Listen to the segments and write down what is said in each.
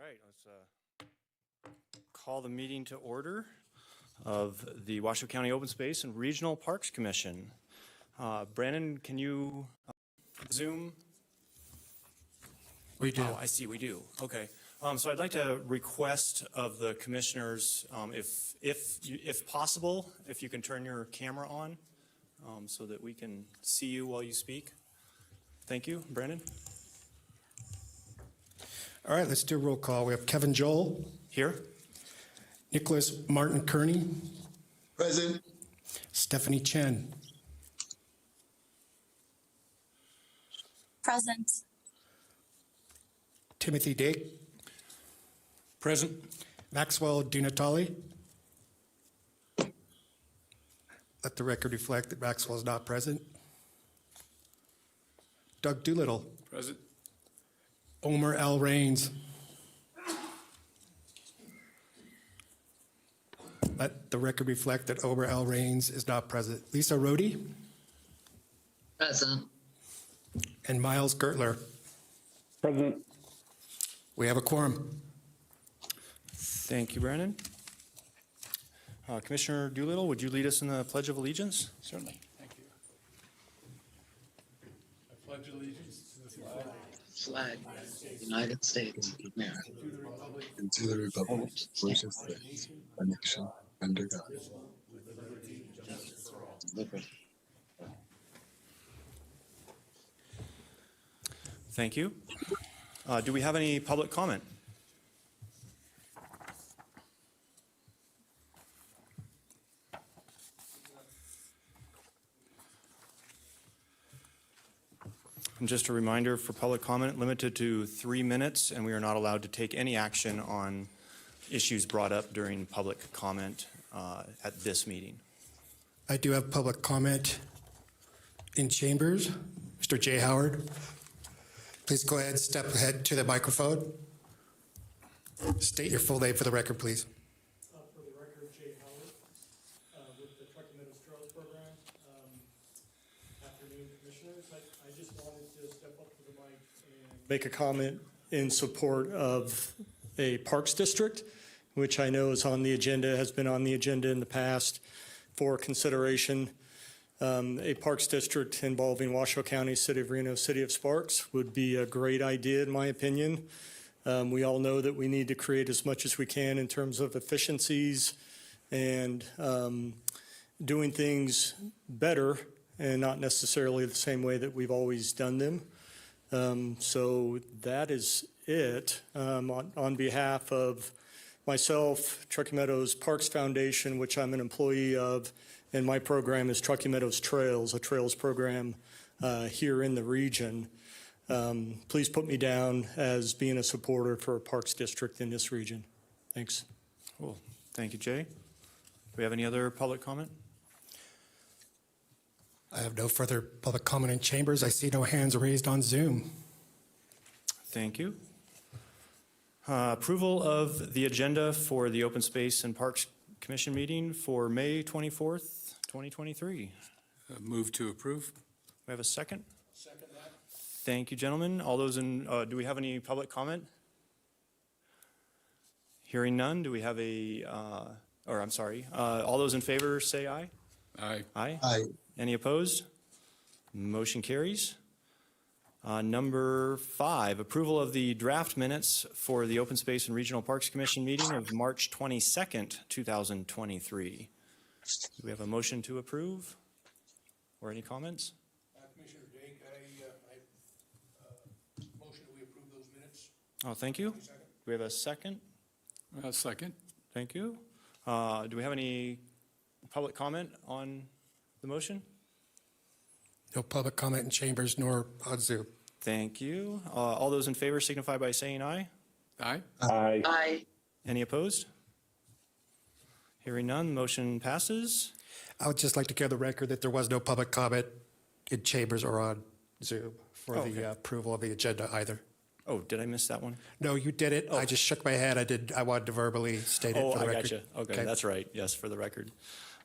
right, let's call the meeting to order of the Washoe County Open Space and Regional Parks Commission. Brandon, can you Zoom? We do. Oh, I see, we do. Okay. So I'd like to request of the commissioners, if possible, if you can turn your camera on so that we can see you while you speak. Thank you. Brandon? All right, let's do a roll call. We have Kevin Joel. Here. Nicholas Martin Kearney. Present. Stephanie Chen. Present. Timothy Dake. Present. Maxwell Dunatali. Let the record reflect that Maxwell is not present. Doug Doolittle. Present. Omer L. Rains. Let the record reflect that Omer L. Rains is not present. Lisa Rohde Present. and Miles Gertler. Present. We have a quorum. Thank you, Brandon. Commissioner Doolittle, would you lead us in the Pledge of Allegiance? Certainly. Thank you. I pledge allegiance to the flag Flag. United States of America. And to the republic which is a nation under God. Liberty. Thank you. Do we have any public comment? And just a reminder for public comment, limited to 3 minutes, and we are not allowed to take any action on issues brought up during public comment at this meeting. I do have public comment in chambers. Mr. Jay Howard, please go ahead, step ahead to the microphone. State your full name for the record, please. For the record, Jay Howard with the Truckee Meadows Trails Program. Afternoon, Commissioners. I just wanted to step up to the mic and make a comment in support of a Parks District, which I know is on the agenda, has been on the agenda in the past for consideration. A Parks District involving Washoe County, City of Reno, City of Sparks would be a great idea, in my opinion. We all know that we need to create as much as we can in terms of efficiencies and doing things better and not necessarily the same way that we've always done them. So that is it. On behalf of myself, Truckee Meadows Parks Foundation, which I'm an employee of, and my program is Truckee Meadows Trails, a trails program here in the region. Please put me down as being a supporter for a Parks District in this region. Thanks. Cool. Thank you, Jay. Do we have any other public comment? I have no further public comment in chambers. I see no hands raised on Zoom. Thank you. Approval of the agenda for the Open Space and Parks Commission meeting for May 24th, 2023. Move to approve. We have a second? Second that. Thank you, gentlemen. All those in, do we have any public comment? Hearing none, do we have all those in favor say aye. Aye. Aye. Aye. Any opposed? Motion carries. Number 5, approval of the draft minutes for the Open Space and Regional Parks Commission meeting of March 22nd, 2023. Do we have a motion to approve or any comments? Commissioner Dake, I motion that we approve those minutes. Oh, thank you. Do we have a second? Second. Thank you. Do we have any public comment on the motion? No public comment in chambers nor on Zoom. Thank you. All those in favor signify by saying aye. Aye. Aye. Aye. Any opposed? Hearing none, motion passes. I would just like to give the record that there was no public comment in chambers or on Zoom for Oh, okay. the approval of the agenda either. Oh, did I miss that one? No, you did it. I just shook my head. I wanted to verbally state it Oh, for the I record. gotcha. Okay, that's right. Yes, for the record.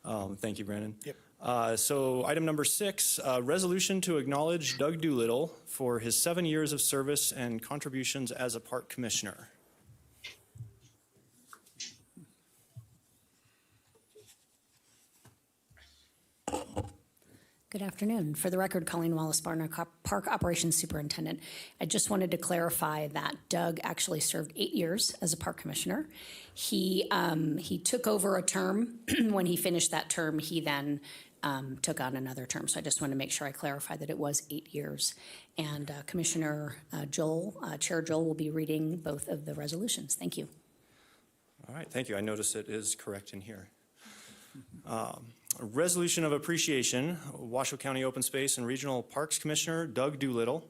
Thank you, Brandon. Yep. So item number 6, resolution to acknowledge Doug Doolittle for his 7 years of service and contributions as a park commissioner. Good afternoon. For the record, Colleen Wallace-Barner, Park Operations Superintendent. I just wanted to clarify that Doug actually served 8 years as a park commissioner. He took over a term. When he finished that term, he then took on another term. So I just want to make sure I clarify that it was 8 years. And Commissioner Chair Joel will be reading both of the resolutions. Thank you. All right, thank you. I notice it is correct in here. A resolution of appreciation, Washoe County Open Space and Regional Parks Commissioner Doug Doolittle.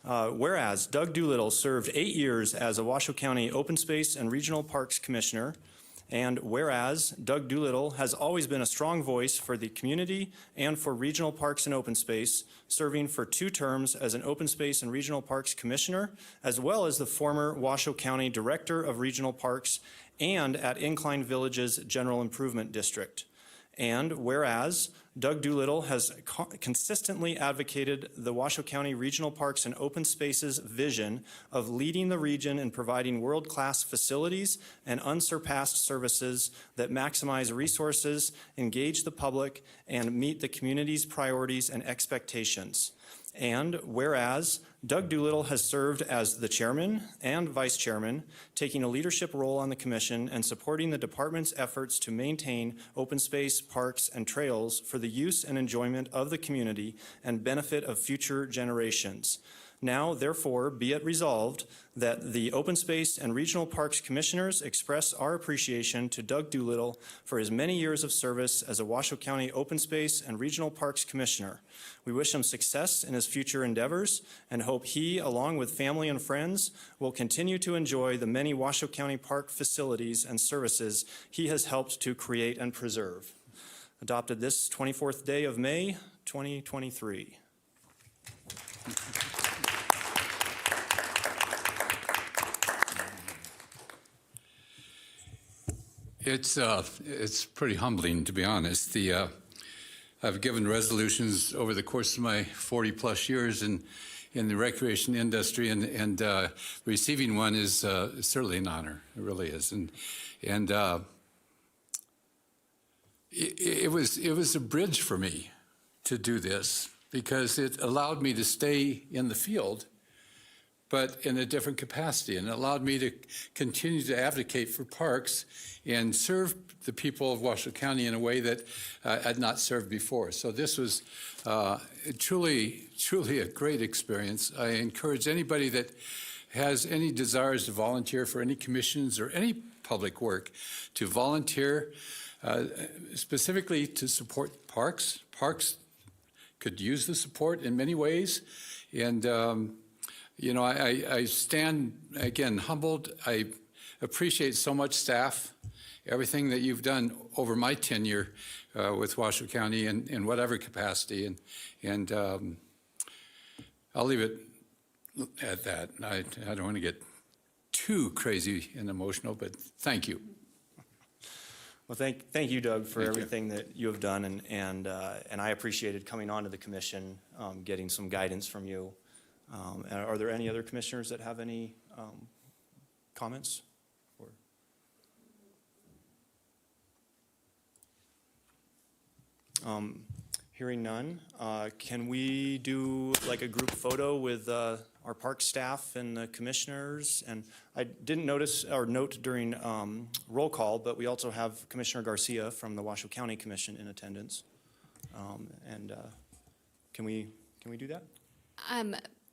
Whereas Doug Doolittle served 8 years as a Washoe County Open Space and Regional Parks Commissioner, and whereas Doug Doolittle has always been a strong voice for the community and for regional parks and open space, serving for 2 terms as an Open Space and Regional Parks Commissioner, as well as the former Washoe County Director of Regional Parks and at Incline Village's General Improvement District. And whereas Doug Doolittle has consistently advocated the Washoe County Regional Parks and Open Spaces vision of leading the region in providing world-class facilities and unsurpassed services that maximize resources, engage the public, and meet the community's priorities and expectations. And whereas Doug Doolittle has served as the chairman and vice chairman, taking a leadership role on the commission and supporting the department's efforts to maintain open space, parks, and trails for the use and enjoyment of the community and benefit of future generations. Now, therefore, be it resolved that the Open Space and Regional Parks Commissioners express our appreciation to Doug Doolittle for his many years of service as a Washoe County Open Space and Regional Parks Commissioner. We wish him success in his future endeavors and hope he, along with family and friends, will continue to enjoy the many Washoe County Park facilities and services he has helped to create and preserve. Adopted this 24th day of May, 2023. It's pretty humbling, to be honest. I've given resolutions over the course of my 40-plus years in the recreation industry, and receiving one is certainly an honor. It really is, and it was a bridge for me to do this because it allowed me to stay in the field, but in a different capacity, and it allowed me to continue to advocate for parks and serve the people of Washoe County in a way that I'd not served before. So this was truly a great experience. I encourage anybody that has any desires to volunteer for any commissions or any public work to volunteer specifically to support parks. Parks could use the support in many ways, and you know, I stand, again, humbled. I appreciate so much staff, everything that you've done over my tenure with Washoe County in whatever capacity, and I'll leave it at that. I don't want to get too crazy and emotional, but thank you. Well, thank you, Doug, for everything that you have done, and I appreciated coming onto the commission, getting some guidance from you. Are there any other commissioners that have any comments? Hearing none, can we do like a group photo with our park staff and the commissioners? And I didn't notice or note during roll call, but we also have Commissioner Garcia from the Washoe County Commission in attendance. Can we do that?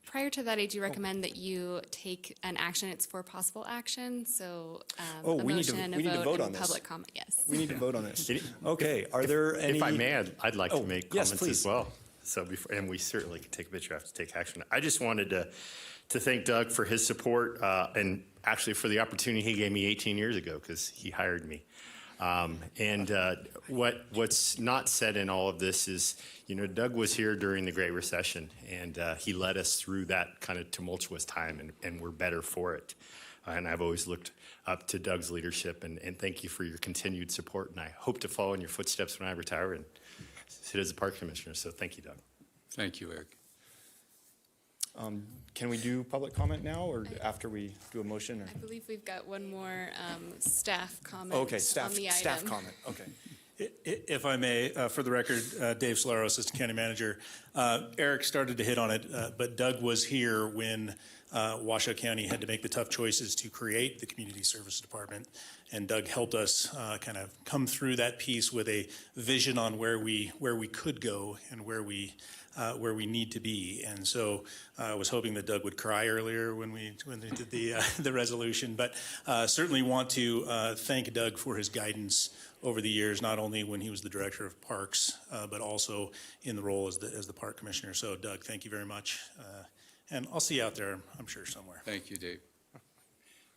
Prior to that, I do recommend that you take an action. It's for possible action, so Oh, a we need to- motion and we need to a vote vote on and this. public comment, yes. We need to vote on this. Okay, are there any? If I may, I'd like Oh, to make yes, comments please. as well. So before, and we certainly can take a picture after to take action. I just wanted to thank Doug for his support and actually for the opportunity he gave me 18 years ago because he hired me. What's not said in all of this is, you know, Doug was here during the Great Recession, and he led us through that kind of tumultuous time, and we're better for it. And I've always looked up to Doug's leadership, and thank you for your continued support. And I hope to follow in your footsteps when I retire and sit as a park commissioner. So thank you, Doug. Thank you, Eric. Can we do public comment now or after we do a motion? Or? I believe we've got one more staff comment Okay, on the item. staff comment, okay. If I may, for the record, Dave Solaro, Assistant County Manager. Eric started to hit on it, but Doug was here when Washoe County had to make the tough choices to create the Community Service Department. And Doug helped us kind of come through that piece with a vision on where we could go and where we need to be. And so I was hoping that Doug would cry earlier when they did the resolution, but certainly want to thank Doug for his guidance over the years, not only when he was the Director of Parks, but also in the role as the Park Commissioner. So Doug, thank you very much. And I'll see you out there, I'm sure, somewhere. Thank you, Dave.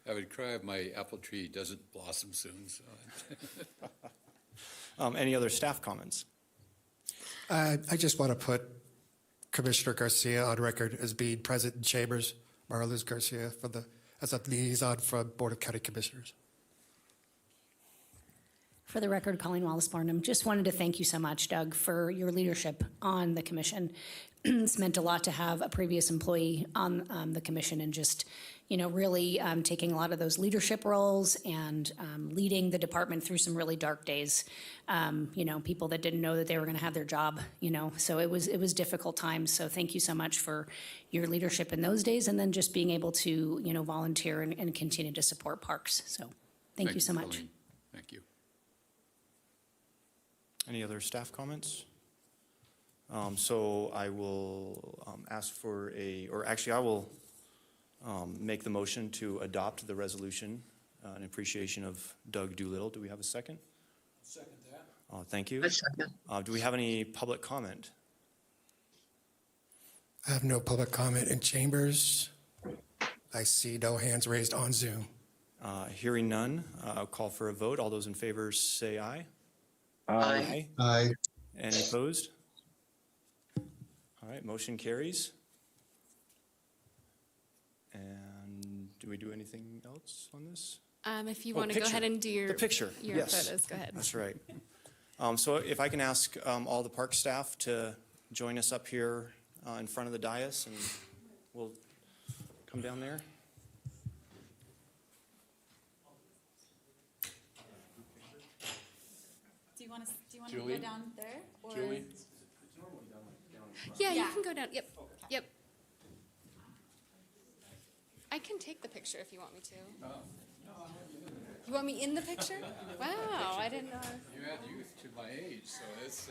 I would cry if my apple tree doesn't blossom soon. So. Any other staff comments? I just want to put Commissioner Garcia on record as being present in chambers, Marluz Garcia, as a liaison from Board of County Commissioners. For the record, Colleen Wallace Barnum, just wanted to thank you so much, Doug, for your leadership on the commission. It's meant a lot to have a previous employee on the commission and just, really taking a lot of those leadership roles and leading the department through some really dark days. People that didn't know that they were going to have their job, so it was difficult times. So thank you so much for your leadership in those days and then just being able to, volunteer and continue to support parks. So thank you so much. Colleen. Thank you. Any other staff comments? So I will ask for I will make the motion to adopt the resolution in appreciation of Doug Doolittle. Do we have a second? Second that. Thank you. I second. Do we have any public comment? I have no public comment in chambers. I see no hands raised on Zoom. Hearing none, I'll call for a vote. All those in favor say aye. Aye. Aye. Any opposed? All right, motion carries. And do we do anything else on this? If you Oh, want to go picture. ahead and do your The picture, your yes. photos, go ahead. That's right. So if I can ask all the park staff to join us up here in front of the dais, and we'll come down there. Do you want to Julie? go down there? Or? Julie? Yeah, you Yeah. can go down. Yep. Yep. I can take the picture if you want me to. You want me in the picture? Wow, I didn't know. You add youth to my age, so it's.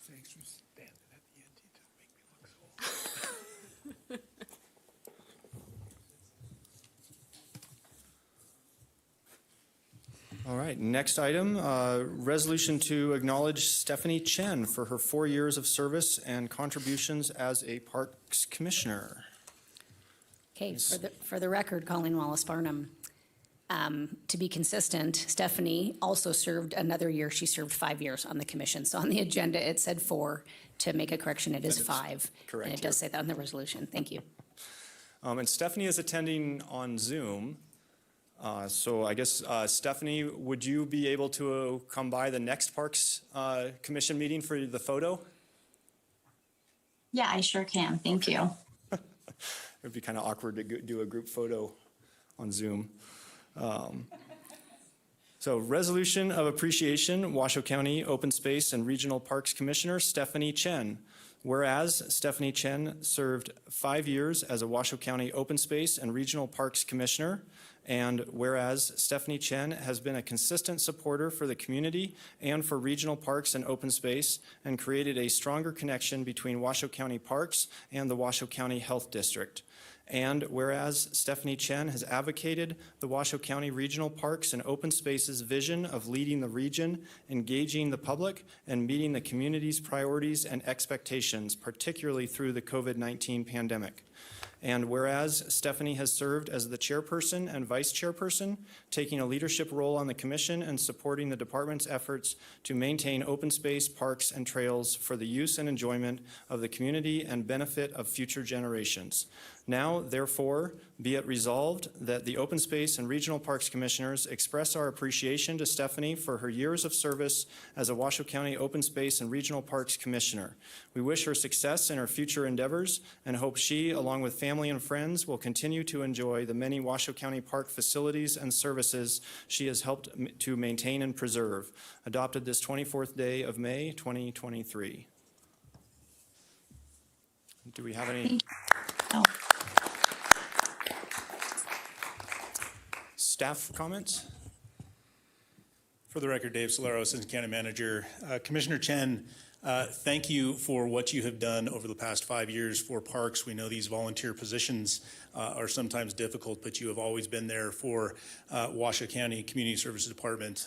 Thanks for standing at the end. You don't make me look so old. All right, next item, resolution to acknowledge Stephanie Chen for her 4 years of service and contributions as a Parks Commissioner. Okay, for the record, Colleen Wallace Barnum, to be consistent, Stephanie also served another year. She served 5 years on the commission. So on the agenda, it said 4. To make a correction, it is 5. correct And it does say that on the resolution. Thank you. And Stephanie is attending on Zoom. So I guess, Stephanie, would you be able to come by the next Parks Commission meeting for the photo? Yeah, I sure can. Thank you. It'd be kind of awkward to do a group photo on Zoom. So resolution of appreciation, Washoe County Open Space and Regional Parks Commissioner Stephanie Chen. Whereas Stephanie Chen served 5 years as a Washoe County Open Space and Regional Parks Commissioner, and whereas Stephanie Chen has been a consistent supporter for the community and for regional parks and open space and created a stronger connection between Washoe County Parks and the Washoe County Health District. And whereas Stephanie Chen has advocated the Washoe County Regional Parks and Open Spaces vision of leading the region, engaging the public, and meeting the community's priorities and expectations, particularly through the COVID-19 pandemic. And whereas Stephanie has served as the chairperson and vice chairperson, taking a leadership role on the commission and supporting the department's efforts to maintain open space, parks, and trails for the use and enjoyment of the community and benefit of future generations. Now, therefore, be it resolved that the Open Space and Regional Parks Commissioners express our appreciation to Stephanie for her years of service as a Washoe County Open Space and Regional Parks Commissioner. We wish her success in her future endeavors and hope she, along with family and friends, will continue to enjoy the many Washoe County Park facilities and services she has helped to maintain and preserve. Adopted this 24th day of May, 2023. Do we have any? Staff comments? For the record, Dave Solero, Assistant County Manager. Commissioner Chen, thank you for what you have done over the past 5 years for parks. We know these volunteer positions are sometimes difficult, but you have always been there for Washoe County Community Services Department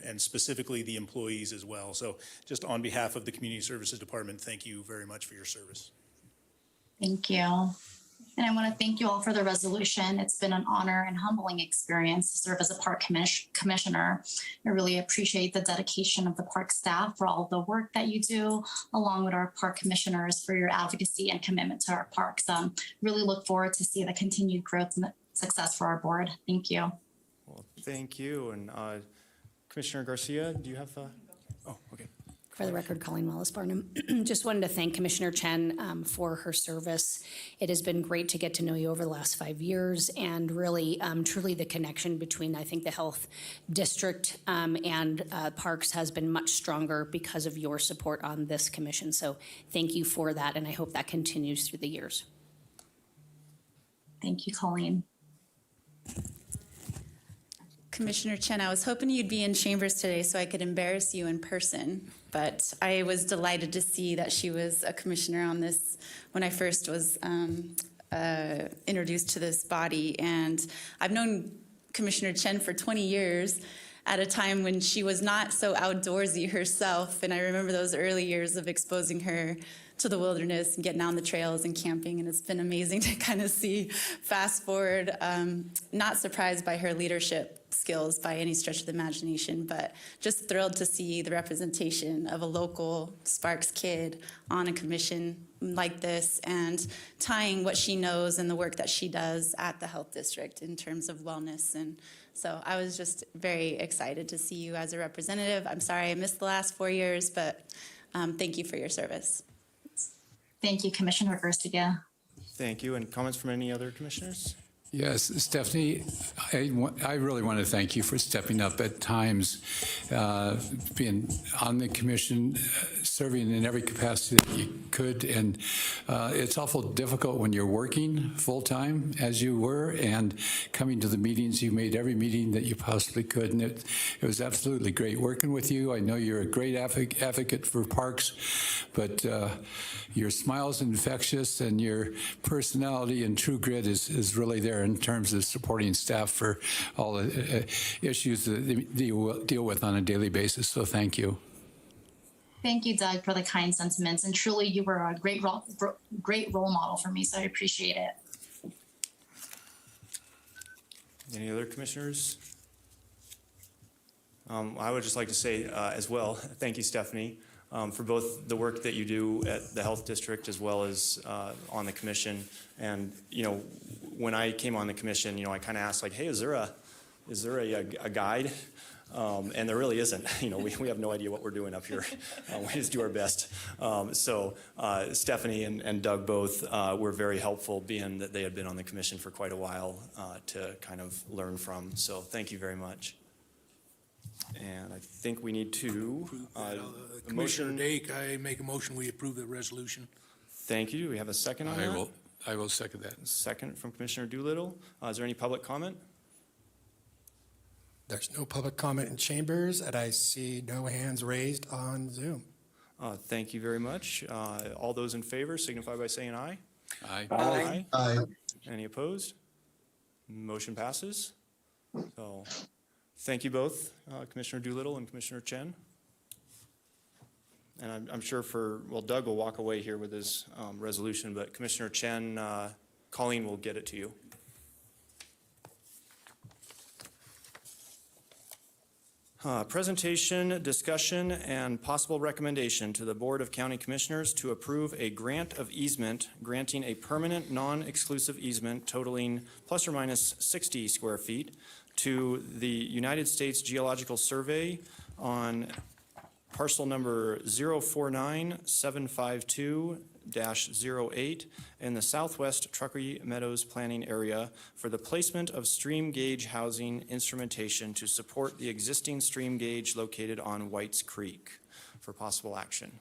and specifically the employees as well. So just on behalf of the Community Services Department, thank you very much for your service. Thank you. And I want to thank you all for the resolution. It's been an honor and humbling experience to serve as a park commissioner. I really appreciate the dedication of the park staff for all the work that you do, along with our park commissioners for your advocacy and commitment to our parks. Really look forward to see the continued growth and success for our board. Thank you. Well, thank you. And Commissioner Garcia, do you have? Oh, okay. For the record, Colleen Wallace-Barnum. Just wanted to thank Commissioner Chen for her service. It has been great to get to know you over the last 5 years, and really, truly the connection between, I think, the Health District and Parks has been much stronger because of your support on this commission. So thank you for that, and I hope that continues through the years. Thank you, Colleen. Commissioner Chen, I was hoping you'd be in chambers today so I could embarrass you in person, but I was delighted to see that she was a commissioner on this when I first was introduced to this body. And I've known Commissioner Chen for 20 years at a time when she was not so outdoorsy herself. And I remember those early years of exposing her to the wilderness and getting out on the trails and camping. And it's been amazing to kind of see fast forward, not surprised by her leadership skills by any stretch of the imagination, but just thrilled to see the representation of a local Sparks kid on a commission like this and tying what she knows and the work that she does at the Health District in terms of wellness. And so I was just very excited to see you as a representative. I'm sorry I missed the last 4 years, but thank you for your service. Thank you, Commissioner Garcia. Thank you. And comments from any other commissioners? Yes, Stephanie, I really want to thank you for stepping up at times, being on the commission, serving in every capacity that you could. And it's awful difficult when you're working full-time, as you were, and coming to the meetings. You made every meeting that you possibly could, and it was absolutely great working with you. I know you're a great advocate for parks, but your smile's infectious, and your personality and true grit is really there in terms of supporting staff for all the issues that they deal with on a daily basis. So thank you. Thank you, Doug, for the kind sentiments. And truly, you were a great role model for me, so I appreciate it. Any other commissioners? I would just like to say as well, thank you, Stephanie, for both the work that you do at the Health District as well as on the commission. And, you know, when I came on the commission, you know, I kind of asked, like, hey, is there a guide? And there really isn't. You know, we have no idea what we're doing up here. We just do our best. So Stephanie and Doug both were very helpful, being that they had been on the commission for quite a while, to kind of learn from. So thank you very much. And I think we need to, a Commissioner motion. Dake, I make a motion, we approve the resolution. Thank you. Do we have a second on that? I will second that. Second from Commissioner Doolittle. Is there any public comment? There's no public comment in chambers, and I see no hands raised on Zoom. Thank you very much. All those in favor signify by saying aye. Aye. Aye. Aye. Any opposed? Motion passes. So, thank you both, Commissioner Doolittle and Commissioner Chen. And I'm sure Doug will walk away here with his resolution, but Commissioner Chen, Colleen will get it to you. Presentation, discussion, and possible recommendation to the Board of County Commissioners to approve a grant of easement granting a permanent non-exclusive easement totaling plus or minus 60 square feet to the United States Geological Survey on parcel number 049-752-08 in the Southwest Truckee Meadows Planning Area for the placement of stream gauge housing instrumentation to support the existing stream gauge located on Whites Creek for possible action.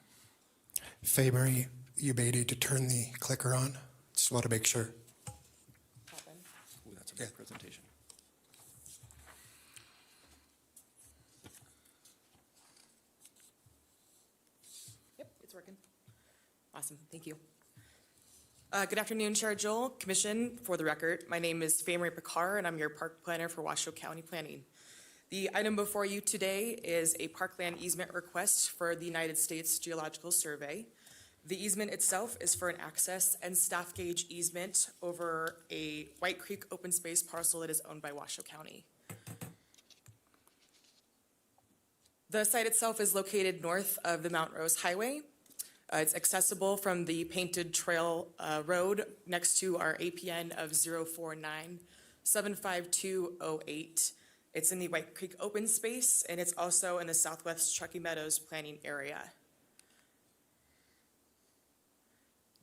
Faye Marie, you may need to turn the clicker on. Just want to make sure. Ooh, that's a big presentation. Yep, it's working. Awesome, thank you. Good afternoon, Chair Joel, Commission. For the record, my name is Faye Marie Picard, and I'm your park planner for Washoe County Planning. The item before you today is a parkland easement request for the United States Geological Survey. The easement itself is for an access and staff gauge easement over a White Creek open space parcel that is owned by Washoe County. The site itself is located north of the Mount Rose Highway. It's accessible from the Painted Trail Road next to our APN of 049-75208. It's in the White Creek open space, and it's also in the Southwest Truckee Meadows planning area.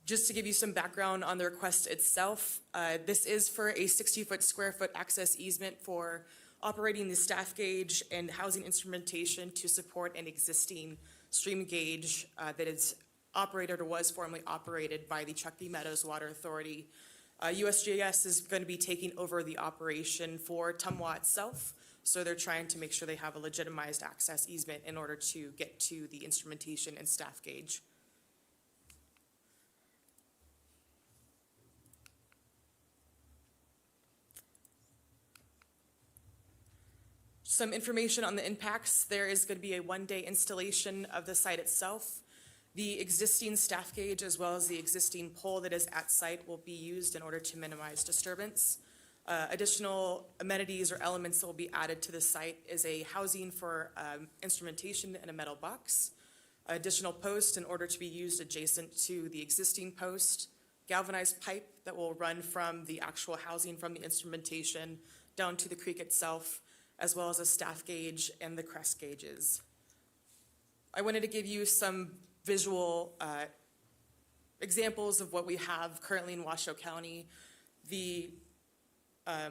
Just to give you some background on the request itself, this is for a 60-foot square foot access easement for operating the staff gauge and housing instrumentation to support an existing stream gauge that is operated or was formerly operated by the Truckee Meadows Water Authority. USGS is going to be taking over the operation for Tumwa itself, so they're trying to make sure they have a legitimized access easement in order to get to the instrumentation and staff gauge. Some information on the impacts. There is going to be a one-day installation of the site itself. The existing staff gauge as well as the existing pole that is at site will be used in order to minimize disturbance. Additional amenities or elements that will be added to the site is a housing for instrumentation in a metal box, additional post in order to be used adjacent to the existing post, galvanized pipe that will run from the actual housing from the instrumentation down to the creek itself, as well as a staff gauge and the crest gauges. I wanted to give you some visual examples of what we have currently in Washoe County. The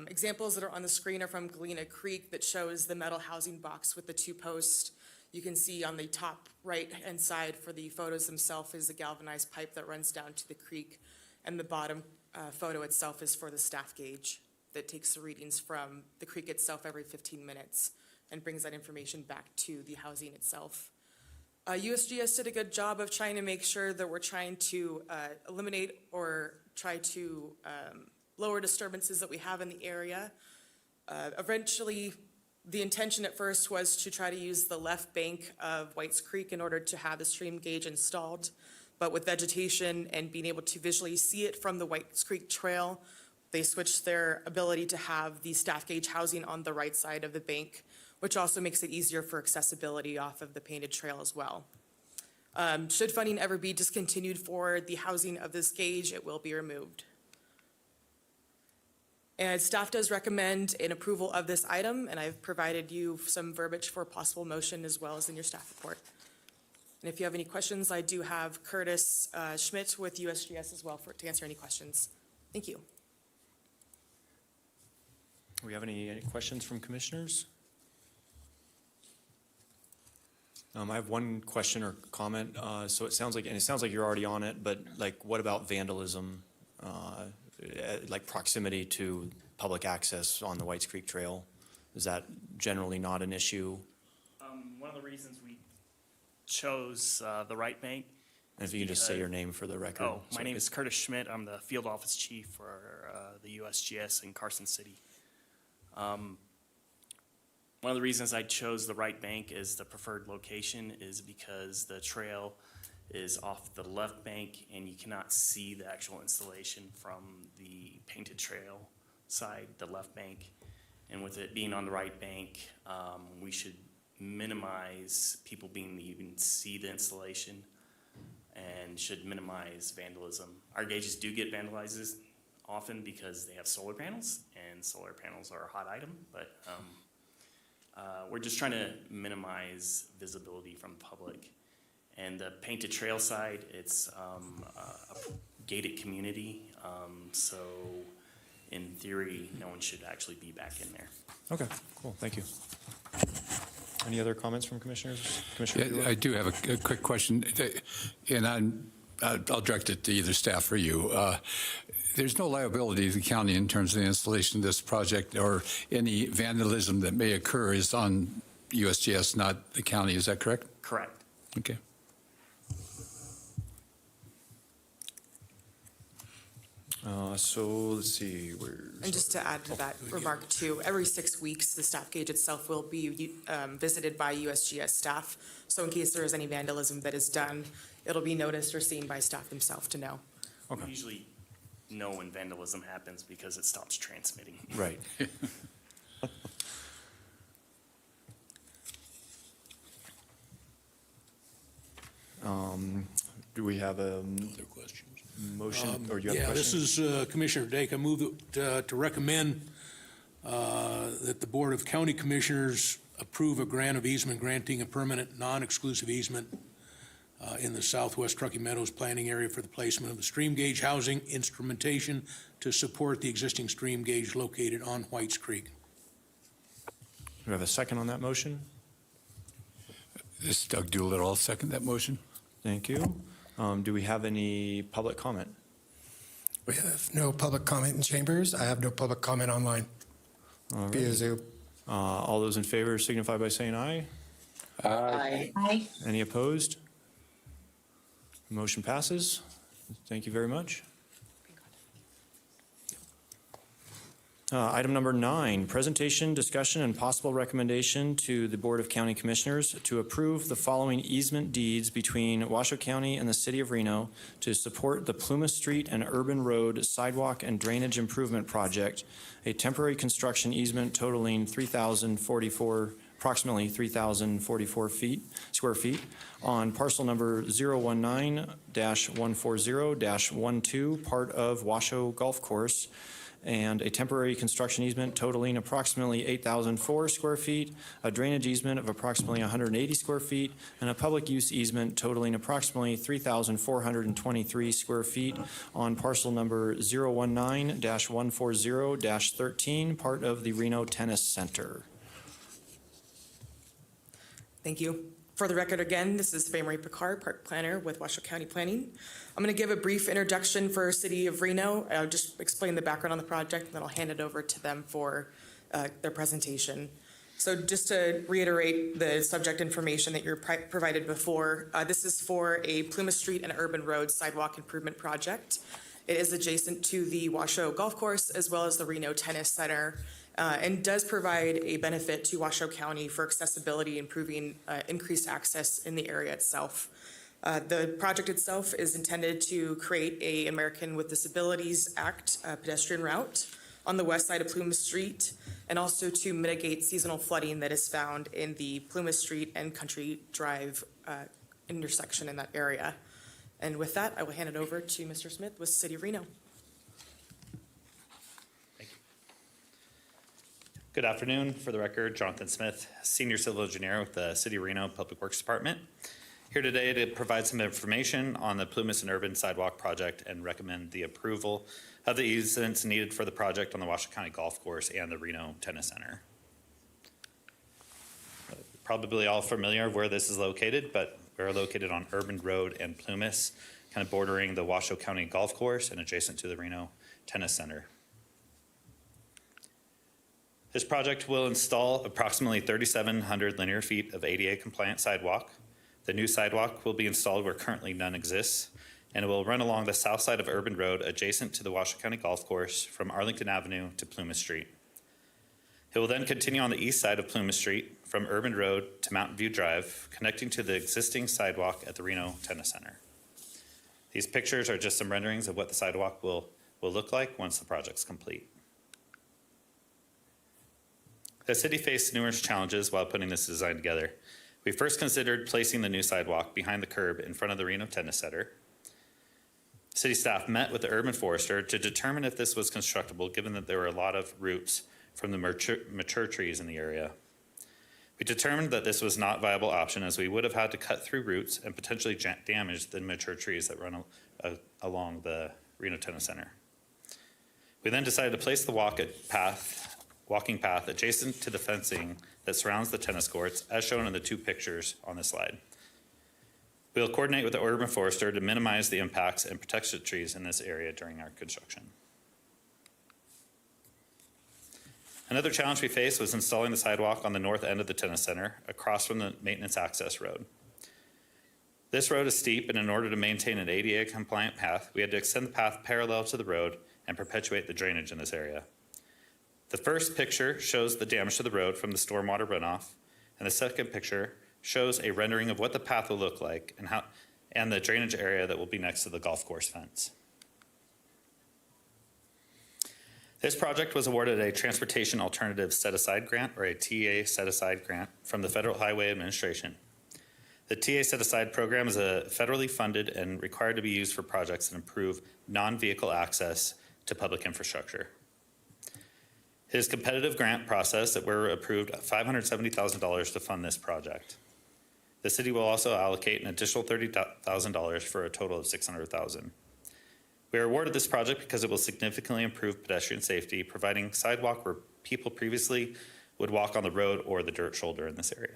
examples that are on the screen are from Galena Creek that shows the metal housing box with the two posts. You can see on the top right-hand side for the photos themselves is a galvanized pipe that runs down to the creek, and the bottom photo itself is for the staff gauge that takes the readings from the creek itself every 15 minutes and brings that information back to the housing itself. USGS did a good job of trying to make sure that we're trying to eliminate or try to lower disturbances that we have in the area. Eventually, the intention at first was to try to use the left bank of Whites Creek in order to have the stream gauge installed. But with vegetation and being able to visually see it from the Whites Creek Trail, they switched their ability to have the staff gauge housing on the right side of the bank, which also makes it easier for accessibility off of the painted trail as well. Should funding ever be discontinued for the housing of this gauge, it will be removed. And staff does recommend an approval of this item, and I've provided you some verbiage for possible motion as well as in your staff report. And if you have any questions, I do have Curtis Schmidt with USGS as well to answer any questions. Thank you. Do we have any questions from commissioners? I have one question or comment. So it sounds like you're already on it, but like, what about vandalism? Like proximity to public access on the Whites Creek Trail? Is that generally not an issue? One of the reasons we chose the right bank. And if you can just say your name for the record. Oh, my name is Curtis Schmidt. I'm the field office chief for the USGS in Carson City. One of the reasons I chose the right bank as the preferred location is because the trail is off the left bank and you cannot see the actual installation from the painted trail side, the left bank. And with it being on the right bank, we should minimize people being able to even see the installation and should minimize vandalism. Our gauges do get vandalized often because they have solar panels, and solar panels are a hot item, but we're just trying to minimize visibility from the public. And the painted trail side, it's a gated community, so in theory, no one should actually be back in there. Okay, cool, thank you. Any other comments from commissioners? Commissioner Yeah, I do have a quick question, and I'll direct it to either staff or you. There's no liability to the county in terms of the installation of this project, or any vandalism that may occur is on USGS, not the county. Is that correct? Correct. Okay. So let's see, And just to add to that remark too, every 6 weeks, the staff gauge itself will be visited by USGS staff. So in case there is any vandalism that is done, it'll be noticed or seen by staff themselves to know. We usually know when vandalism happens because it stops transmitting. Right. Do we have a motion, or do you have a Yeah, this question? is Commissioner Dake. I move to recommend that the Board of County Commissioners approve a grant of easement granting a permanent non-exclusive easement in the Southwest Truckee Meadows planning area for the placement of the stream gauge housing instrumentation to support the existing stream gauge located on Whites Creek. Do we have a second on that motion? This is Doug Doolittle. I'll second that motion. Thank you. Do we have any public comment? We have no public comment in chambers. I have no public comment online All via right. Zoom. All those in favor signify by saying aye. Aye. Any opposed? Motion passes. Thank you very much. Item number 9, presentation, discussion, and possible recommendation to the Board of County Commissioners to approve the following easement deeds between Washoe County and the City of Reno to support the Plumas Street and Urban Road Sidewalk and Drainage Improvement Project, a temporary construction easement totaling approximately 3,044 square feet on parcel number 019-140-12, part of Washoe Golf Course, and a temporary construction easement totaling approximately 8,004 square feet, a drainage easement of approximately 180 square feet, and a public use easement totaling approximately 3,423 square feet on parcel number 019-140-13, part of the Reno Tennis Center. Thank you. For the record again, this is Faye Marie Picard, Park Planner with Washoe County Planning. I'm going to give a brief introduction for City of Reno. I'll just explain the background on the project, and then I'll hand it over to them for their presentation. So just to reiterate the subject information that you're provided before, this is for a Plumas Street and Urban Road Sidewalk Improvement Project. It is adjacent to the Washoe Golf Course as well as the Reno Tennis Center, and does provide a benefit to Washoe County for accessibility, improving increased access in the area itself. The project itself is intended to create a American with Disabilities Act pedestrian route on the west side of Plumas Street, and also to mitigate seasonal flooding that is found in the Plumas Street and Country Drive intersection in that area. And with that, I will hand it over to Mr. Smith with City of Reno. Good afternoon. For the record, Jonathan Smith, Senior Civil Engineer with the City of Reno Public Works Department. Here today to provide some information on the Plumas and Urban Sidewalk Project and recommend the approval of the easements needed for the project on the Washoe County Golf Course and the Reno Tennis Center. probably all familiar where this is located, but we're located on Urban Road and Plumas, kind of bordering the Washoe County Golf Course and adjacent to the Reno Tennis Center. This project will install approximately 3,700 linear feet of ADA compliant sidewalk. The new sidewalk will be installed where currently none exists, and it will run along the south side of Urban Road adjacent to the Washoe County Golf Course from Arlington Avenue to Plumas Street. It will then continue on the east side of Plumas Street from Urban Road to Mountain View Drive, connecting to the existing sidewalk at the Reno Tennis Center. These pictures are just some renderings of what the sidewalk will look like once the project's complete. The city faced numerous challenges while putting this design together. We first considered placing the new sidewalk behind the curb in front of the Reno Tennis Center. City staff met with the urban forester to determine if this was constructible, given that there were a lot of roots from the mature trees in the area. We determined that this was not a viable option, as we would have had to cut through roots and potentially damage the mature trees that run along the Reno Tennis Center. We then decided to place the walking path adjacent to the fencing that surrounds the tennis courts, as shown in the two pictures on this slide. We'll coordinate with the urban forester to minimize the impacts and protect the trees in this area during our construction. Another challenge we faced was installing the sidewalk on the north end of the tennis center, across from the maintenance access road. This road is steep, and in order to maintain an ADA compliant path, we had to extend the path parallel to the road and perpetuate the drainage in this area. The first picture shows the damage to the road from the stormwater runoff, and the second picture shows a rendering of what the path will look like and the drainage area that will be next to the golf course fence. This project was awarded a Transportation Alternative Set-Aside Grant, or a TA Set-Aside Grant, from the Federal Highway Administration. The TA Set-Aside program is federally funded and required to be used for projects that improve non-vehicle access to public infrastructure. It is a competitive grant process that we're approved $570,000 to fund this project. The city will also allocate an additional $30,000 for a total of $600,000. We are awarded this project because it will significantly improve pedestrian safety, providing sidewalk where people previously would walk on the road or the dirt shoulder in this area.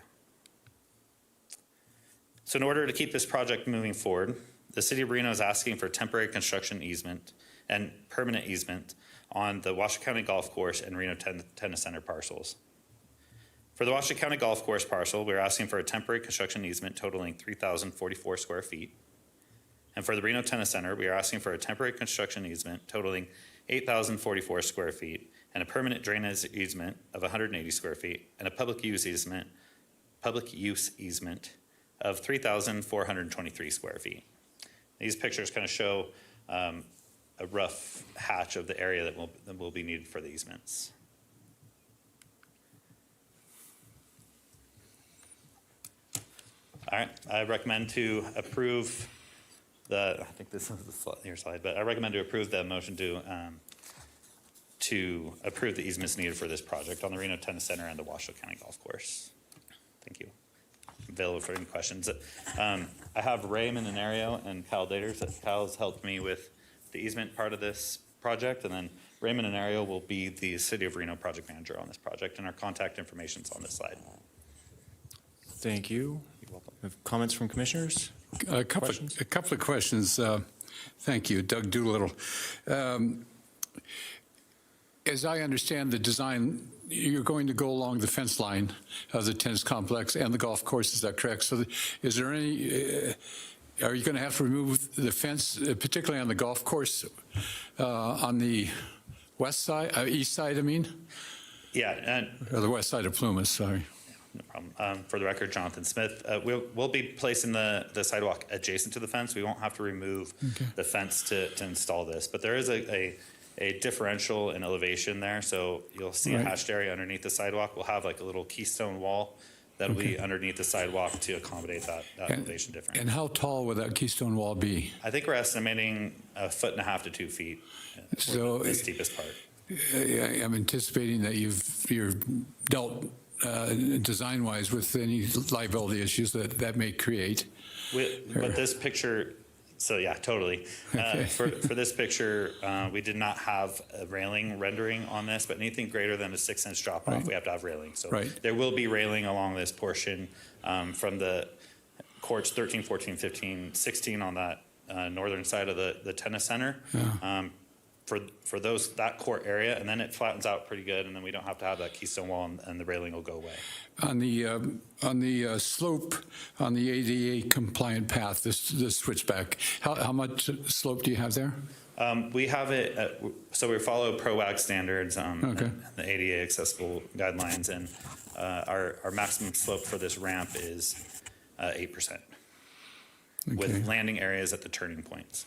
So in order to keep this project moving forward, the city of Reno is asking for temporary construction easement and permanent easement on the Washoe County Golf Course and Reno Tennis Center parcels. For the Washoe County Golf Course parcel, we're asking for a temporary construction easement totaling 3,044 square feet. And for the Reno Tennis Center, we are asking for a temporary construction easement totaling 8,044 square feet and a permanent drainage easement of 180 square feet and a public use easement of 3,423 square feet. These pictures kind of show a rough hatch of the area that will be needed for the easements. All right, I recommend to approve I think this is your slide, but I recommend to approve the motion to approve the easements needed for this project on the Reno Tennis Center and the Washoe County Golf Course. Thank you. Available for any questions. I have Ray Minario and Kyle Daters. Kyle has helped me with the easement part of this project, and then Ray Minario will be the City of Reno project manager on this project, and our contact information is on this slide. Thank you. You're welcome. We have comments from commissioners? A couple of questions. Thank you, Doug Doolittle. As I understand the design, you're going to go along the fence line of the tennis complex and the golf course. Is that correct? So, is there any? Are you going to have to remove the fence, particularly on the golf course, on the west side, east side? I mean. Yeah. Or the west side of Plumas. Sorry. No problem. For the record, Jonathan Smith. We'll be placing the sidewalk adjacent to the fence. We won't have to remove the fence to install this, but there is a differential in elevation there. So you'll see a hatched area underneath the sidewalk. We'll have like a little keystone wall that'll be underneath the sidewalk to accommodate that elevation difference. And how tall would that keystone wall be? I think we're estimating 1.5 to 2 feet. So the steepest part. I'm anticipating that you're dealt design-wise with any liability issues that may create. But this picture, So yeah, totally. For this picture, we did not have a railing rendering on this, but anything greater than a 6-inch drop off, Right. we have to have railing. So Right. there will be railing along this portion from the courts 13, 14, 15, 16 on that northern side of the tennis center. For that court area, and then it flattens out pretty good, and then we don't have to have that keystone wall, and the railing will go away. On the slope, on the ADA compliant path, this switchback, how much slope do you have there? We have it, so we follow ProWAG standards, Okay. and the ADA accessible guidelines, and our maximum slope for this ramp is 8%, with Okay. landing areas at the turning points.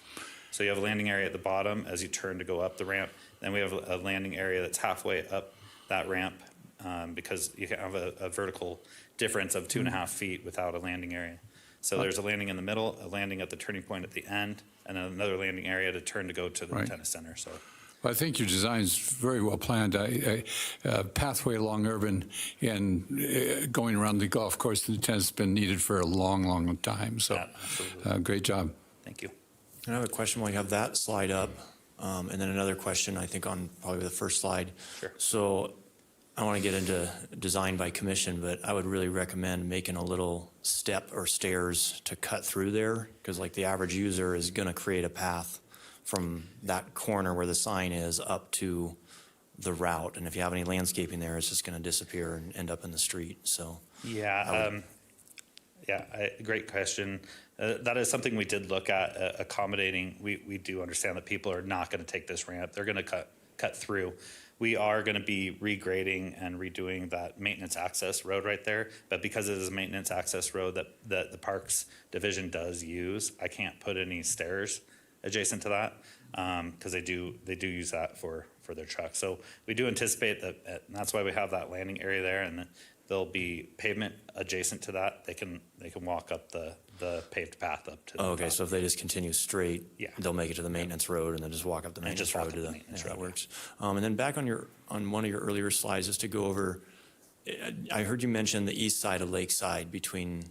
So you have a landing area at the bottom as you turn to go up the ramp. Then we have a landing area that's halfway up that ramp, because you can have a vertical difference of 2.5 feet without a landing area. So there's a landing in the middle, a landing at the turning point at the end, and then another landing area to turn to go to the Right. tennis center. So Well, I think your design's very well planned. Pathway along Urban and going around the golf course and the tennis has been needed for a long, long time. So, yeah, absolutely. great job. Thank you. And I have a question while you have that slide up, and then another question, I think, on probably the first slide. Sure. So I want to get into design by commission, but I would really recommend making a little step or stairs to cut through there, because like the average user is going to create a path from that corner where the sign is up to the route. And if you have any landscaping there, it's just going to disappear and end up in the street. So Yeah, great question. That is something we did look at, accommodating. We do understand that people are not going to take this ramp. They're going to cut through. We are going to be regrading and redoing that maintenance access road right there. But because it is a maintenance access road that the Parks Division does use, I can't put any stairs adjacent to that, because they do use that for their trucks. So we do anticipate that, and that's why we have that landing area there, and there'll be pavement adjacent to that. They can walk up the paved path up to the okay, top. so if they just continue straight, Yeah. they'll make it to the maintenance road and then just walk up the And maintenance just walk road up to the the, maintenance yeah, that road, yeah. works. And then back on one of your earlier slides, just to go over, I heard you mention the east side of Lakeside between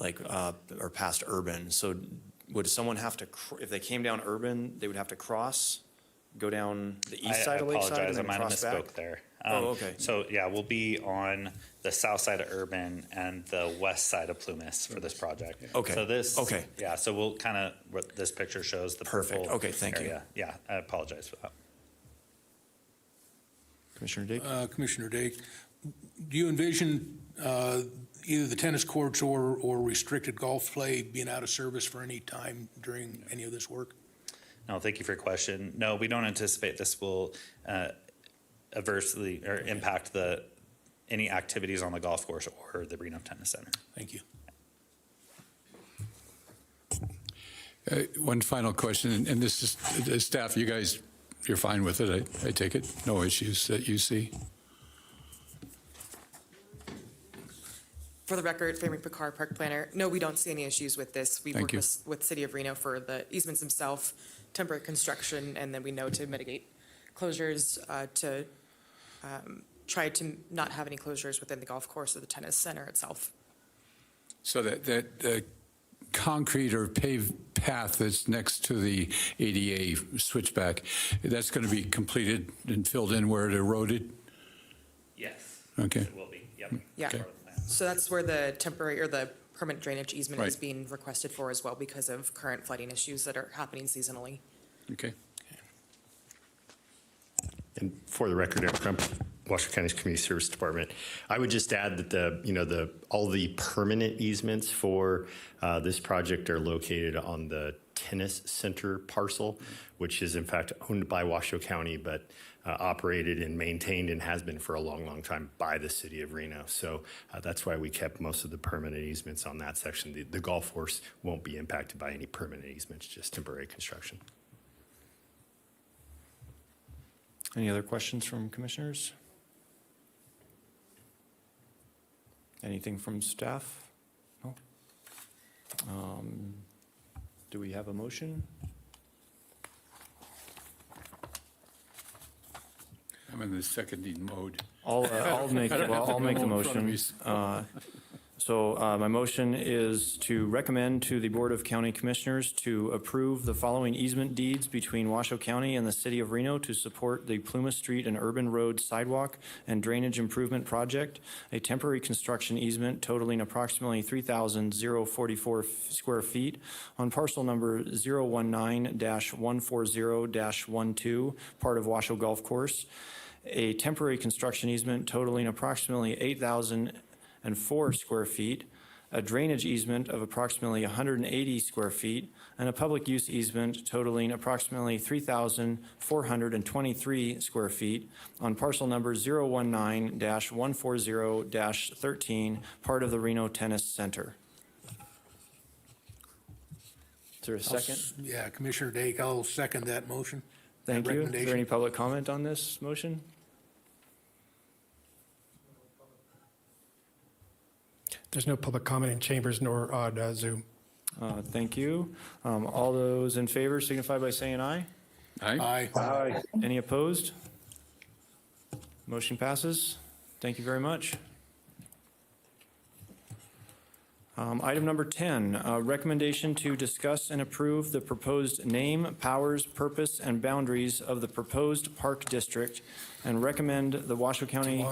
or past Urban. So would someone have to, if they came down Urban, they would have to go down the east side of Lakeside and apologize, I then might have cross back? misspoke there. Oh, okay. So yeah, we'll be on the south side of Urban and the west side of Plumas for this project. Okay, So this. okay. Yeah, so we'll kind of, what this picture shows, the Perfect. purple Okay, thank you. area. Yeah, I apologize for that. Commissioner Dake? Commissioner Dake, do you envision either the tennis courts or restricted golf play being out of service for any time during any of this work? No, thank you for your question. No, we don't anticipate this will adversely or impact any activities on the golf course or the Reno Tennis Center. Thank you. One final question, and this is staff. You guys, you're fine with it, I take it? No issues that you see? For the record, Family Picard, Park Planner, no, we don't see any issues with this. We Thank work you. with City of Reno for the easements themselves, temporary construction, and then we know to mitigate closures, to try to not have any closures within the golf course or the tennis center itself. So that concrete or paved path that's next to the ADA switchback, that's going to be completed and filled in where it eroded? Yes. Okay. It will be, yep. Yeah. Okay. So that's where the temporary or the permanent drainage easement is Right. being requested for as well because of current flooding issues that are happening seasonally. Okay. And for the record, Eric Crump, Washoe County's Community Service Department, I would just add that all the permanent easements for this project are located on the tennis center parcel, which is in fact owned by Washoe County, but operated and maintained and has been for a long, long time by the city of Reno. So that's why we kept most of the permanent easements on that section. The golf course won't be impacted by any permanent easements, just temporary construction. Any other questions from commissioners? Anything from staff? No? Do we have a motion? I'm in the seconding mode. I'll make the I'll motion. So my motion is to recommend to the Board of County Commissioners to approve the following easement deeds between Washoe County and the City of Reno to support the Plumas Street and Urban Road Sidewalk and Drainage Improvement Project, a temporary construction easement totaling approximately 3,044 square feet on parcel number 019-140-12, part of Washoe Golf Course, a temporary construction easement totaling approximately 8,004 square feet, a drainage easement of approximately 180 square feet, and a public use easement totaling approximately 3,423 square feet on parcel number 019-140-13, part of the Reno Tennis Center. Is there a second? Yeah, Commissioner Dake, I'll second that motion. Thank that you. Is there recommendation. any public comment on this motion? There's no public comment in chambers nor on Zoom. Thank you. All those in favor signify by saying aye. Aye. Aye. Any opposed? Motion passes. Thank you very much. Item number 10, recommendation to discuss and approve the proposed name, powers, purpose, and boundaries of the proposed park district, and recommend the Washoe County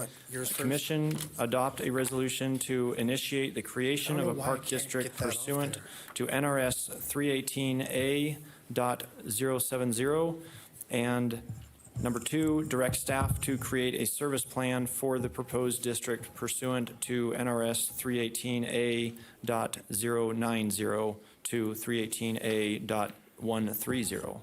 Commission adopt a resolution to initiate the creation of a park district pursuant to NRS 318A.070, and number 2, direct staff to create a service plan for the proposed district pursuant to NRS 318A.090 to 318A.130.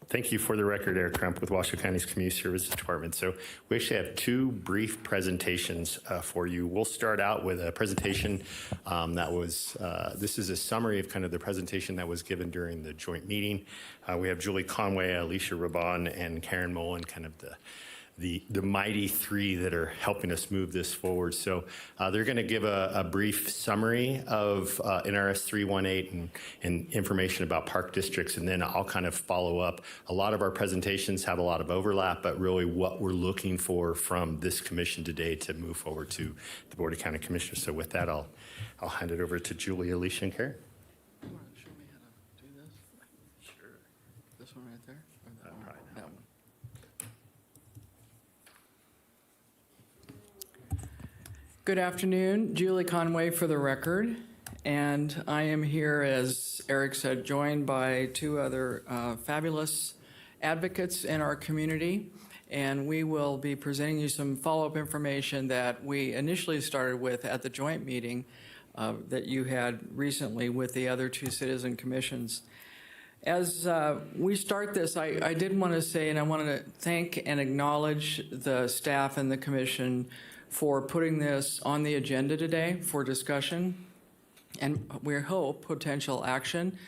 Thank you. For the record, Eric Crump with Washoe County's Community Services Department. So we actually have two brief presentations for you. We'll start out with a presentation that was, this is a summary of kind of the presentation that was given during the joint meeting. We have Julie Conway, Alicia Raban, and Karen Mullen, kind of the mighty three that are helping us move this forward. So they're going to give a brief summary of NRS 318 and information about park districts, and then I'll kind of follow up. A lot of our presentations have a lot of overlap, but really what we're looking for from this commission today to move forward to the Board of County Commissioners. So with that, I'll hand it over to Julie, Alicia, and Karen. You want to show me how to do this? Sure. This one right there? Or that one? That one. Good afternoon, Julie Conway for the record, and I am here, as Eric said, joined by two other fabulous advocates in our community, and we will be presenting you some follow-up information that we initially started with at the joint meeting that you had recently with the other two citizen commissions. As we start this, I did want to say, and I wanted to thank and acknowledge the staff and the commission for putting this on the agenda today for discussion and we hope potential action.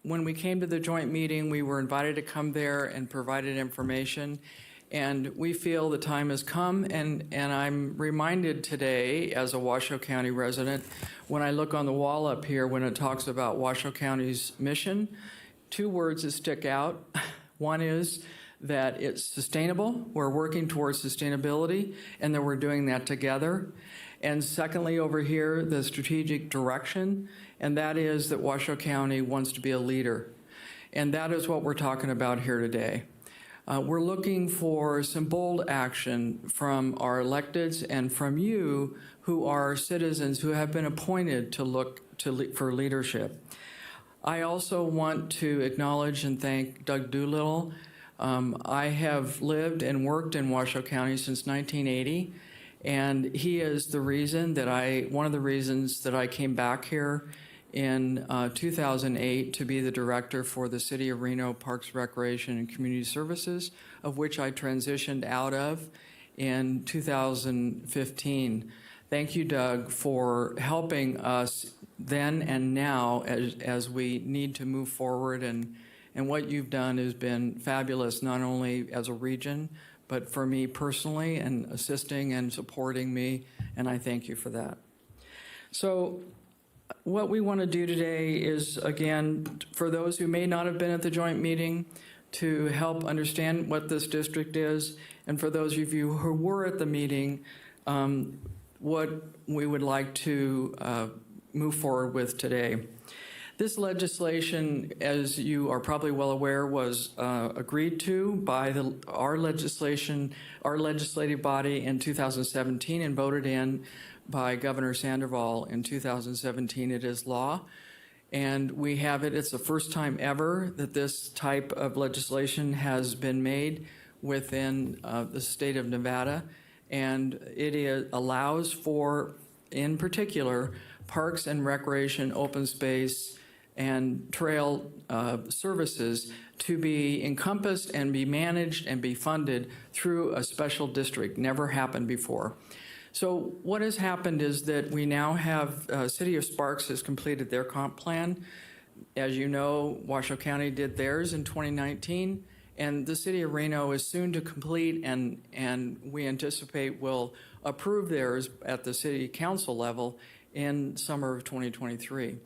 When we came to the joint meeting, we were invited to come there and provided information, and we feel the time has come, and I'm reminded today as a Washoe County resident, when I look on the wall up here when it talks about Washoe County's mission, two words that stick out. One is that it's sustainable, we're working towards sustainability, and that we're doing that together. And secondly, over here, the strategic direction, and that is that Washoe County wants to be a leader. And that is what we're talking about here today. We're looking for some bold action from our electeds and from you who are citizens who have been appointed to look for leadership. I also want to acknowledge and thank Doug Doolittle. I have lived and worked in Washoe County since 1980, and he is the reason that one of the reasons that I came back here in 2008 to be the director for the City of Reno Parks, Recreation, and Community Services, of which I transitioned out of in 2015. Thank you, Doug, for helping us then and now as we need to move forward, and what you've done has been fabulous, not only as a region, but for me personally, and assisting and supporting me, and I thank you for that. So what we want to do today is, again, for those who may not have been at the joint meeting, to help understand what this district is, and for those of you who were at the meeting, what we would like to move forward with today. This legislation, as you are probably well aware, was agreed to by our legislative body in 2017 and voted in by Governor Sandoval in 2017. It is law, and we have it. It's the first time ever that this type of legislation has been made within the state of Nevada, and it allows for, in particular, parks and recreation, open space, and trail services to be encompassed and be managed and be funded through a special district. Never happened before. So what has happened is that we now have, City of Sparks has completed their comp plan. As you know, Washoe County did theirs in 2019, and the City of Reno is soon to complete, and we anticipate will approve theirs at the City Council level in summer of 2023.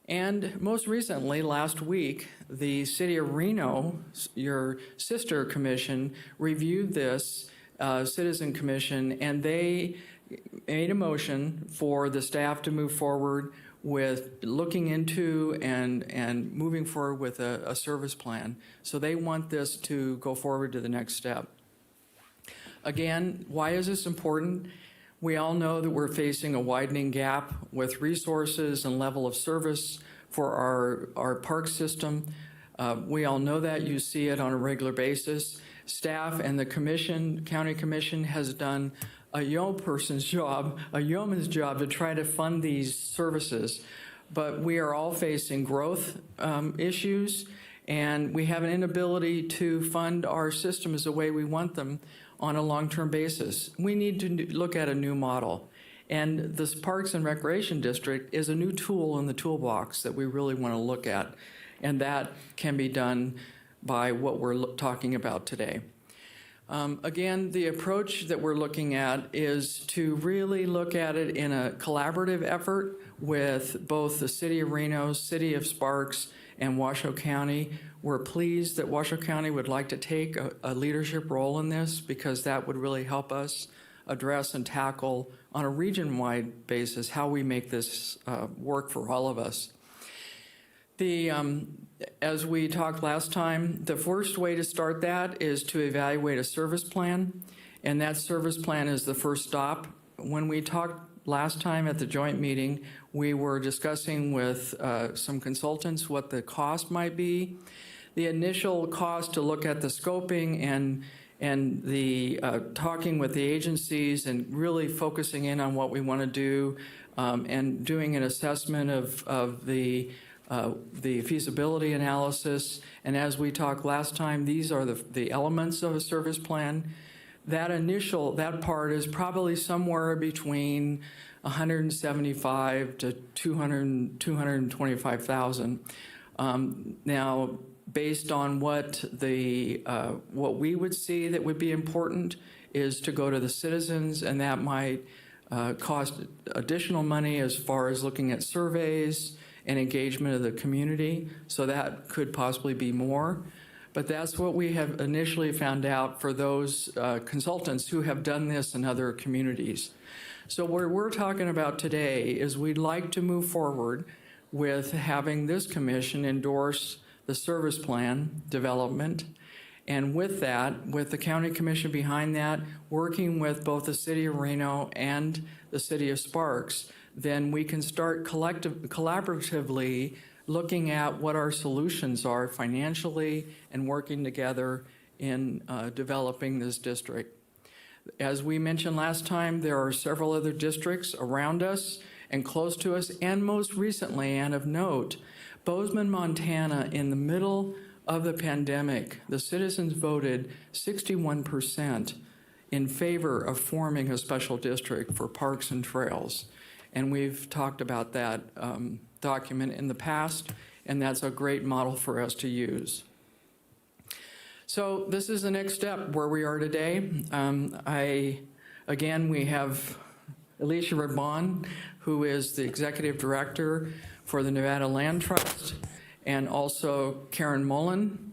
And most recently, last week, the City of Reno, your sister commission, reviewed this citizen commission, and they made a motion for the staff to move forward with looking into and moving forward with a service plan. So they want this to go forward to the next step. Again, why is this important? We all know that we're facing a widening gap with resources and level of service for our park system. We all know that. You see it on a regular basis. Staff and the commission, county commission, has done a yeoman's job to try to fund these services. But we are all facing growth issues, and we have an inability to fund our systems the way we want them on a long-term basis. We need to look at a new model. And this Parks and Recreation District is a new tool in the toolbox that we really want to look at. And that can be done by what we're talking about today. Again, the approach that we're looking at is to really look at it in a collaborative effort with both the City of Reno, City of Sparks, and Washoe County. We're pleased that Washoe County would like to take a leadership role in this, because that would really help us address and tackle on a region-wide basis how we make this work for all of us. As we talked last time, the first way to start that is to evaluate a service plan, and that service plan is the first stop. When we talked last time at the joint meeting, we were discussing with some consultants what the cost might be. The initial cost to look at the scoping and the talking with the agencies and really focusing in on what we want to do and doing an assessment of the feasibility analysis. And as we talked last time, these are the elements of a service plan. That part is probably somewhere between $175,000 to $225,000. Now, based on what we would see that would be important is to go to the citizens, and that might cost additional money as far as looking at surveys and engagement of the community, so that could possibly be more. But that's what we have initially found out for those consultants who have done this in other communities. So what we're talking about today is we'd like to move forward with having this commission endorse the service plan development, and with that, with the county commission behind that, working with both the City of Reno and the City of Sparks, then we can start collaboratively looking at what our solutions are financially and working together in developing this district. As we mentioned last time, there are several other districts around us and close to us, and most recently, and of note, Bozeman, Montana, in the middle of the pandemic, the citizens voted 61% in favor of forming a special district for parks and trails. And we've talked about that document in the past, and that's a great model for us to use. So this is the next step where we are today. Again, we have Alicia Rabon, who is the executive director for the Nevada Land Trust, and also Karen Mullen.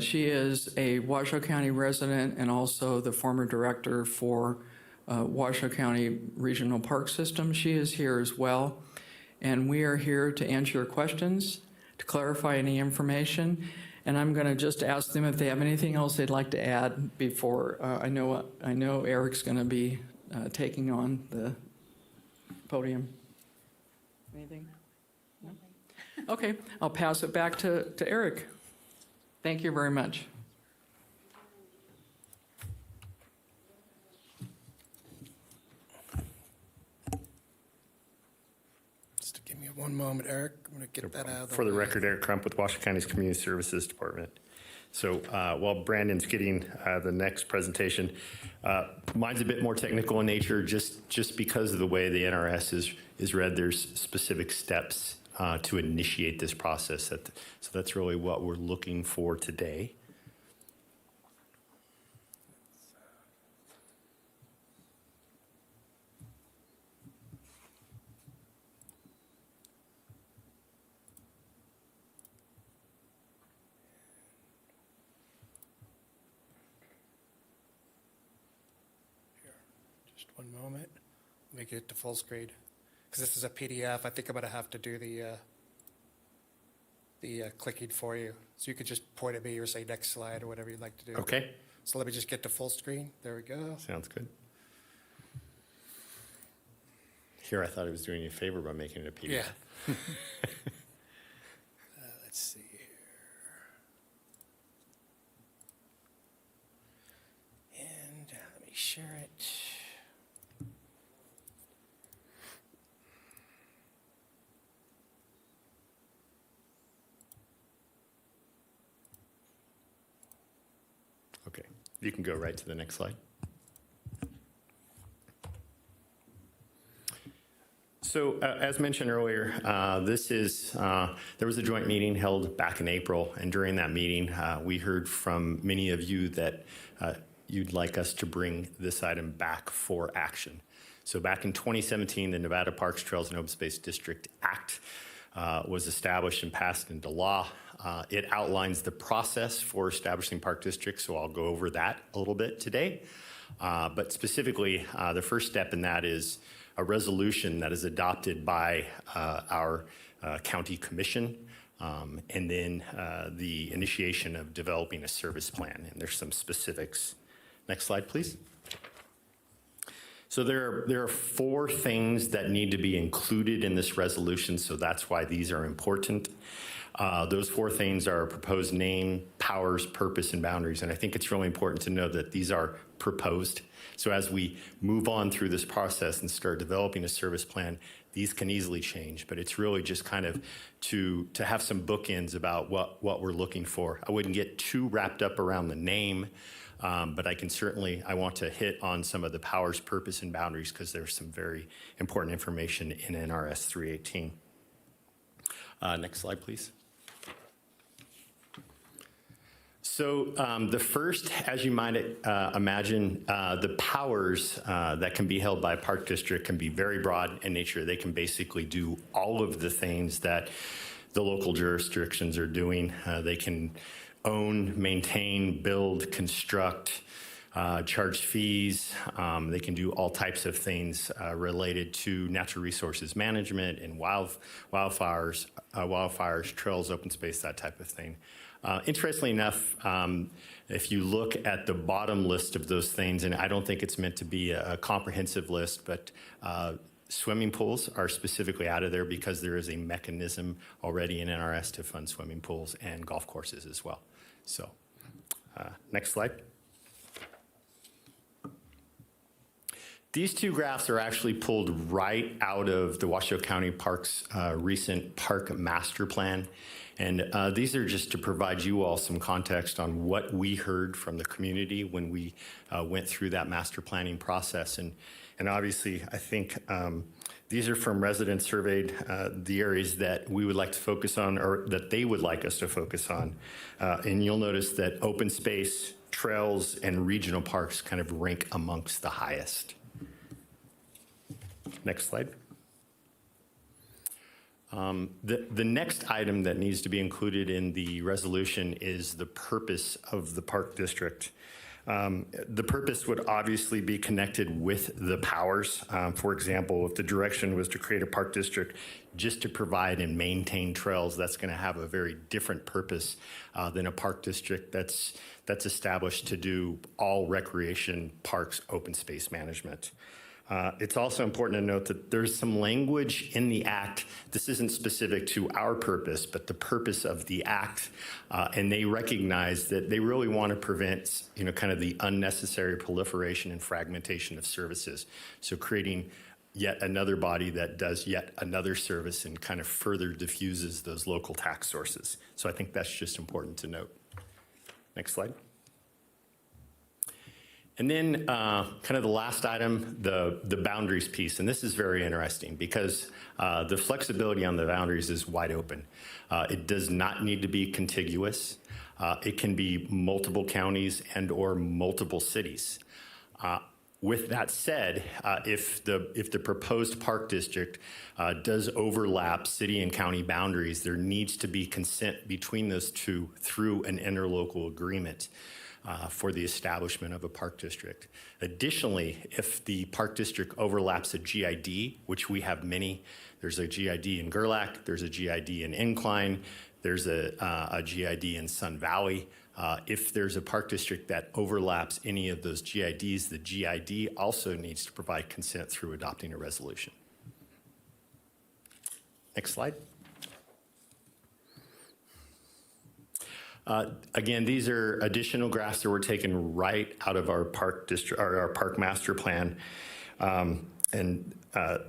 She is a Washoe County resident and also the former director for Washoe County Regional Park System. She is here as well. And we are here to answer your questions, to clarify any information. And I'm going to just ask them if they have anything else they'd like to add before. I know Eric's going to be taking on the podium. Anything? No? Okay, I'll pass it back to Eric. Thank you very much. Just give me one moment, Eric. I'm going to get that out of the For the way. record, Eric Crump with Washoe County's Community Services Department. So while Brandon's getting the next presentation, mine's a bit more technical in nature just because of the way the NRS is read. There's specific steps to initiate this process. So that's really what we're looking for today. Just one moment. Make it to full screen. Because this is a PDF, I think I'm going to have to do the clicking for you. So you could just point at me or say next slide or whatever you'd like to do. Okay. So let me just get to full screen. There we go. Sounds good. Here, I thought I was doing you a favor by making it a PDF. Yeah. Let's see here. And let me share it. Okay, you can go right to the next slide. So as mentioned earlier, there was a joint meeting held back in April, and during that meeting, we heard from many of you that you'd like us to bring this item back for action. So back in 2017, the Nevada Parks, Trails, and Open Space District Act was established and passed into law. It outlines the process for establishing park districts, so I'll go over that a little bit today. But specifically, the first step in that is a resolution that is adopted by our county commission, and then the initiation of developing a service plan. And there's some specifics. Next slide, please. So there are 4 things that need to be included in this resolution, so that's why these are important. Those 4 things are proposed name, powers, purpose, and boundaries. And I think it's really important to know that these are proposed. So as we move on through this process and start developing a service plan, these can easily change. But it's really just kind of to have some bookends about what we're looking for. I wouldn't get too wrapped up around the name, but I want to hit on some of the powers, purpose, and boundaries because there's some very important information in NRS 318. Next slide, please. So the first, as you might imagine, the powers that can be held by a park district can be very broad in nature. They can basically do all of the things that the local jurisdictions are doing. They can own, maintain, build, construct, charge fees. They can do all types of things related to natural resources management and wildfires, trails, open space, that type of thing. Interestingly enough, if you look at the bottom list of those things, and I don't think it's meant to be a comprehensive list, but swimming pools are specifically out of there because there is a mechanism already in NRS to fund swimming pools and golf courses as well. So, next slide. These 2 graphs are actually pulled right out of the Washoe County Parks recent park master plan. And these are just to provide you all some context on what we heard from the community when we went through that master planning process. And obviously, I think these are from residents surveyed the areas that we would like to focus on or that they would like us to focus on. And you'll notice that open space, trails, and regional parks kind of rank amongst the highest. Next slide. The next item that needs to be included in the resolution is the purpose of the park district. The purpose would obviously be connected with the powers. For example, if the direction was to create a park district just to provide and maintain trails, that's going to have a very different purpose than a park district that's established to do all recreation, parks, open space management. It's also important to note that there's some language in the act. This isn't specific to our purpose, but the purpose of the act, and they recognize that they really want to prevent, kind of the unnecessary proliferation and fragmentation of services. So creating yet another body that does yet another service and kind of further diffuses those local tax sources. So I think that's just important to note. Next slide. And then kind of the last item, the boundaries piece. And this is very interesting because the flexibility on the boundaries is wide open. It does not need to be contiguous. It can be multiple counties and or multiple cities. With that said, if the proposed park district does overlap city and county boundaries, there needs to be consent between those two through an interlocal agreement for the establishment of a park district. Additionally, if the park district overlaps a GID, which we have many, there's a GID in Gerlach, there's a GID in Incline, there's a GID in Sun Valley. If there's a park district that overlaps any of those GIDs, the GID also needs to provide consent through adopting a resolution. Next slide. Again, these are additional graphs that were taken right out of our park district, or our park master plan, and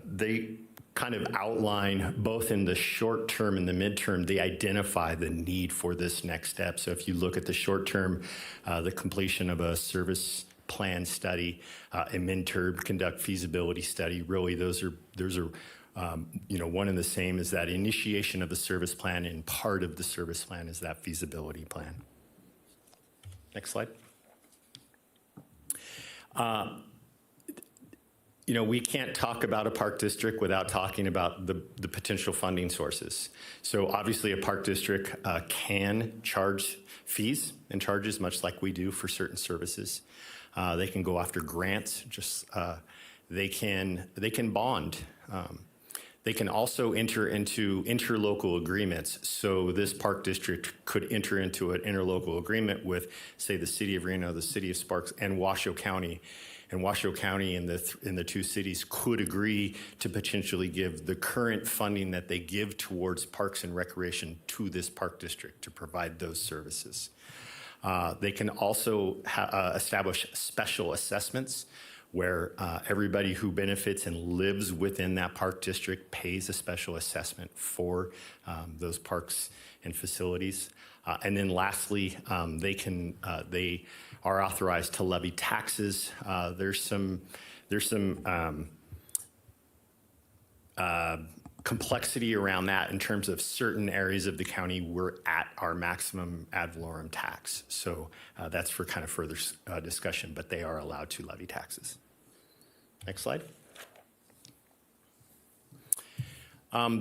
they kind of outline both in the short term and the midterm. They identify the need for this next step. So if you look at the short term, the completion of a service plan study, a midterm conduct feasibility study. Really, those are one and the same as that initiation of the service plan, and part of the service plan is that feasibility plan. Next slide. We can't talk about a park district without talking about the potential funding sources. So obviously a park district can charge fees and charges much like we do for certain services. They can go after grants, they can bond. They can also enter into interlocal agreements. So this park district could enter into an interlocal agreement with, say, the city of Reno, the city of Sparks, and Washoe County. And Washoe County and the two cities could agree to potentially give the current funding that they give towards parks and recreation to this park district to provide those services. They can also establish special assessments where everybody who benefits and lives within that park district pays a special assessment for those parks and facilities. And then lastly, they are authorized to levy taxes. There's some complexity around that in terms of certain areas of the county we're at our maximum ad valorem tax. So that's for kind of further discussion, but they are allowed to levy taxes. Next slide.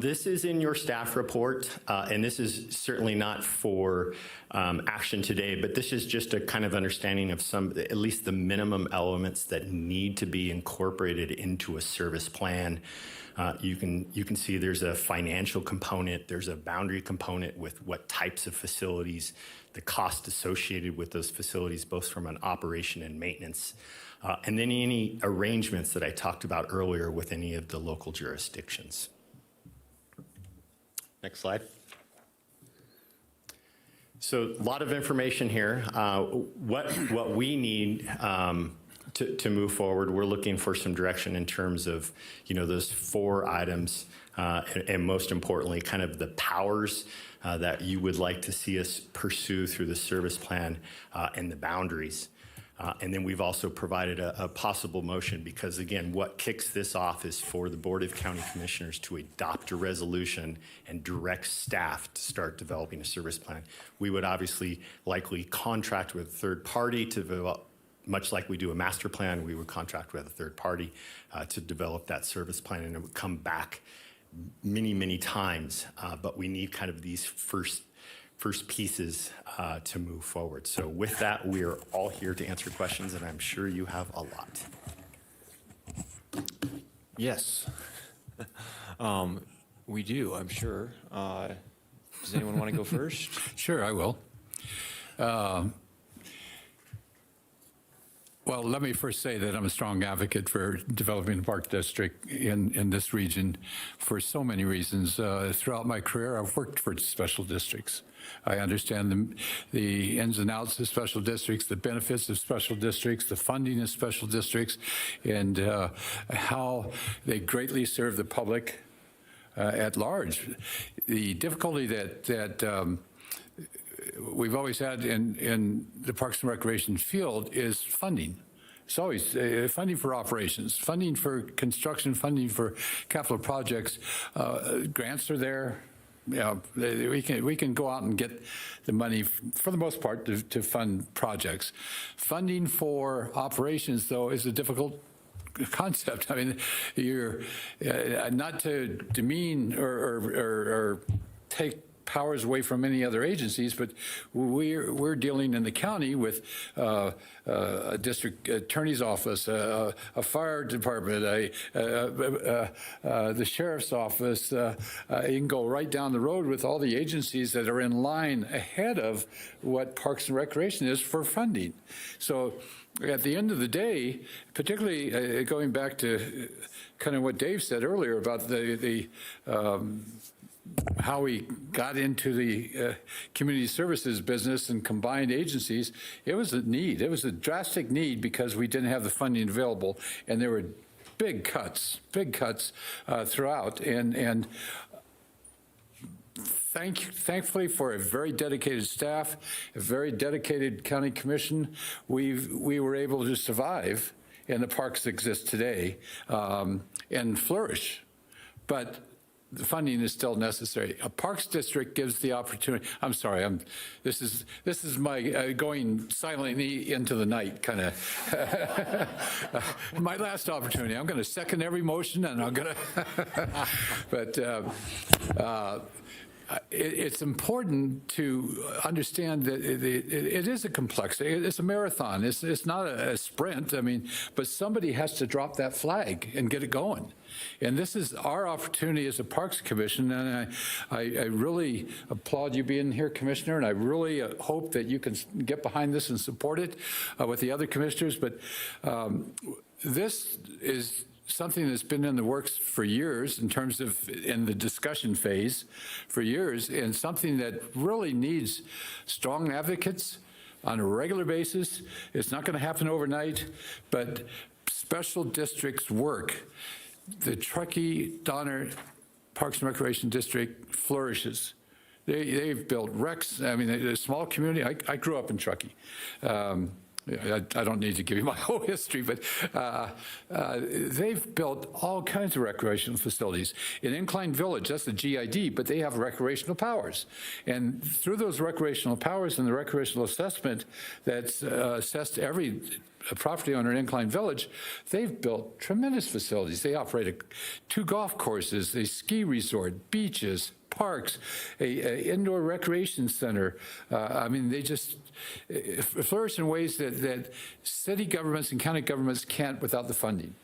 This is in your staff report, and this is certainly not for action today, but this is just a kind of understanding of at least the minimum elements that need to be incorporated into a service plan. You can see there's a financial component, there's a boundary component with what types of facilities, the cost associated with those facilities, both from an operation and maintenance, and then any arrangements that I talked about earlier with any of the local jurisdictions. Next slide. So a lot of information here. What we need to move forward, we're looking for some direction in terms of, those 4 items, and most importantly, kind of the powers that you would like to see us pursue through the service plan and the boundaries. And then we've also provided a possible motion because, again, what kicks this off is for the Board of County Commissioners to adopt a resolution and direct staff to start developing a service plan. We would obviously likely contract with a third party to develop, much like we do a master plan, we would contract with a third party to develop that service plan, and it would come back many, many times. But we need kind of these first first pieces to move forward. So with that, we are all here to answer questions, and I'm sure you have a lot. Yes. We do, I'm sure. Does anyone want to go first? Sure, I will. Well, let me first say that I'm a strong advocate for developing the Park District in this region for so many reasons. Throughout my career, I've worked for special districts. I understand the ins and outs of special districts, the benefits of special districts, the funding of special districts, and how they greatly serve the public at large. The difficulty that we've always had in the Parks and Recreation field is funding. It's always funding for operations, funding for construction, funding for capital projects. Grants are there. Yeah, we can go out and get the money for the most part to fund projects. Funding for operations, though, is a difficult concept. I mean, you're not to demean or take powers away from any other agencies, but we're dealing in the county with a district attorney's office, a fire department, the sheriff's office. You can go right down the road with all the agencies that are in line ahead of what Parks and Recreation is for funding. So at the end of the day, particularly going back to kind of what Dave said earlier about how we got into the community services business and combined agencies, it was a need. It was a drastic need because we didn't have the funding available, and there were big cuts throughout. And thankfully for a very dedicated staff, a very dedicated county commission, we were able to survive, and the parks exist today and flourish. But the funding is still necessary. A parks district gives the opportunity. I'm sorry. This is my going silently into the night kind of. My last opportunity. I'm going to second every motion, and I'm going to. But it's important to understand that it is a complexity. It's a marathon. It's not a sprint. I mean, but somebody has to drop that flag and get it going. And this is our opportunity as a Parks Commission, and I really applaud you being here, Commissioner, and I really hope that you can get behind this and support it with the other commissioners. But this is something that's been in the works for years in terms of in the discussion phase for years, and something that really needs strong advocates on a regular basis. It's not going to happen overnight, but special districts work. The Truckee-Donner Parks and Recreation District flourishes. They've built recs. I mean, a small community. I grew up in Truckee. I don't need to give you my whole history, but they've built all kinds of recreational facilities. In Incline Village, that's the GID, but they have recreational powers. And through those recreational powers and the recreational assessment that's assessed every property owner in Incline Village, they've built tremendous facilities. They operate 2 golf courses, a ski resort, beaches, parks, a indoor recreation center. I mean, they just flourish in ways that city governments and county governments can't without the funding.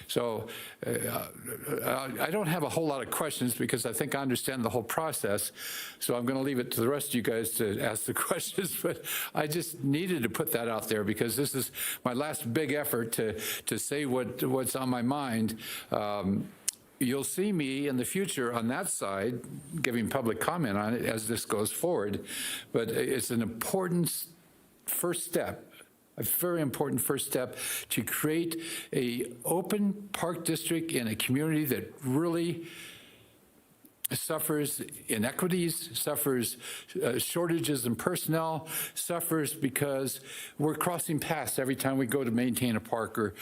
So I don't have a whole lot of questions because I think I understand the whole process. So I'm going to leave it to the rest of you guys to ask the questions. But I just needed to put that out there because this is my last big effort to say what's on my mind. You'll see me in the future on that side giving public comment on it as this goes forward. But it's an important first step. A very important first step to create a open park district in a community that really suffers inequities, suffers shortages in personnel, suffers because we're crossing paths every time we go to maintain a park or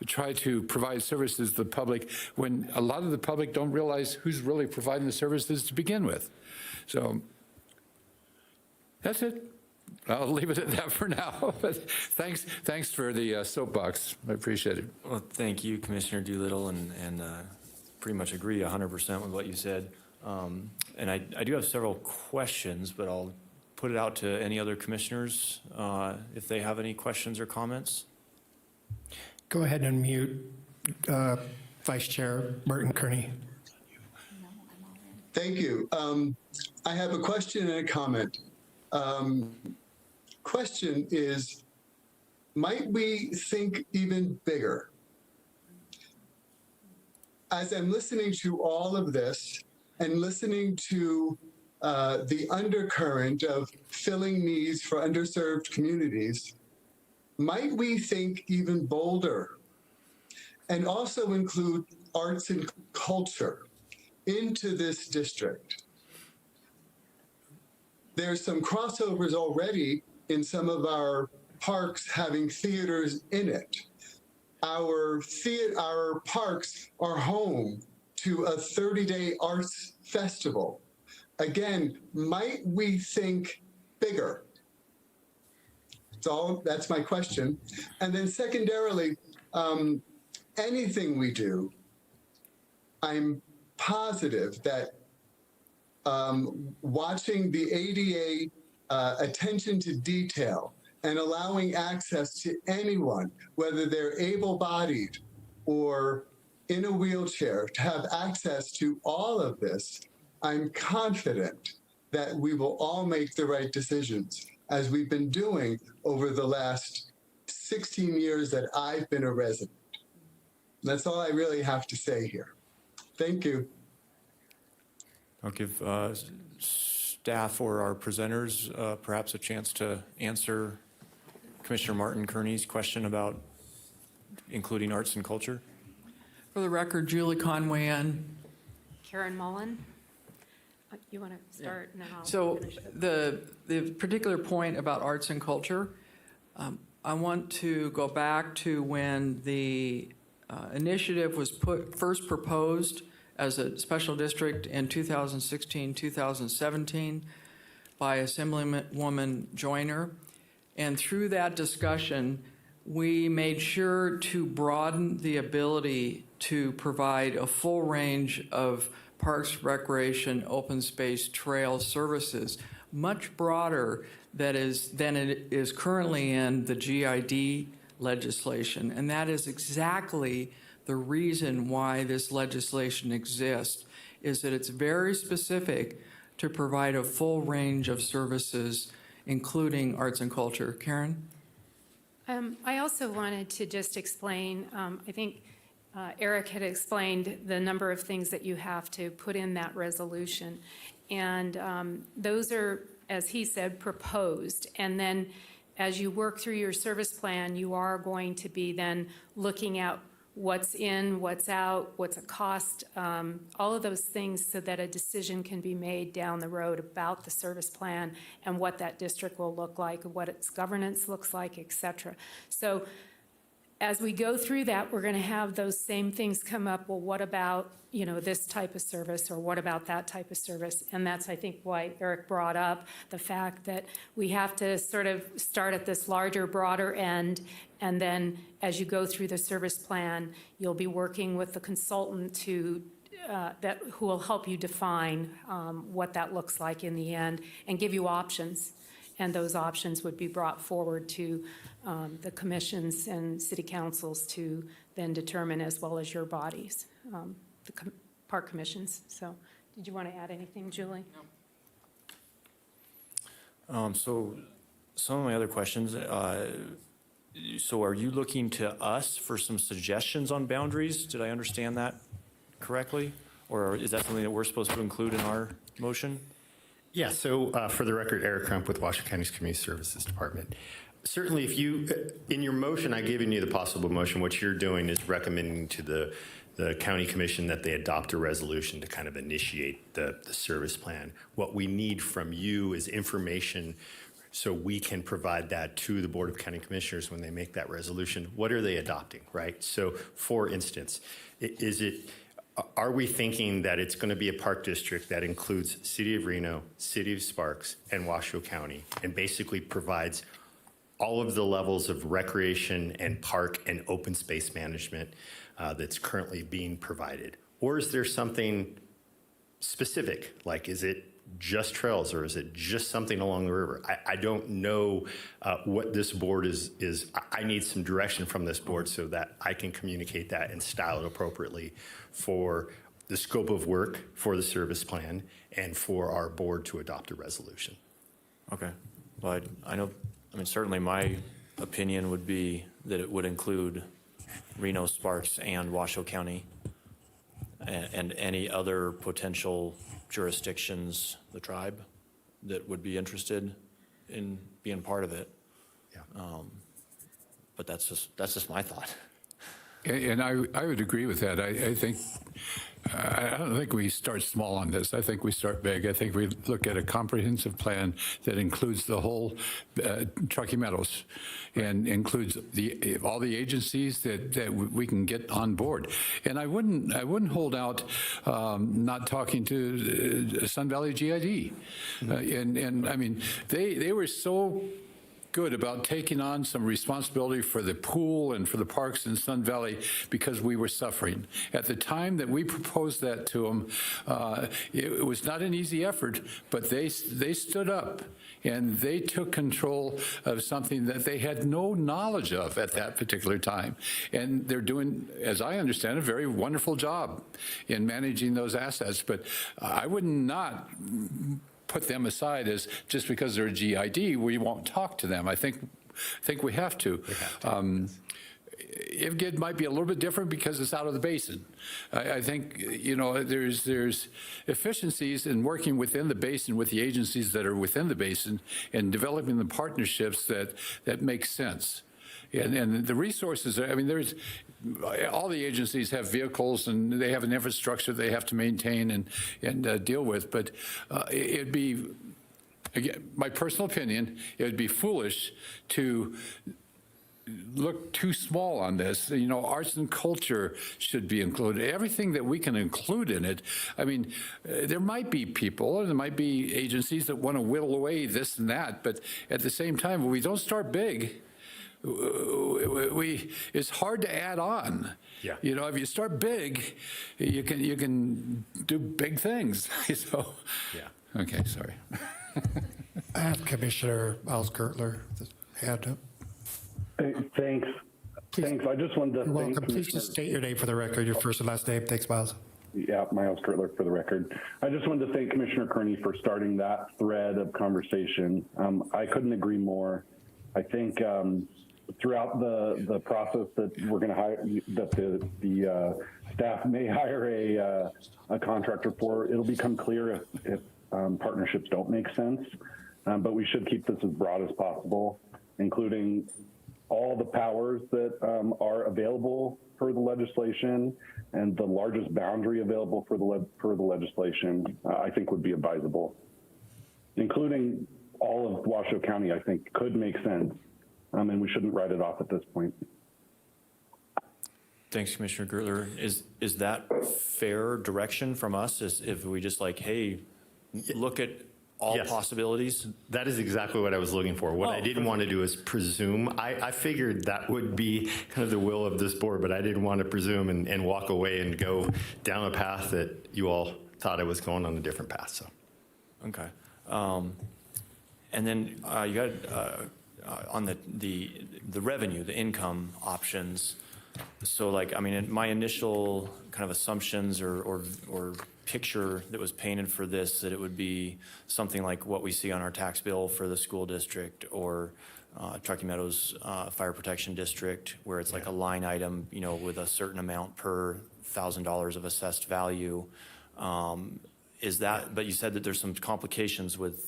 try to provide services to the public when a lot of the public don't realize who's really providing the services to begin with. So that's it. I'll leave it at that for now. But thanks for the soapbox. I appreciate it. Well, thank you, Commissioner Doolittle, and pretty much agree 100% with what you said. And I do have several questions, but I'll put it out to any other commissioners if they have any questions or comments. Go ahead and mute Vice Chair Martin Kearney. Thank you. I have a question and a comment. Question is, might we think even bigger? As I'm listening to all of this and listening to the undercurrent of filling needs for underserved communities, might we think even bolder and also include arts and culture into this district? There's some crossovers already in some of our parks having theaters in it. Our parks are home to a 30-day arts festival. Again, might we think bigger? That's my question. And then secondarily, anything we do, I'm positive that watching the ADA attention to detail and allowing access to anyone, whether they're able-bodied or in a wheelchair, to have access to all of this, I'm confident that we will all make the right decisions, as we've been doing over the last 16 years that I've been a resident. That's all I really have to say here. Thank you. I'll give staff or our presenters perhaps a chance to answer Commissioner Martin Kearney's question about including arts and culture. For the record, Julie Conway and Karen Mullen. You want to start and then I'll so finish it. the particular point about arts and culture, I want to go back to when the initiative was first proposed as a special district in 2016, 2017 by Assemblywoman Joyner. And through that discussion, we made sure to broaden the ability to provide a full range of parks, recreation, open space, trail services, much broader than it is currently in the GID legislation. And that is exactly the reason why this legislation exists, is that it's very specific to provide a full range of services, including arts and culture. Karen? I also wanted to just explain, I think Eric had explained the number of things that you have to put in that resolution. And those are, as he said, proposed. And then as you work through your service plan, you are going to be then looking at what's in, what's out, what's a cost, all of those things so that a decision can be made down the road about the service plan and what that district will look like, what its governance looks like, et cetera. So as we go through that, we're going to have those same things come up. Well, what about, this type of service, or what about that type of service? And that's, I think, why Eric brought up the fact that we have to sort of start at this larger, broader end, and then as you go through the service plan, you'll be working with the consultant who will help you define what that looks like in the end and give you options. And those options would be brought forward to the commissions and city councils to then determine, as well as your bodies, the park commissions. So did you want to add anything, Julie? No. So some of my other questions, so are you looking to us for some suggestions on boundaries? Did I understand that correctly? Or is that something that we're supposed to include in our motion? Yeah, so for the record, Eric Crump with Washoe County's Community Services Department. Certainly, if you, in your motion, I've given you the possible motion. What you're doing is recommending to the county commission that they adopt a resolution to kind of initiate the service plan. What we need from you is information so we can provide that to the Board of County Commissioners when they make that resolution. What are they adopting, right? So, for instance, are we thinking that it's going to be a park district that includes City of Reno, City of Sparks, and Washoe County, and basically provides all of the levels of recreation and park and open space management that's currently being provided? Or is there something specific, like is it just trails or is it just something along the river? I don't know what this board is. I need some direction from this board so that I can communicate that and style it appropriately for the scope of work for the service plan and for our board to adopt a resolution. Okay. Well, I know, I mean, certainly my opinion would be that it would include Reno, Sparks, and Washoe County and any other potential jurisdictions, the tribe, that would be interested in being part of it. Yeah. But that's just my thought. And I would agree with that. I think, I don't think we start small on this. I think we start big. I think we look at a comprehensive plan that includes the whole Truckee Meadows and includes all the agencies that we can get on board. And I wouldn't hold out not talking to Sun Valley GID. And I mean, they were so good about taking on some responsibility for the pool and for the parks in Sun Valley because we were suffering. At the time that we proposed that to them, it was not an easy effort, but they stood up and they took control of something that they had no knowledge of at that particular time. And they're doing, as I understand, a very wonderful job in managing those assets. But I would not put them aside as just because they're a GID, we won't talk to them. I think we have to. IVGID might be a little bit different because it's out of the basin. I think, you know, there's efficiencies in working within the basin with the agencies that are within the basin and developing the partnerships that make sense. And the resources, I mean, all the agencies have vehicles and they have an infrastructure they have to maintain and deal with. But it'd be, again, my personal opinion, it would be foolish to look too small on this. You know, arts and culture should be included. Everything that we can include in it. I mean, there might be people, or there might be agencies that want to whittle away this and that. But at the same time, when we don't start big, it's hard to add on. Yeah. You know, if you start big, you can do big things. So, yeah. Okay, sorry. I have Commissioner Miles Gertler, hand up. Hey, thanks. Thanks. I just wanted to You're welcome. Please just state your name for the record, your first and last name. Thanks, Miles. Yeah, Miles Gertler for the record. I just wanted to thank Commissioner Kearney for starting that thread of conversation. I couldn't agree more. I think throughout the process that we're going to hire, that the staff may hire a contractor for, it'll become clear if partnerships don't make sense. But we should keep this as broad as possible, including all the powers that are available per the legislation, and the largest boundary available for the legislation, I think would be advisable. Including all of Washoe County, I think could make sense, and we shouldn't write it off at this point. Thanks, Commissioner Gertler. Is that fair direction from us? Is if we just like, hey, look at all possibilities? That is exactly what I was looking for. What I didn't want to do is presume. I figured that would be kind of the will of this board, but I didn't want to presume and walk away and go down a path that you all thought I was going on a different path. So, okay. And then you got on the revenue, the income options. So, like, I mean, my initial kind of assumptions or picture that was painted for this, that it would be something like what we see on our tax bill for the school district or Truckee Meadows Fire Protection District, where it's like a line item, you know, with a certain amount per $1,000 of assessed value. Is that? But you said that there's some complications with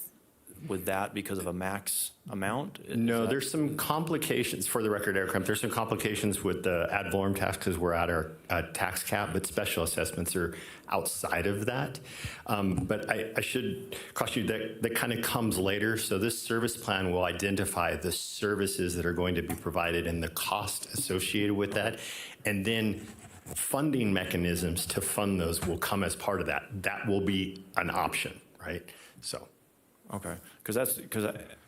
that because of a max amount? No, there's some complications. For the record, Eric, there's some complications with the ad valorem tax because we're at our tax cap, but special assessments are outside of that. But I should caution you that kind of comes later. So this service plan will identify the services that are going to be provided and the cost associated with that. And then funding mechanisms to fund those will come as part of that. That will be an option, right? So. Okay, because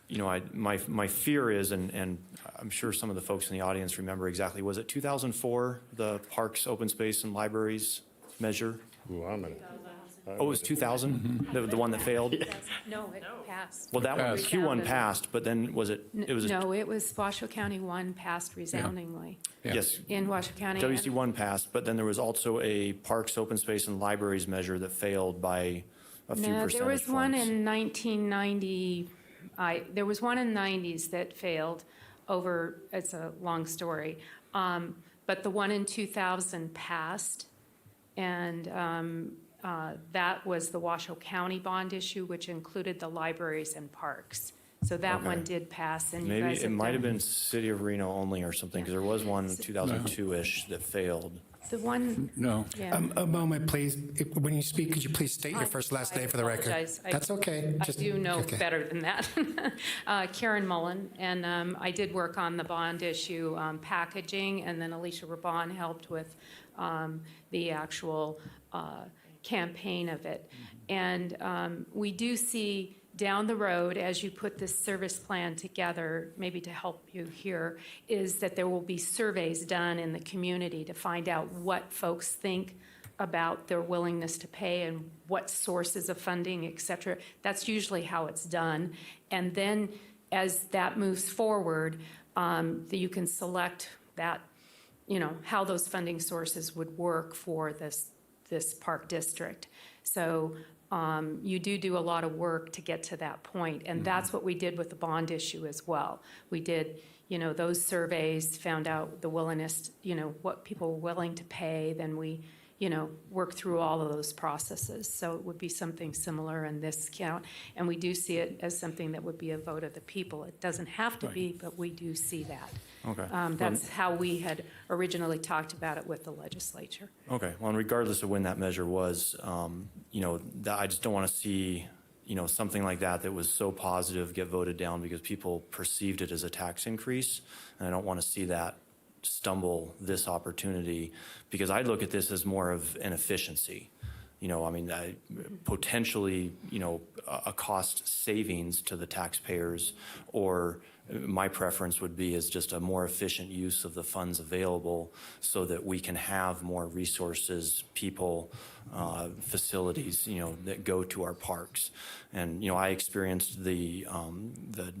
you know, my fear is, and I'm sure some of the folks in the audience remember exactly, was it 2004, the Parks, Open Space, and Libraries measure? Ooh, I'm gonna. Oh, it was 2000, the one that failed? No, it passed. Well, that one, Passed. Q1 passed, but then was it, it was, No, it was Washoe County 1 passed resoundingly yes, in Washoe County. WC1 passed, but then there was also a parks, open space, and libraries measure that failed by a few No, percentage there was one points. in 1990, there was one in the 90s that failed over, it's a long story. But the one in 2000 passed, and that was the Washoe County bond issue, which included the libraries and parks. So that Okay. one did pass, and you Maybe guys it have might have done- been City of Reno only or something, because there was one in 2002-ish that failed. The one, No. yeah. A moment, please. When you speak, could you please state your first, last name for the record? apologize. That's okay. I Just- do know okay. better than that. Karen Mullen, and I did work on the bond issue packaging, and then Alicia Raban helped with the actual campaign of it. And we do see down the road, as you put this service plan together, maybe to help you here, is that there will be surveys done in the community to find out what folks think about their willingness to pay and what sources of funding, et cetera. That's usually how it's done. And then as that moves forward, you can select that, how those funding sources would work for this park district. So you do a lot of work to get to that point, and that's what we did with the bond issue as well. We did, those surveys, found out the willingness, what people were willing to pay, then we, worked through all of those processes. So it would be something similar in this count, and we do see it as something that would be a vote of the people. It doesn't have to be, but we do see that. Okay. That's how we had originally talked about it with the legislature. Okay, well, and regardless of when that measure was, I just don't want to see, something like that was so positive get voted down because people perceived it as a tax increase. And I don't want to see that stumble this opportunity, because I look at this as more of an efficiency. Potentially, a cost savings to the taxpayers, or my preference would be is just a more efficient use of the funds available so that we can have more resources, people, facilities, that go to our parks. And, I experienced the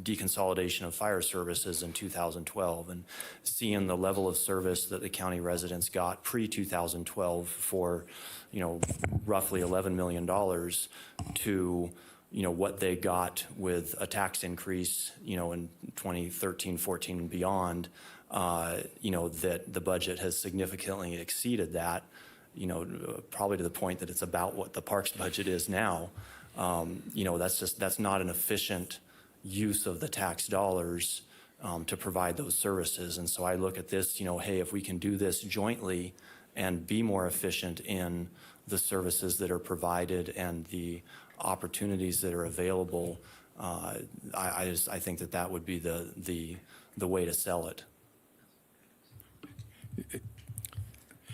deconsolidation of fire services in 2012, and seeing the level of service that the county residents got pre-2012 for, roughly $11 million to, what they got with a tax increase, in 2013, 14 and beyond, that the budget has significantly exceeded that, probably to the point that it's about what the parks budget is now. That's not an efficient use of the tax dollars to provide those services. And so I look at this, hey, if we can do this jointly and be more efficient in the services that are provided and the opportunities that are available, I think that would be the way to sell it.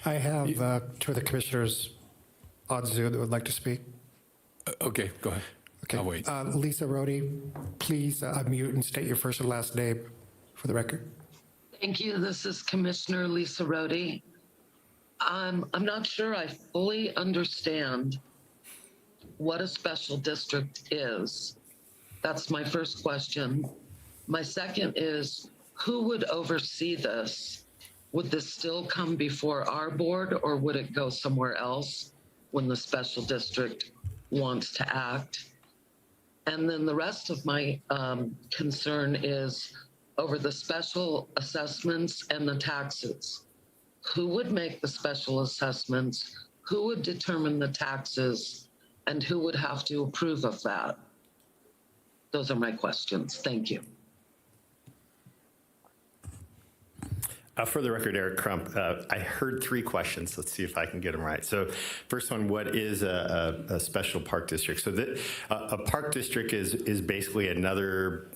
I have two of the commissioners on Zoom that would like to speak. Okay, go ahead. Okay. I'll wait. Lisa Rhodey, please unmute and state your first and last name for the record. Thank you. This is Commissioner Lisa Rhodey. I'm not sure I fully understand what a special district is. That's my first question. My second is, who would oversee this? Would this still come before our board, or would it go somewhere else when the special district wants to act? And then the rest of my concern is over the special assessments and the taxes. Who would make the special assessments? Who would determine the taxes? And who would have to approve of that? Those are my questions. Thank you. For the record, Eric Crump, I heard three questions. Let's see if I can get them right. So first one, what is a special park district? So a park district is basically another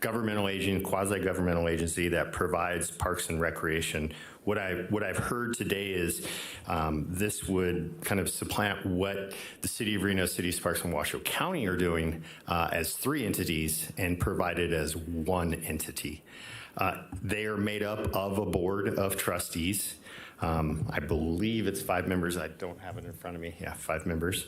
governmental agency, quasi-governmental agency that provides parks and recreation. What I've heard today is this would kind of supplant what the City of Reno, City Parks, and Washoe County are doing as three entities and provide it as one entity. They are made up of a board of trustees. I believe it's 5 members. I don't have it in front of me. Yeah, 5 members.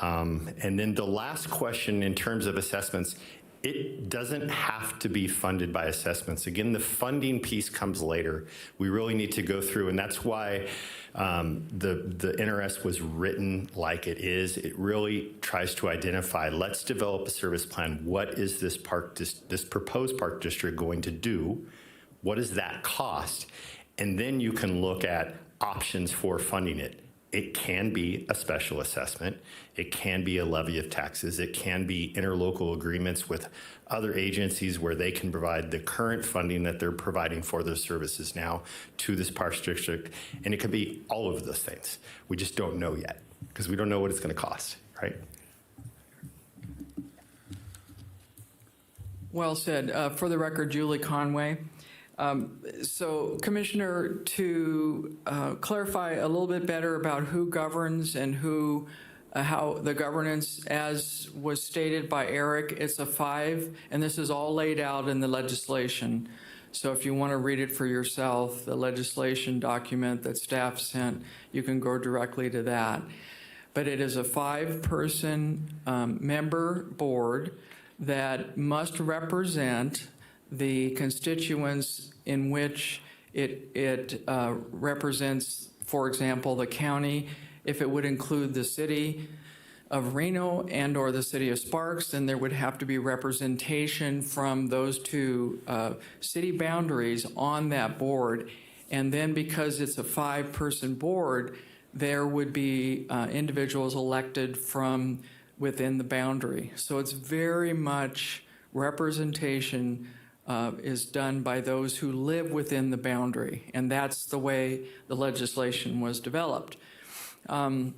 And then the last question in terms of assessments, it doesn't have to be funded by assessments. Again, the funding piece comes later. We really need to go through, and that's why the NRS was written like it is. It really tries to identify, let's develop a service plan. What is this this proposed park district going to do? What does that cost? And then you can look at options for funding it. It can be a special assessment. It can be a levy of taxes. It can be interlocal agreements with other agencies where they can provide the current funding that they're providing for those services now to this parks district. And it could be all of those things. We just don't know yet because we don't know what it's going to cost, right? Well said. For the record, Julie Conway. So, Commissioner, to clarify a little bit better about who governs and who, how the governance, as was stated by Eric, it's a 5, and this is all laid out in the legislation. So if you want to read it for yourself, the legislation document that staff sent, you can go directly to that. But it is a 5-person member board that must represent the constituents in which it represents, for example, the county. If it would include the city of Reno and or the city of Sparks, then there would have to be representation from those 2 city boundaries on that board. And then because it's a 5-person board, there would be individuals elected from within the boundary. So it's very much representation is done by those who live within the boundary, and that's the way the legislation was developed. And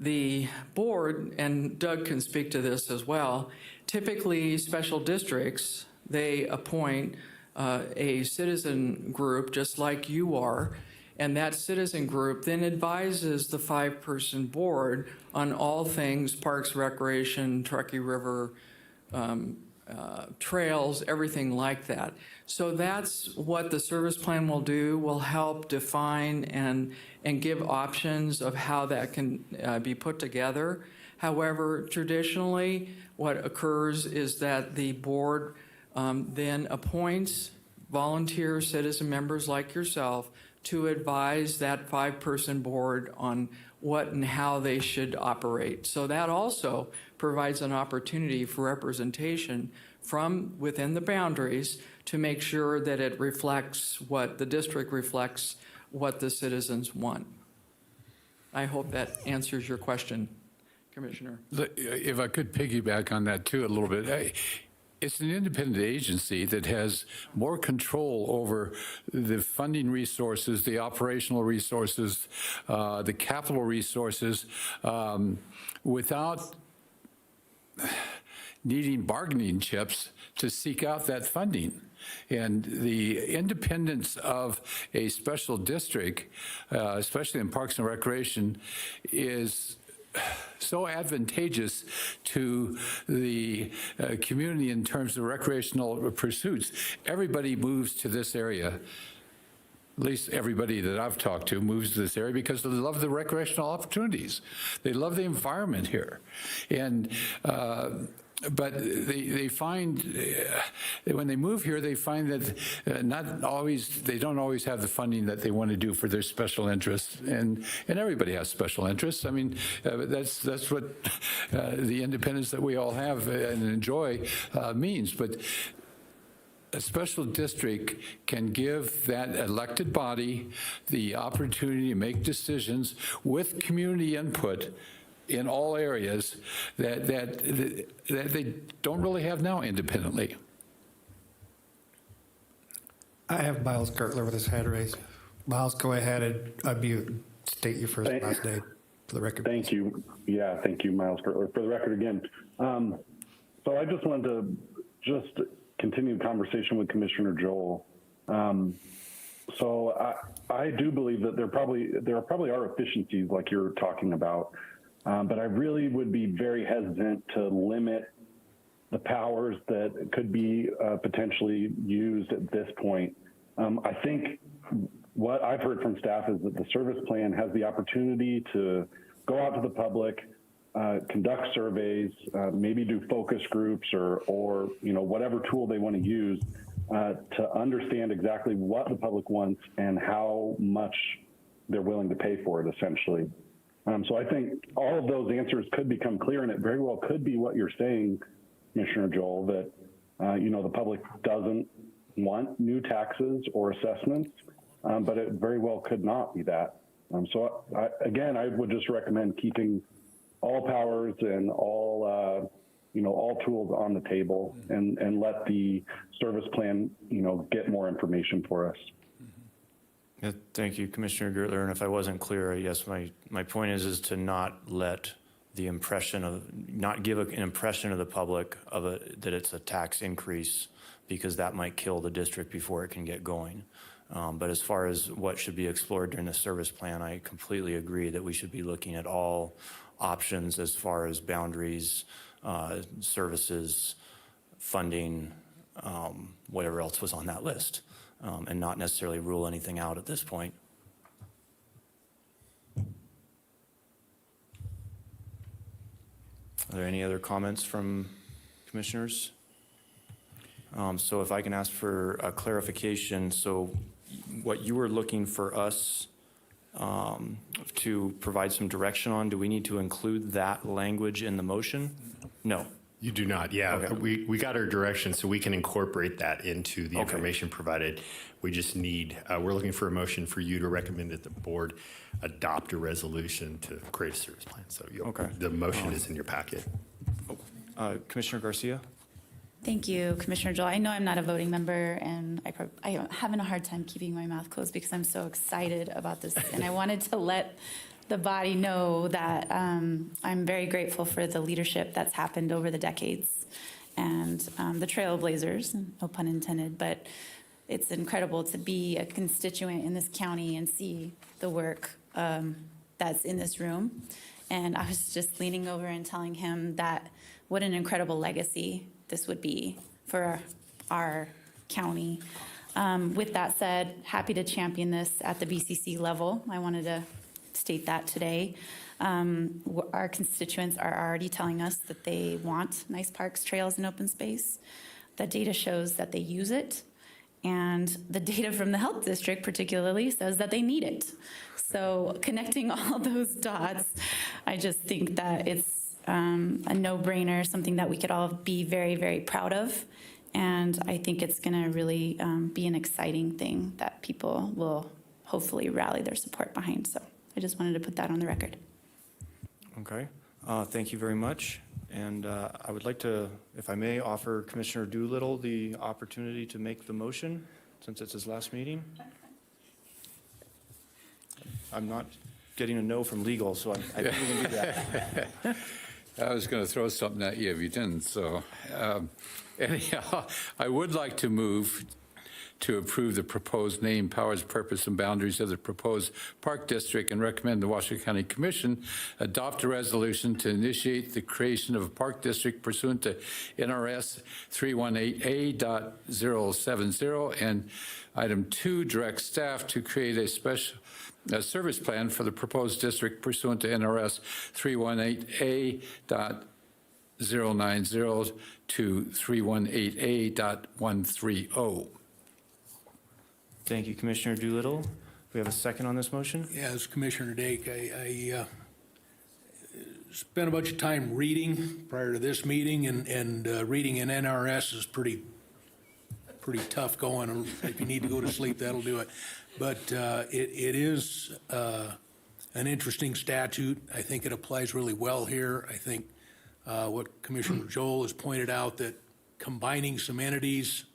the board, and Doug can speak to this as well, typically special districts, they appoint a citizen group just like you are, and that citizen group then advises the 5-person board on all things parks, recreation, Truckee River, trails, everything like that. So that's what the service plan will do, will help define and give options of how that can be put together. However, traditionally, what occurs is that the board then appoints volunteer citizen members like yourself to advise that 5-person board on what and how they should operate. So that also provides an opportunity for representation from within the boundaries to make sure that it reflects what the district reflects, what the citizens want. I hope that answers your question, Commissioner. If I could piggyback on that too a little bit. It's an independent agency that has more control over the funding resources, the operational resources, the capital resources, without needing bargaining chips to seek out that funding. And the independence of a special district, especially in Parks and Recreation, is so advantageous to the community in terms of recreational pursuits. Everybody moves to this area. At least everybody that I've talked to moves to this area because they love the recreational opportunities. They love the environment here. And but they find when they move here, they find that they don't always have the funding that they want to do for their special interests, and everybody has special interests. I mean, that's what the independence that we all have and enjoy means. But a special district can give that elected body the opportunity to make decisions with community input in all areas that they don't really have now independently. I have Miles Gertler with his hand raised. Miles, go ahead and unmute. State your first and last name for the record. Thank you. Yeah, thank you, Miles Gertler. For the record again. So I just wanted to continue the conversation with Commissioner Joel. So I do believe that there probably are efficiencies like you're talking about. But I really would be very hesitant to limit the powers that could be potentially used at this point. I think what I've heard from staff is that the service plan has the opportunity to go out to the public, conduct surveys, maybe do focus groups or whatever tool they want to use to understand exactly what the public wants and how much they're willing to pay for it, essentially. So I think all of those answers could become clear, and it very well could be what you're saying, Commissioner Joel, that the public doesn't want new taxes or assessments, but it very well could not be that. So I would just recommend keeping all powers and all tools on the table and let the service plan, get more information for us. Yeah, thank you, Commissioner Gertler. And if I wasn't clear, yes, my point is to not let the impression of, not give an impression of the public that it's a tax increase, because that might kill the district before it can get going. But as far as what should be explored during the service plan, I completely agree that we should be looking at all options as far as boundaries, services, funding, whatever else was on that list, and not necessarily rule anything out at this point. Are there any other comments from commissioners? So if I can ask for a clarification, so what you were looking for us to provide some direction on, do we need to include that language in the motion? No. You do not, yeah. Okay. We got our direction, so we can incorporate that into the information provided. We just need, we're looking for a motion for you to recommend that the board adopt a resolution to create a service plan. So the motion is in your packet. Commissioner Garcia? Thank you, Commissioner Joel. I know I'm not a voting member, and I'm having a hard time keeping my mouth closed because I'm so excited about this. And I wanted to let the body know that I'm very grateful for the leadership that's happened over the decades and the trailblazers, no pun intended, but it's incredible to be a constituent in this county and see the work that's in this room. And I was just leaning over and telling him that what an incredible legacy this would be for our county. With that said, happy to champion this at the BCC level. I wanted to state that today. Our constituents are already telling us that they want nice parks, trails, and open space. The data shows that they use it, and the data from the health district particularly says that they need it. So connecting all those dots, I just think that it's a no-brainer, something that we could all be very, very proud of. And I think it's going to really be an exciting thing that people will hopefully rally their support behind. So I just wanted to put that on the record. Okay. Thank you very much. And I would like to, if I may, offer Commissioner Doolittle the opportunity to make the motion since it's his last meeting. I'm not getting a no from legal, so I think we can do that. I was going to throw something at you if you didn't. So anyhow, I would like to move to approve the proposed name, powers, purpose, and boundaries of the proposed park district and recommend the Washoe County Commission adopt a resolution to initiate the creation of a park district pursuant to NRS 318A.070. And item 2, direct staff to create a service plan for the proposed district pursuant to NRS 318A.090 to 318A.130. Thank you, Commissioner Doolittle. We have a second on this motion? Yes, Commissioner Dake, I spent a bunch of time reading prior to this meeting, and reading in NRS is pretty tough going. If you need to go to sleep, that'll do it. But it is an interesting statute. I think it applies really well here. I think what Commissioner Joel has pointed out, that combining some entities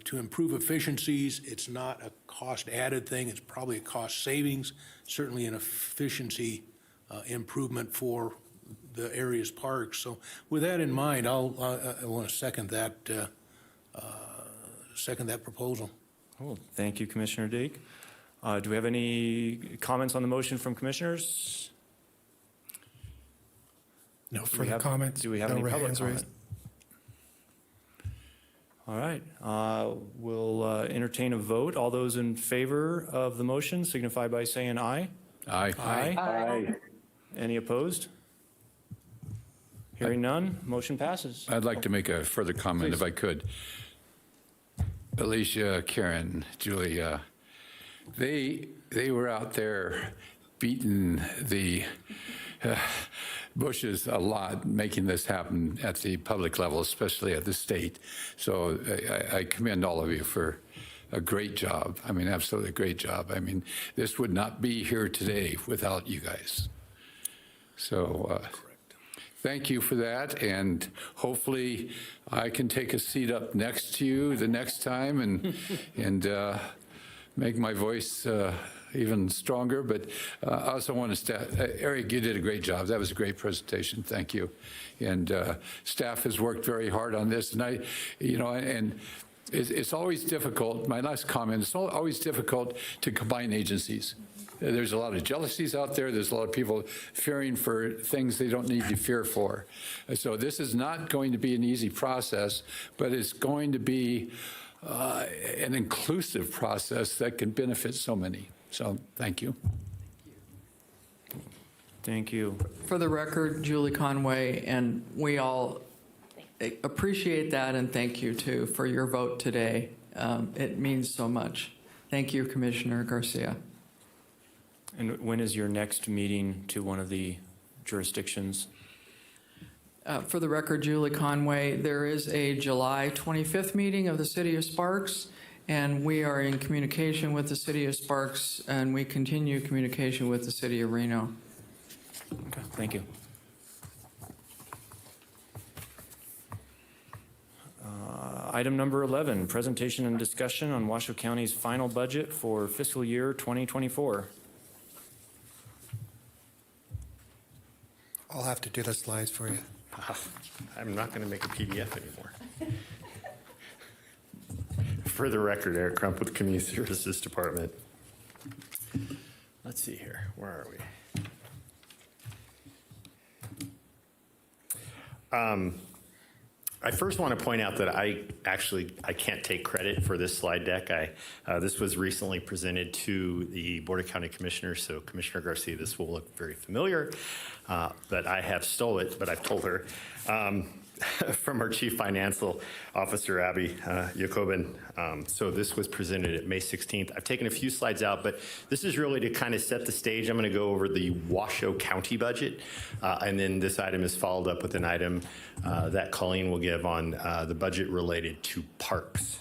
to improve efficiencies, it's not a cost added thing. It's probably a cost savings, certainly an efficiency improvement for the area's parks. So with that in mind, I want to second that proposal. Oh, thank you, Commissioner Dake. Do we have any comments on the motion from commissioners? No further comments. Do we have No any public hands comment? raised. All right, we'll entertain a vote. All those in favor of the motion signify by saying aye. Aye. Aye. Any opposed? Hearing none, motion passes. I'd like to make a further comment if I could. Alicia, Karen, Julia, they were out there beating the bushes a lot, making this happen at the public level, especially at the state. So I commend all of you for a great job. I mean, absolutely a great job. I mean, this would not be here today without you guys. So thank you for that, and hopefully I can take a seat up next to you the next time and make my voice even stronger. But I also want to, Eric, you did a great job. That was a great presentation. Thank you. And staff has worked very hard on this, and and it's always difficult. My last comment, it's always difficult to combine agencies. There's a lot of jealousies out there. There's a lot of people fearing for things they don't need to fear for. So this is not going to be an easy process, but it's going to be an inclusive process that can benefit so many. So thank you. Thank you. For the record, Julie Conway, and we all appreciate that, and thank you too for your vote today. It means so much. Thank you, Commissioner Garcia. And when is your next meeting to one of the jurisdictions? For the record, Julie Conway, there is a July 25th meeting of the City of Sparks, and we are in communication with the City of Sparks, and we continue communication with the City of Reno. Okay, thank you. Item number 11, presentation and discussion on Washoe County's final budget for fiscal year 2024. I'll have to do the slides for you. I'm not going to make a PDF anymore. For the record, Eric Crump with the Community Services Department. Let's see here. Where are we? I first want to point out that I can't take credit for this slide deck. This was recently presented to the Board of County Commissioners, so Commissioner Garcia, this will look very familiar, but I have stole it, but I've told her, from our Chief Financial Officer, Abby Jacobin. So this was presented at May 16th. I've taken a few slides out, but this is really to kind of set the stage. I'm going to go over the Washoe County budget, and then this item is followed up with an item that Colleen will give on the budget related to parks.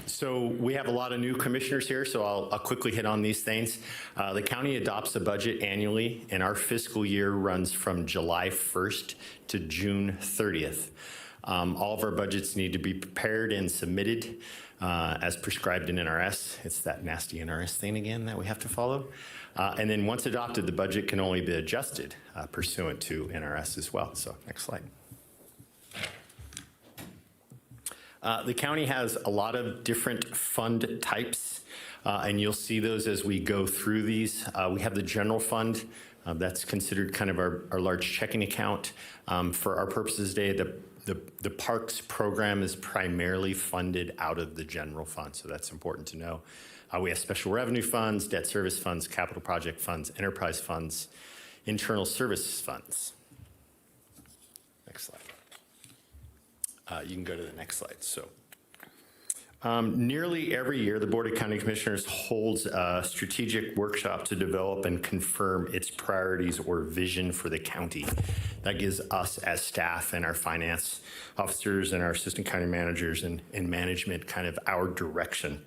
So we have a lot of new commissioners here, so I'll quickly hit on these things. The county adopts a budget annually, and our fiscal year runs from July 1st to June 30th. All of our budgets need to be prepared and submitted as prescribed in NRS. It's that nasty NRS thing again that we have to follow. And then once adopted, the budget can only be adjusted pursuant to NRS as well. So next slide. The county has a lot of different fund types, and you'll see those as we go through these. We have the general fund. That's considered kind of our large checking account. For our purposes today, the parks program is primarily funded out of the general fund, so that's important to know. We have special revenue funds, debt service funds, capital project funds, enterprise funds, internal services funds. Next slide. You can go to the next slide. So nearly every year, the Board of County Commissioners holds a strategic workshop to develop and confirm its priorities or vision for the county. That gives us as staff and our finance officers and our assistant county managers and management kind of our direction.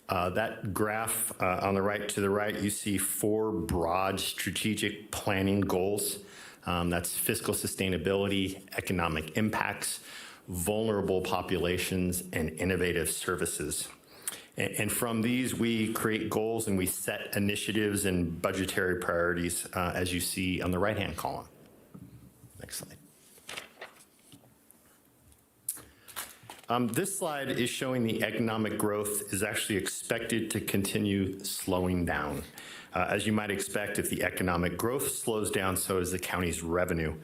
That graph on the right to the right, you see 4 broad strategic planning goals. That's fiscal sustainability, economic impacts, vulnerable populations, and innovative services. And from these, we create goals and we set initiatives and budgetary priorities, as you see on the right-hand column. Next slide. This slide is showing the economic growth is actually expected to continue slowing down. As you might expect, if the economic growth slows down, so is the county's revenue.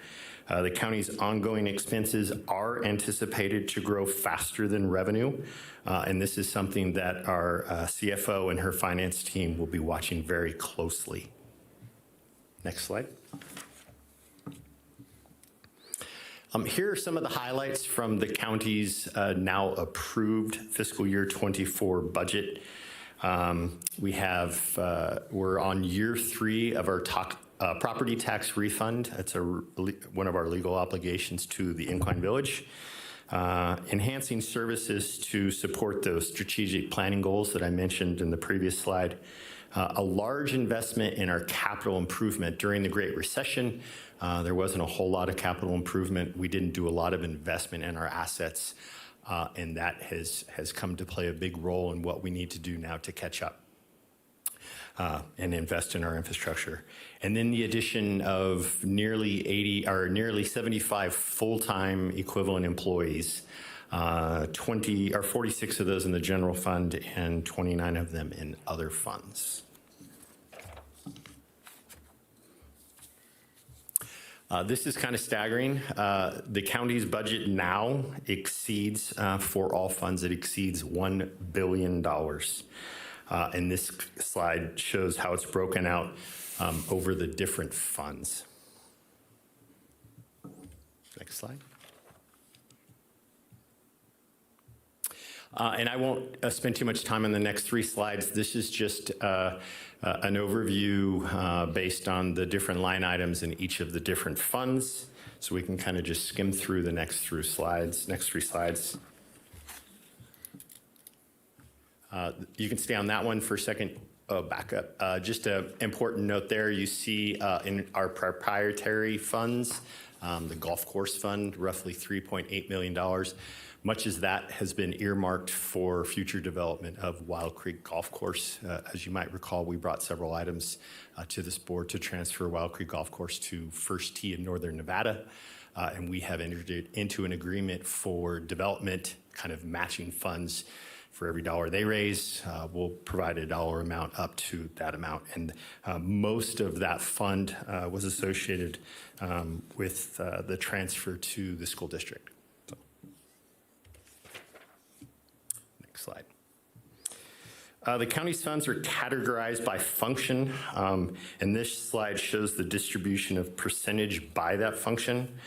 The county's ongoing expenses are anticipated to grow faster than revenue, and this is something that our CFO and her finance team will be watching very closely. Next slide. Here are some of the highlights from the county's now approved fiscal year 24 budget. We're on year 3 of our property tax refund. That's one of our legal obligations to the Incline Village. Enhancing services to support those strategic planning goals that I mentioned in the previous slide. A large investment in our capital improvement during the Great Recession. There wasn't a whole lot of capital improvement. We didn't do a lot of investment in our assets, and that has come to play a big role in what we need to do now to catch up and invest in our infrastructure. And then the addition of nearly 75 full-time equivalent employees, 46 of those in the general fund and 29 of them in other funds. This is kind of staggering. The county's budget now exceeds, for all funds, it exceeds $1 billion. And this slide shows how it's broken out over the different funds. Next slide. And I won't spend too much time on the next 3 slides. This is just an overview based on the different line items in each of the different funds. So we can kind of just skim through the next 3 slides. You can stay on that one for a second. Oh, back up. Just an important note there, you see in our proprietary funds, the golf course fund, roughly $3.8 million. Much as that has been earmarked for future development of Wild Creek Golf Course. As you might recall, we brought several items to this board to transfer Wild Creek Golf Course to First Tee in Northern Nevada. And we have entered into an agreement for development, kind of matching funds. For every dollar they raise, we'll provide a dollar amount up to that amount. And most of that fund was associated with the transfer to the school district. So. Next slide. The county's funds are categorized by function, and this slide shows the distribution of percentage by that function.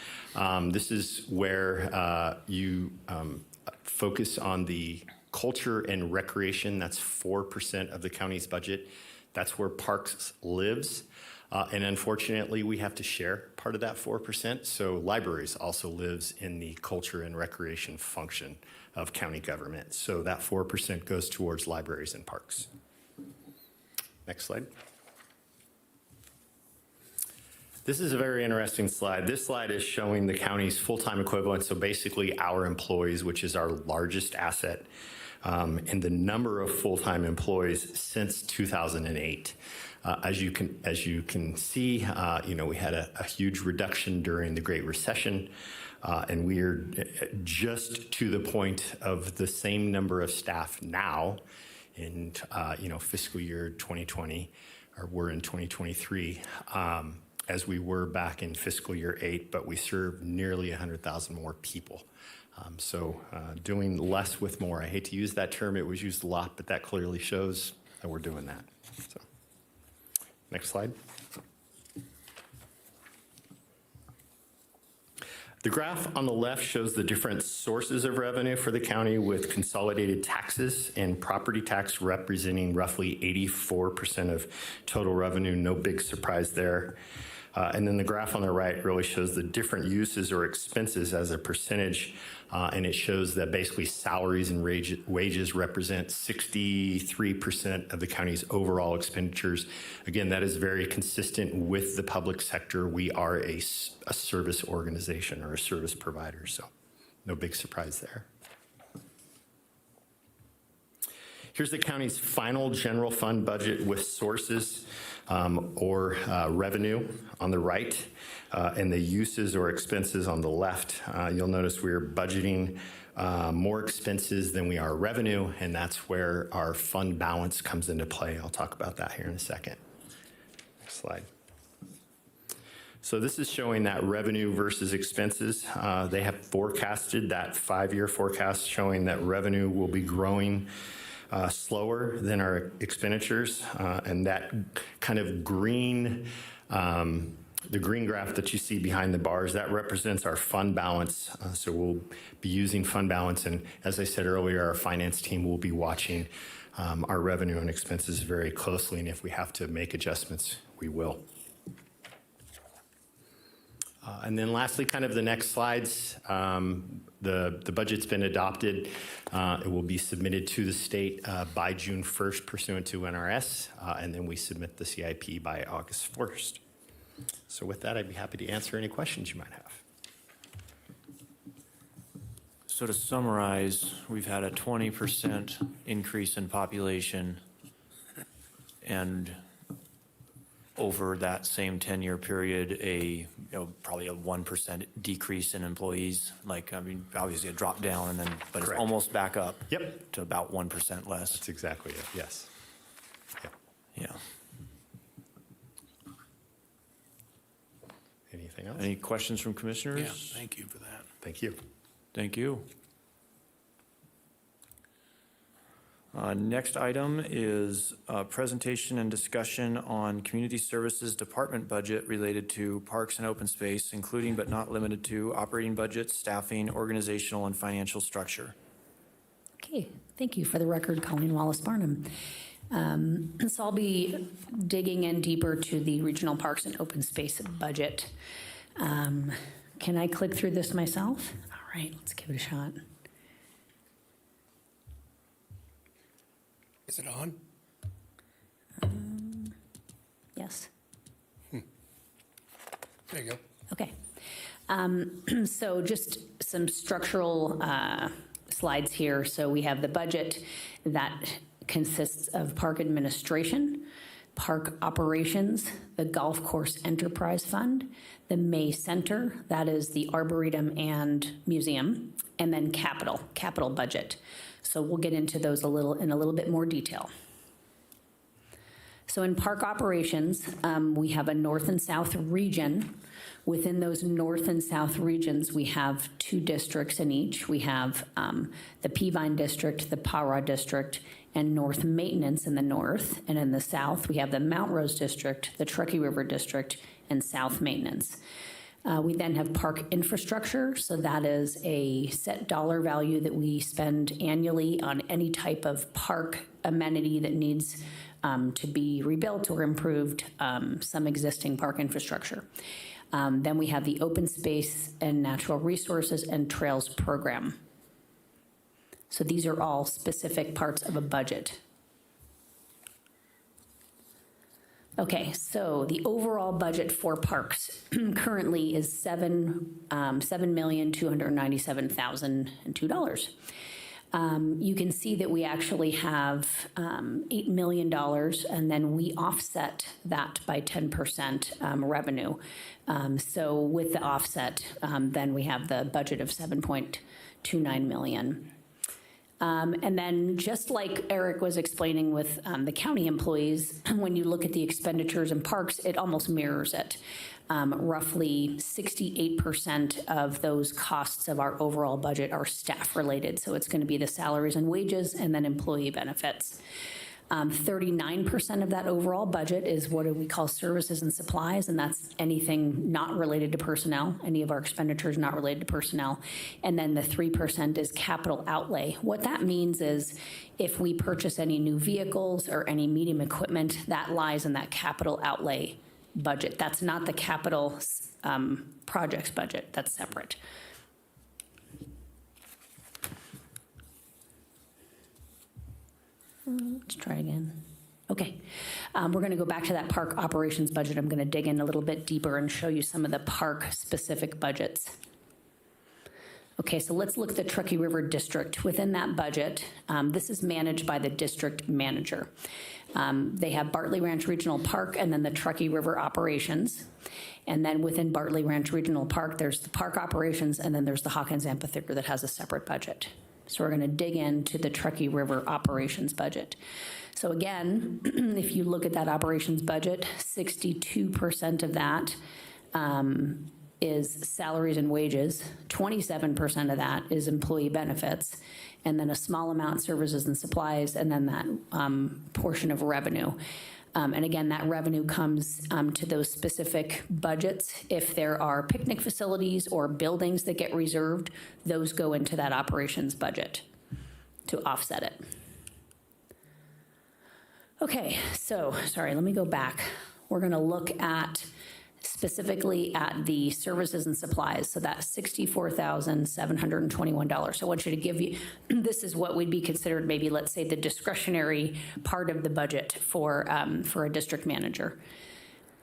This is where you focus on the culture and recreation. That's 4% of the county's budget. That's where Parks lives. And unfortunately, we have to share part of that 4%. So libraries also lives in the culture and recreation function of county government. So that 4% goes towards libraries and parks. Next slide. This is a very interesting slide. This slide is showing the county's full-time equivalent, so basically our employees, which is our largest asset, and the number of full-time employees since 2008. As you can see, we had a huge reduction during the Great Recession, and we are just to the point of the same number of staff now in fiscal year 2020, or we're in 2023. As we were back in fiscal year 8, but we served nearly 100,000 more people. So doing less with more. I hate to use that term. It was used a lot, but that clearly shows that we're doing that. So, next slide. The graph on the left shows the different sources of revenue for the county, with consolidated taxes and property tax representing roughly 84% of total revenue. No big surprise there. And then the graph on the right really shows the different uses or expenses as a percentage, and it shows that basically salaries and wages represent 63% of the county's overall expenditures. Again, that is very consistent with the public sector. We are a service organization or a service provider, so no big surprise there. Here's the county's final general fund budget with sources or revenue on the right, and the uses or expenses on the left. You'll notice we're budgeting more expenses than we are revenue, and that's where our fund balance comes into play. I'll talk about that here in a second. Next slide. So this is showing that revenue versus expenses. They have forecasted that 5-year forecast showing that revenue will be growing slower than our expenditures. And that kind of green, the green graph that you see behind the bars, that represents our fund balance. So we'll be using fund balance. And as I said earlier, our finance team will be watching our revenue and expenses very closely. And if we have to make adjustments, we will. And then lastly, kind of the next slides, the budget's been adopted. It will be submitted to the state by June 1st pursuant to NRS, and then we submit the CIP by August 1st. So with that, I'd be happy to answer any questions you might have. So to summarize, we've had a 20% increase in population, and over that same 10-year period, probably a 1% decrease in employees. Like, I mean, obviously a drop down, and then, but Correct. it's almost back up. Yep. To about 1% less. That's exactly it, yes. Yeah. Anything else? Any questions from commissioners? Yeah, thank you for that. Thank you. Thank you. Next item is a presentation and discussion on Community Services Department budget related to parks and open space, including but not limited to operating budgets, staffing, organizational, and financial structure. Okay, thank you. For the record, Colleen Wallace-Barnum. So I'll be digging in deeper to the Regional Parks and Open Space budget. Can I click through this myself? All right, let's give it a shot. Is it on? Yes. There you go. Okay. So just some structural slides here. So we have the budget that consists of park administration, park operations, the golf course enterprise fund, the May Center, that is the Arboretum and Museum, and then capital budget. So we'll get into those in a little bit more detail. So in park operations, we have a north and south region. Within those north and south regions, we have 2 districts in each. We have the Peavine District, the Para District, and North Maintenance in the north. And in the south, we have the Mount Rose District, the Truckee River District, and South Maintenance. We then have park infrastructure, so that is a set dollar value that we spend annually on any type of park amenity that needs to be rebuilt or improved, some existing park infrastructure. Then we have the open space and natural resources and trails program. So these are all specific parts of a budget. Okay, so the overall budget for parks currently is $7,297,002. You can see that we actually have $8 million, and then we offset that by 10% revenue. So with the offset, then we have the budget of $7.29 million. And then just like Eric was explaining with the county employees, when you look at the expenditures in parks, it almost mirrors it. Roughly 68% of those costs of our overall budget are staff related. So it's going to be the salaries and wages and then employee benefits. 39% of that overall budget is what we call services and supplies, and that's anything not related to personnel, any of our expenditures not related to personnel. And then the 3% is capital outlay. What that means is if we purchase any new vehicles or any medium equipment, that lies in that capital outlay budget. That's not the capital projects budget, that's separate. Let's try again. Okay, we're going to go back to that park operations budget. I'm going to dig in a little bit deeper and show you some of the park specific budgets. Okay, so let's look at the Truckee River District. Within that budget, this is managed by the district manager. They have Bartley Ranch Regional Park and then the Truckee River operations. And then within Bartley Ranch Regional Park, there's the park operations, and then there's the Hawkins Amphitheater that has a separate budget. So we're going to dig into the Truckee River operations budget. So again, if you look at that operations budget, 62% of that is salaries and wages. 27% of that is employee benefits, and then a small amount services and supplies, and then that portion of revenue. And again, that revenue comes to those specific budgets. If there are picnic facilities or buildings that get reserved, those go into that operations budget to offset it. Okay, so, sorry, let me go back. We're gonna look at specifically at the services and supplies, so that's $64,721. So I want you to give you, this is what would be considered maybe, let's say, the discretionary part of the budget for a district manager.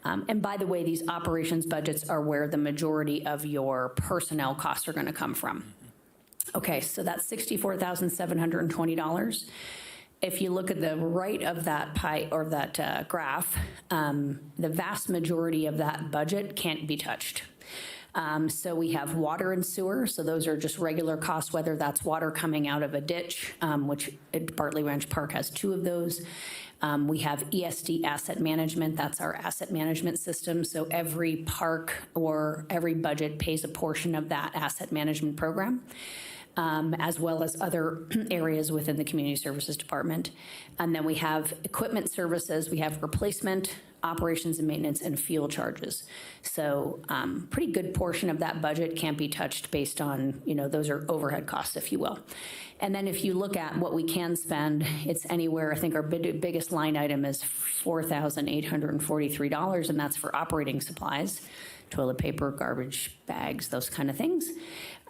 And by the way, these operations budgets are where the majority of your personnel costs are gonna come from. Okay, so that's $64,720. If you look at the right of that pie or that graph, the vast majority of that budget can't be touched. So we have water and sewer, so those are just regular costs, whether that's water coming out of a ditch, which Bartley Ranch Park has 2 of those. We have ESD asset management, that's our asset management system. So every park or every budget pays a portion of that asset management program. As well as other areas within the Community Services Department. And then we have equipment services, we have replacement, operations and maintenance, and fuel charges. So pretty good portion of that budget can't be touched based on, those are overhead costs, if you will. And then if you look at what we can spend, it's anywhere, I think our biggest line item is $4,843, and that's for operating supplies, toilet paper, garbage bags, those kind of things.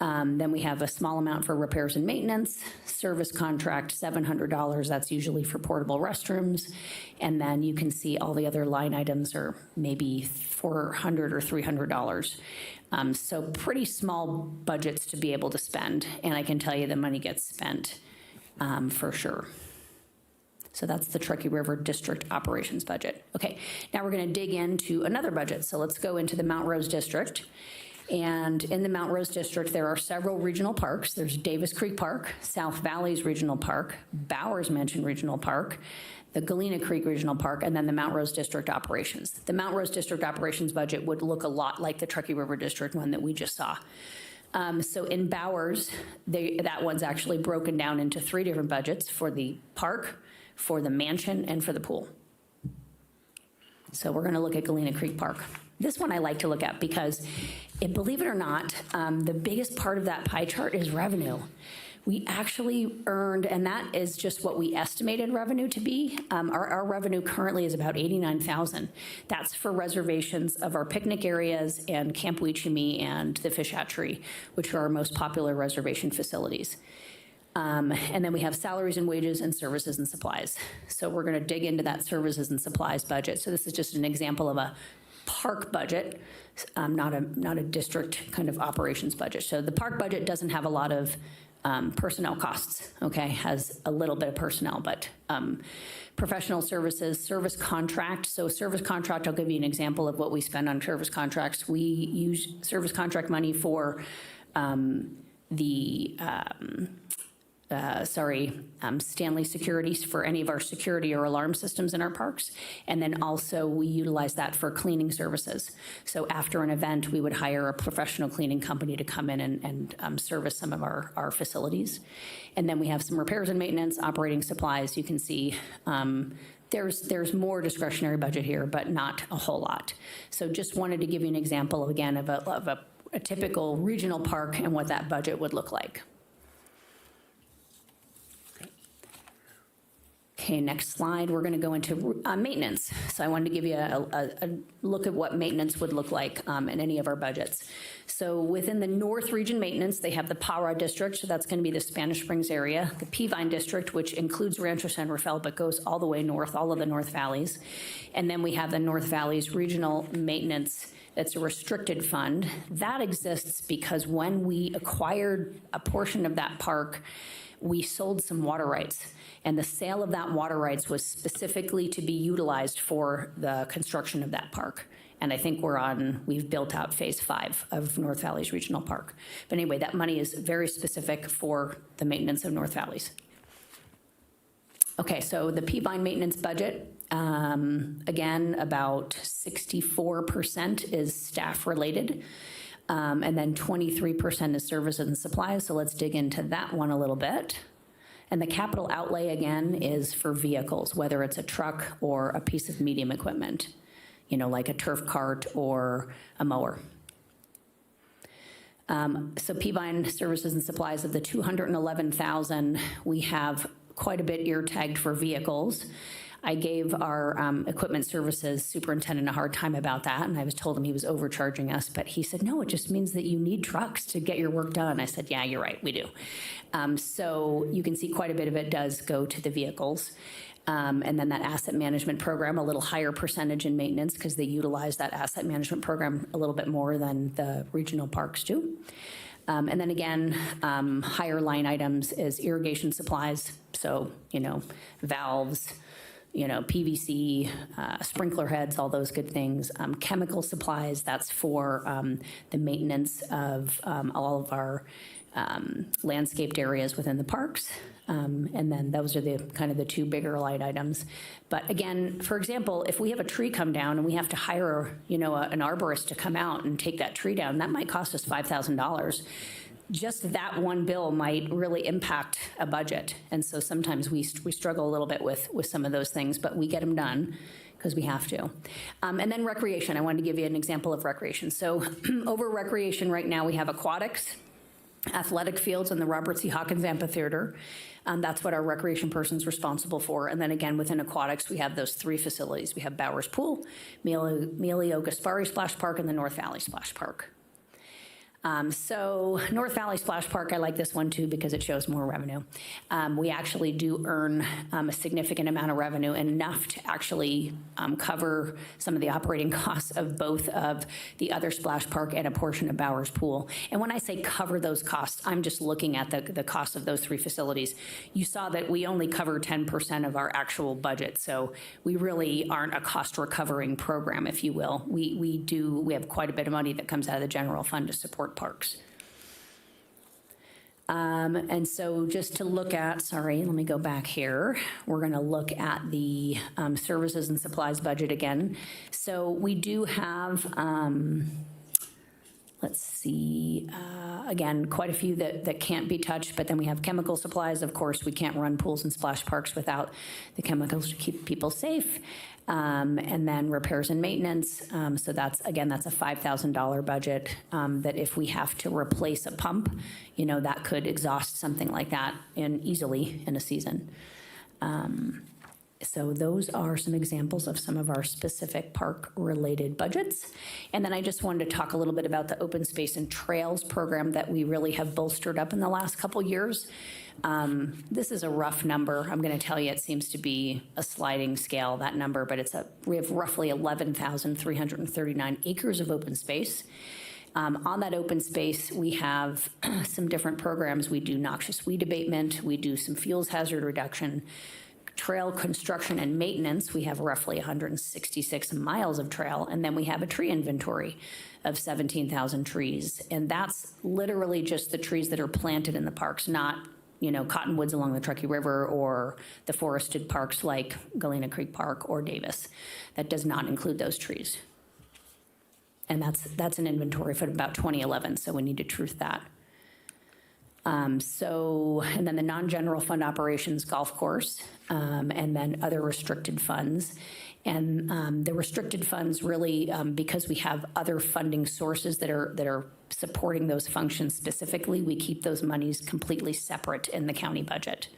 Then we have a small amount for repairs and maintenance, service contract, $700. That's usually for portable restrooms. And then you can see all the other line items are maybe $400 or $300. So pretty small budgets to be able to spend. And I can tell you the money gets spent for sure. So that's the Truckee River District operations budget. Okay, now we're going to dig into another budget. So let's go into the Mount Rose District. And in the Mount Rose District, there are several regional parks. There's Davis Creek Park, South Valleys Regional Park, Bowers Mansion Regional Park, the Galena Creek Regional Park, and then the Mount Rose District operations. The Mount Rose District operations budget would look a lot like the Truckee River District one that we just saw. So in Bowers, that one's actually broken down into 3 different budgets: for the park, for the mansion, and for the pool. So we're going to look at Galena Creek Park. This one I like to look at because, believe it or not, the biggest part of that pie chart is revenue. We actually earned, and that is just what we estimated revenue to be. Our revenue currently is about $89,000. That's for reservations of our picnic areas and Camp Weechemy and the Fish Hatchery, which are our most popular reservation facilities. And then we have salaries and wages and services and supplies. So we're going to dig into that services and supplies budget. So this is just an example of a park budget, not a district kind of operations budget. So the park budget doesn't have a lot of personnel costs, okay? Has a little bit of personnel, but professional services, service contract. So service contract, I'll give you an example of what we spend on service contracts. We use service contract money for Stanley Securities for any of our security or alarm systems in our parks. And then also we utilize that for cleaning services. So after an event, we would hire a professional cleaning company to come in and service some of our facilities. And then we have some repairs and maintenance, operating supplies. You can see there's more discretionary budget here, but not a whole lot. So just wanted to give you an example, again, of a typical regional park and what that budget would look like. Okay, next slide, we're going to go into maintenance. So I wanted to give you a look at what maintenance would look like in any of our budgets. So within the North Region Maintenance, they have the Para District, so that's going to be the Spanish Springs area, the Peavine District, which includes Rancho San Rafael, but goes all the way north, all of the North Valleys. And then we have the North Valleys Regional Maintenance. That's a restricted fund. That exists because when we acquired a portion of that park, we sold some water rights. And the sale of that water rights was specifically to be utilized for the construction of that park. And I think we've built out phase 5 of North Valleys Regional Park. But anyway, that money is very specific for the maintenance of North Valleys. Okay, so the Peavine maintenance budget, Again, about 64% is staff-related, and then 23% is services and supplies. So let's dig into that one a little bit. And the capital outlay, again, is for vehicles, whether it's a truck or a piece of medium equipment, like a turf cart or a mower. So Peavine services and supplies, of the $211,000, we have quite a bit ear tagged for vehicles. I gave our equipment services superintendent a hard time about that, and I was told him he was overcharging us, but he said, no, it just means that you need trucks to get your work done. I said, yeah, you're right, we do. So you can see quite a bit of it does go to the vehicles. And then that asset management program, a little higher percentage in maintenance because they utilize that asset management program a little bit more than the regional parks do. And then again, higher line items is irrigation supplies. So, valves, PVC, sprinkler heads, all those good things. Chemical supplies, that's for the maintenance of all of our landscaped areas within the parks. And then those are the kind of the two bigger light items. But again, for example, if we have a tree come down and we have to hire, an arborist to come out and take that tree down, that might cost us $5,000. Just that one bill might really impact a budget. And so sometimes we struggle a little bit with some of those things, but we get them done because we have to. And then recreation, I wanted to give you an example of recreation. So over recreation right now, we have aquatics, athletic fields, and the Robert C. Hawkins Amphitheater. That's what our recreation person's responsible for. And then again, within aquatics, we have those three facilities. We have Bowers Pool, Melio Gaspari Splash Park, and the North Valley Splash Park. So North Valley Splash Park, I like this one too because it shows more revenue. We actually do earn a significant amount of revenue, enough to actually cover some of the operating costs of both of the other splash park and a portion of Bowers Pool. And when I say cover those costs, I'm just looking at the cost of those three facilities. You saw that we only cover 10% of our actual budget, so we really aren't a cost recovering program, if you will. We have quite a bit of money that comes out of the general fund to support parks. And so just to look at, sorry, let me go back here. We're going to look at the services and supplies budget again. So we do have, let's see, again, quite a few that can't be touched, but then we have chemical supplies. Of course, we can't run pools and splash parks without the chemicals to keep people safe. And then repairs and maintenance. So that's a $5,000 budget that if we have to replace a pump, that could exhaust something like that easily in a season. So those are some examples of some of our specific park-related budgets. And then I just wanted to talk a little bit about the open space and trails program that we really have bolstered up in the last couple years. This is a rough number. I'm going to tell you it seems to be a sliding scale, that number, but we have roughly 11,339 acres of open space. On that open space, we have some different programs. We do noxious weed abatement. We do some fuels hazard reduction, trail construction and maintenance. We have roughly 166 miles of trail, and then we have a tree inventory of 17,000 trees. And that's literally just the trees that are planted in the parks, not cottonwoods along the Truckee River or the forested parks like Galena Creek Park or Davis. That does not include those trees. And that's an inventory for about 2011, so we need to truth that. And then the non-general fund operations golf course, and then other restricted funds. And the restricted funds really, because we have other funding sources that are supporting those functions specifically, we keep those monies completely separate in the county budget.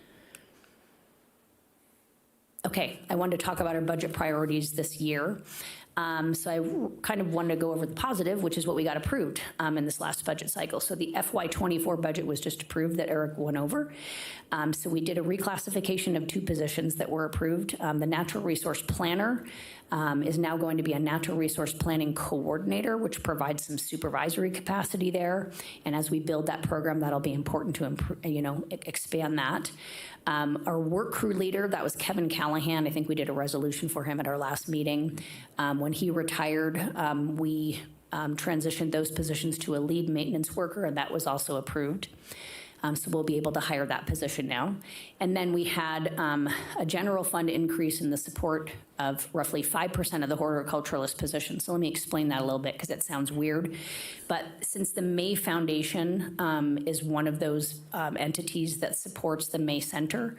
Okay, I wanted to talk about our budget priorities this year. So I kind of wanted to go over the positive, which is what we got approved in this last budget cycle. So the FY24 budget was just approved that Eric went over. So we did a reclassification of 2 positions that were approved. The natural resource planner is now going to be a natural resource planning coordinator, which provides some supervisory capacity there. And as we build that program, that'll be important to expand that. Our work crew leader, that was Kevin Callahan. I think we did a resolution for him at our last meeting. When he retired, we transitioned those positions to a lead maintenance worker, and that was also approved. So we'll be able to hire that position now. And then we had a general fund increase in the support of roughly 5% of the horticulturalist position. So let me explain that a little bit because it sounds weird. But since the May Foundation is one of those entities that supports the May Center,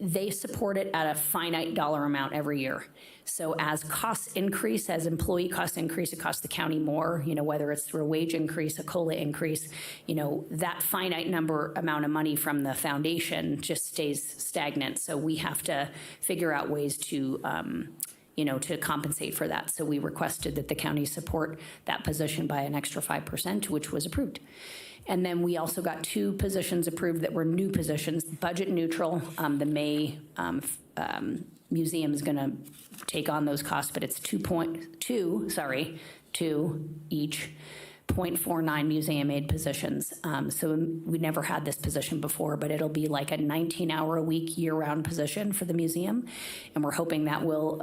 they support it at a finite dollar amount every year. So as costs increase, as employee costs increase, it costs the county more, whether it's through a wage increase, a COLA increase, that finite amount of money from the foundation just stays stagnant. So we have to figure out ways to to compensate for that. So we requested that the county support that position by an extra 5%, which was approved. And then we also got 2 positions approved that were new positions, budget neutral. The May museum is going to take on those costs, but it's 2 each. 0.49 museum aid positions. So we never had this position before, but it'll be like a 19-hour-a-week year-round position for the museum. And we're hoping that will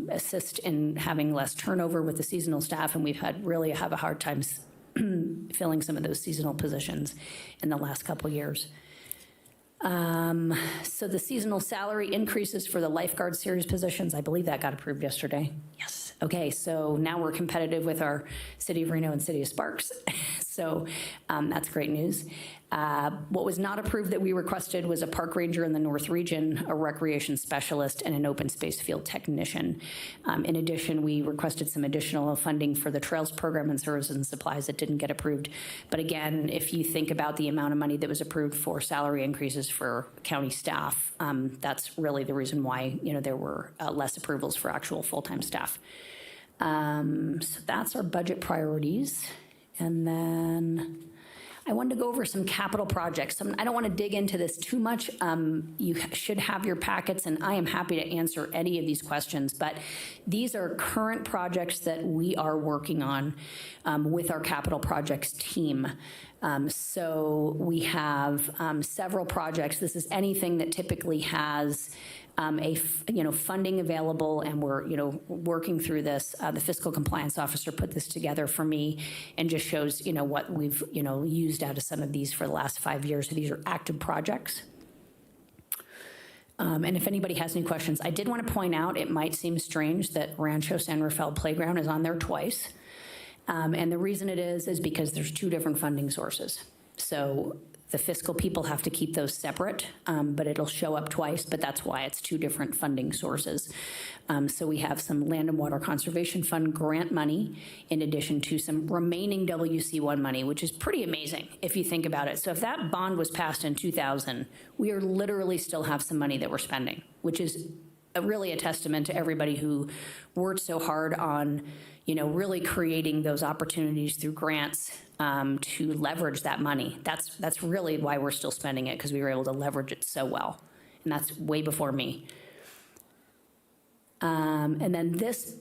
assist in having less turnover with the seasonal staff. And we've really have a hard time filling some of those seasonal positions in the last couple years. So the seasonal salary increases for the lifeguard series positions, I believe that got approved yesterday. Yes. Okay, so now we're competitive with our City of Reno and City of Sparks. So that's great news. What was not approved that we requested was a park ranger in the North Region, a recreation specialist, and an open space field technician. In addition, we requested some additional funding for the trails program and services and supplies that didn't get approved. But again, if you think about the amount of money that was approved for salary increases for county staff, that's really the reason why there were less approvals for actual full-time staff. So that's our budget priorities. And then I wanted to go over some capital projects. I don't want to dig into this too much. You should have your packets, and I am happy to answer any of these questions. But these are current projects that we are working on with our capital projects team. So we have several projects. This is anything that typically has funding available, and we're working through this. The fiscal compliance officer put this together for me and just shows what we've used out of some of these for the last 5 years. So these are active projects. And if anybody has any questions, I did want to point out it might seem strange that Rancho San Rafael Playground is on there twice. And the reason it is because there's 2 different funding sources. So the fiscal people have to keep those separate, but it'll show up twice, but that's why it's 2 different funding sources. So we have some Land and Water Conservation Fund grant money in addition to some remaining WC1 money, which is pretty amazing if you think about it. So if that bond was passed in 2000, we are literally still have some money that we're spending, which is really a testament to everybody who worked so hard on really creating those opportunities through grants to leverage that money. That's really why we're still spending it, because we were able to leverage it so well. And that's way before me. And then this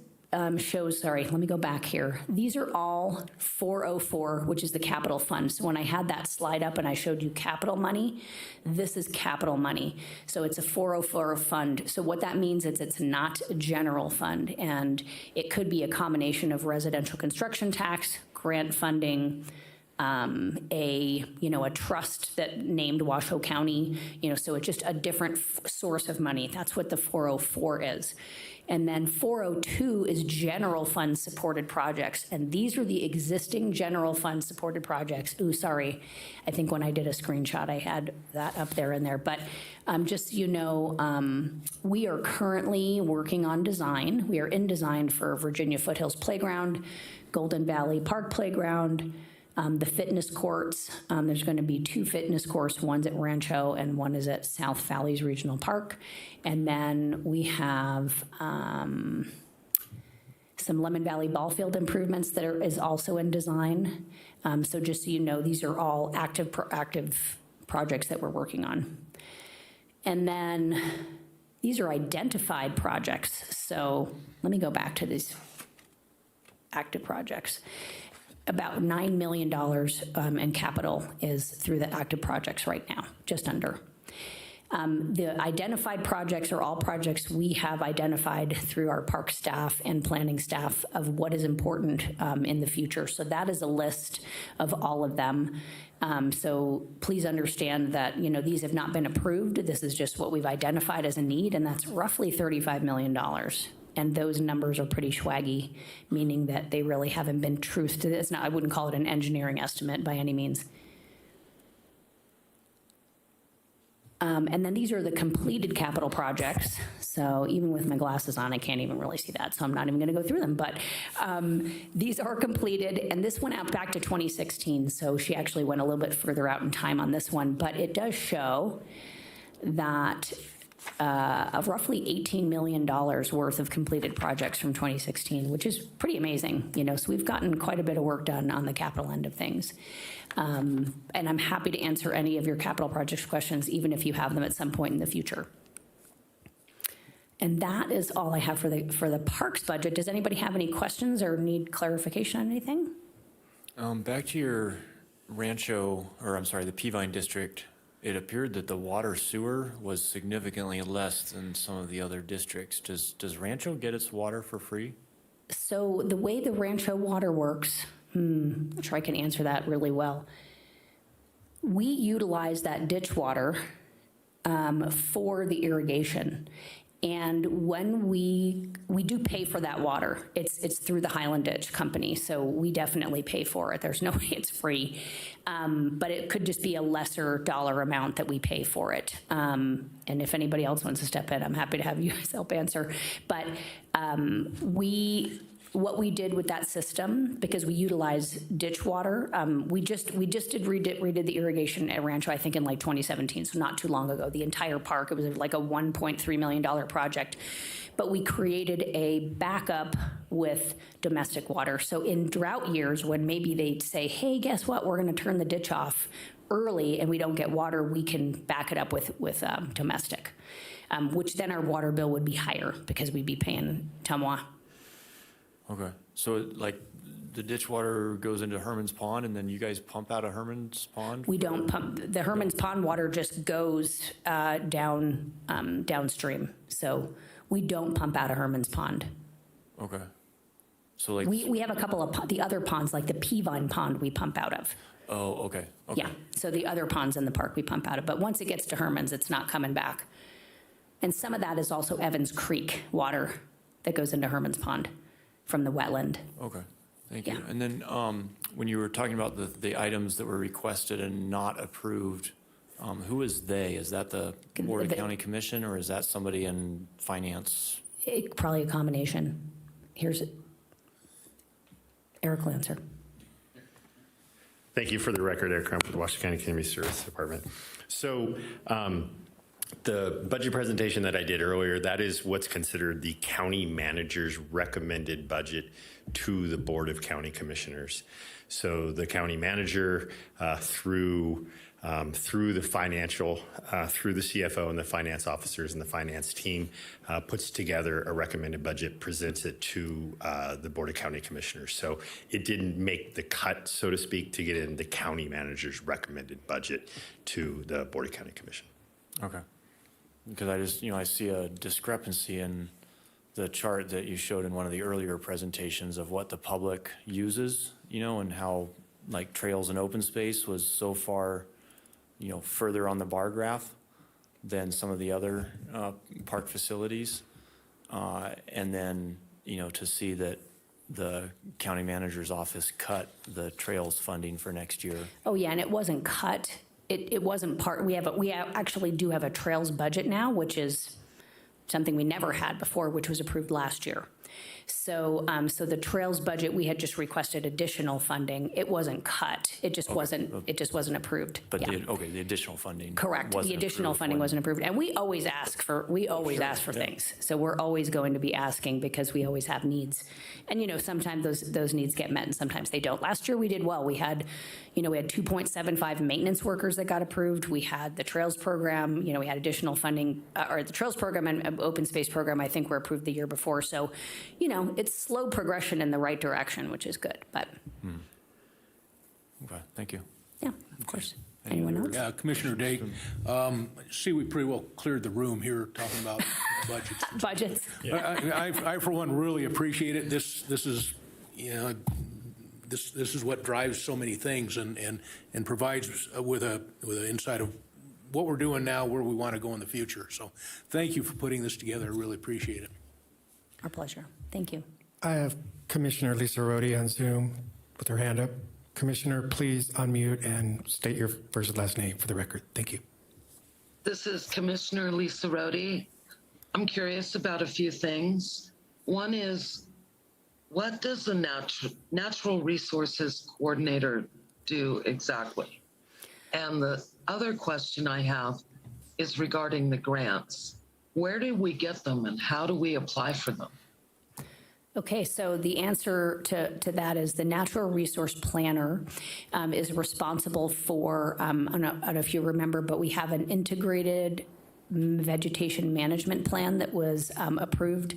shows, let me go back here. These are all 404, which is the capital fund. So when I had that slide up and I showed you capital money, this is capital money. So it's a 404 fund. So what that means is it's not a general fund, and it could be a combination of residential construction tax, grant funding, a trust that named Washoe County, so it's just a different source of money. That's what the 404 is. And then 402 is general fund supported projects. And these are the existing general fund supported projects. Ooh, sorry. I think when I did a screenshot, I had that up there in there. But just so we are currently working on design. We are in design for Virginia Foothills Playground, Golden Valley Park Playground, the fitness courts. There's going to be 2 fitness courts. One's at Rancho and one is at South Valleys Regional Park. And then we have some Lemon Valley ball field improvements that is also in design. So just so you know, these are all active projects that we're working on. And then these are identified projects. So let me go back to these active projects. About $9 million in capital is through the active projects right now, just under. The identified projects are all projects we have identified through our park staff and planning staff of what is important in the future. So that is a list of all of them. So please understand that, these have not been approved. This is just what we've identified as a need, and that's roughly $35 million. And those numbers are pretty swaggy, meaning that they really haven't been truth to this. Now, I wouldn't call it an engineering estimate by any means. And then these are the completed capital projects. So even with my glasses on, I can't even really see that. So I'm not even going to go through them. But these are completed. And this went out back to 2016. So she actually went a little bit further out in time on this one. But it does show that of roughly $18 million worth of completed projects from 2016, which is pretty amazing. So we've gotten quite a bit of work done on the capital end of things. And I'm happy to answer any of your capital projects questions, even if you have them at some point in the future. And that is all I have for the parks budget. Does anybody have any questions or need clarification on anything? Back to your the Peavine district, it appeared that the water sewer was significantly less than some of the other districts. Does Rancho get its water for free? So the way the Rancho water works, I'm sure I can answer that really well. We utilize that ditch water for the irrigation. And when we do pay for that water, it's through the Highland Ditch Company, so we definitely pay for it. There's no way it's free, but it could just be a lesser dollar amount that we pay for it. And if anybody else wants to step in, I'm happy to have you guys help answer. But what we did with that system, because we utilize ditch water, we just redid the irrigation at Rancho, I think in like 2017, so not too long ago. The entire park, it was like a $1.3 million project, but we created a backup with domestic water. So in drought years, when maybe they'd say, hey, guess what, we're gonna turn the ditch off early and we don't get water, we can back it up with domestic, which then our water bill would be higher because we'd be paying Tamois. Okay, so like the ditch water goes into Herman's Pond and then you guys pump out of Herman's Pond? We don't pump, the Herman's Pond water just goes downstream. So we don't pump out of Herman's Pond. Okay. So like. We have a couple of, the other ponds, like the Peavine Pond we pump out of. Oh, okay. Yeah, so the other ponds in the park we pump out of, but once it gets to Herman's, it's not coming back. And some of that is also Evans Creek water that goes into Herman's Pond from the wetland. Okay, thank you. And then when you were talking about the items that were requested and not approved, who is they? Is that the Board of County Commission or is that somebody in finance? Probably a combination. Here's Eric will answer. Thank you. For the record, Eric Crump with the Washington County Community Service Department. So the budget presentation that I did earlier, that is what's considered the county manager's recommended budget to the Board of County Commissioners. So the county manager through the financial, through the CFO and the finance officers and the finance team puts together a recommended budget, presents it to the Board of County Commissioners. So it didn't make the cut, so to speak, to get in the county manager's recommended budget to the Board of County Commission. Okay. Because I see a discrepancy in the chart that you showed in one of the earlier presentations of what the public uses, and how like trails and open space was so far, further on the bar graph than some of the other park facilities. And then, to see that the county manager's office cut the trails funding for next year. Oh yeah, and it wasn't cut. It wasn't part, we actually do have a trails budget now, which is something we never had before, which was approved last year. So, so the trails budget, we had just requested additional funding. It wasn't cut. It just wasn't approved. But the additional funding. Correct. The additional funding wasn't approved. And we always ask for things. So we're always going to be asking because we always have needs. And, sometimes those needs get met and sometimes they don't. Last year we did well. We had 2.75 maintenance workers that got approved. We had the trails program, we had additional funding, or the trails program and open space program, I think were approved the year before. So, it's slow progression in the right direction, which is good, but. Okay, thank you. Yeah, of course. Anyone else? Yeah, Commissioner Day, see, we pretty well cleared the room here talking about budgets. Budgets. Yeah. I, for one, really appreciate it. This is, this is what drives so many things and provides with an insight of what we're doing now, where we want to go in the future. So thank you for putting this together. I really appreciate it. Our pleasure. Thank you. I have Commissioner Lisa Rhodey on Zoom with her hand up. Commissioner, please unmute and state your first and last name for the record. Thank you. This is Commissioner Lisa Rhodey. I'm curious about a few things. One is, what does the natural resources coordinator do exactly? And the other question I have is regarding the grants. Where do we get them and how do we apply for them? Okay, so the answer to that is the natural resource planner is responsible for, I don't know if you remember, but we have an integrated vegetation management plan that was approved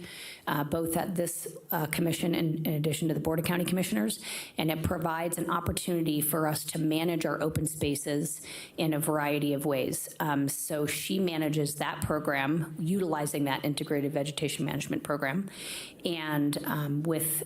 both at this commission and in addition to the Board of County Commissioners, and it provides an opportunity for us to manage our open spaces in a variety of ways. So she manages that program, utilizing that integrated vegetation management program, and with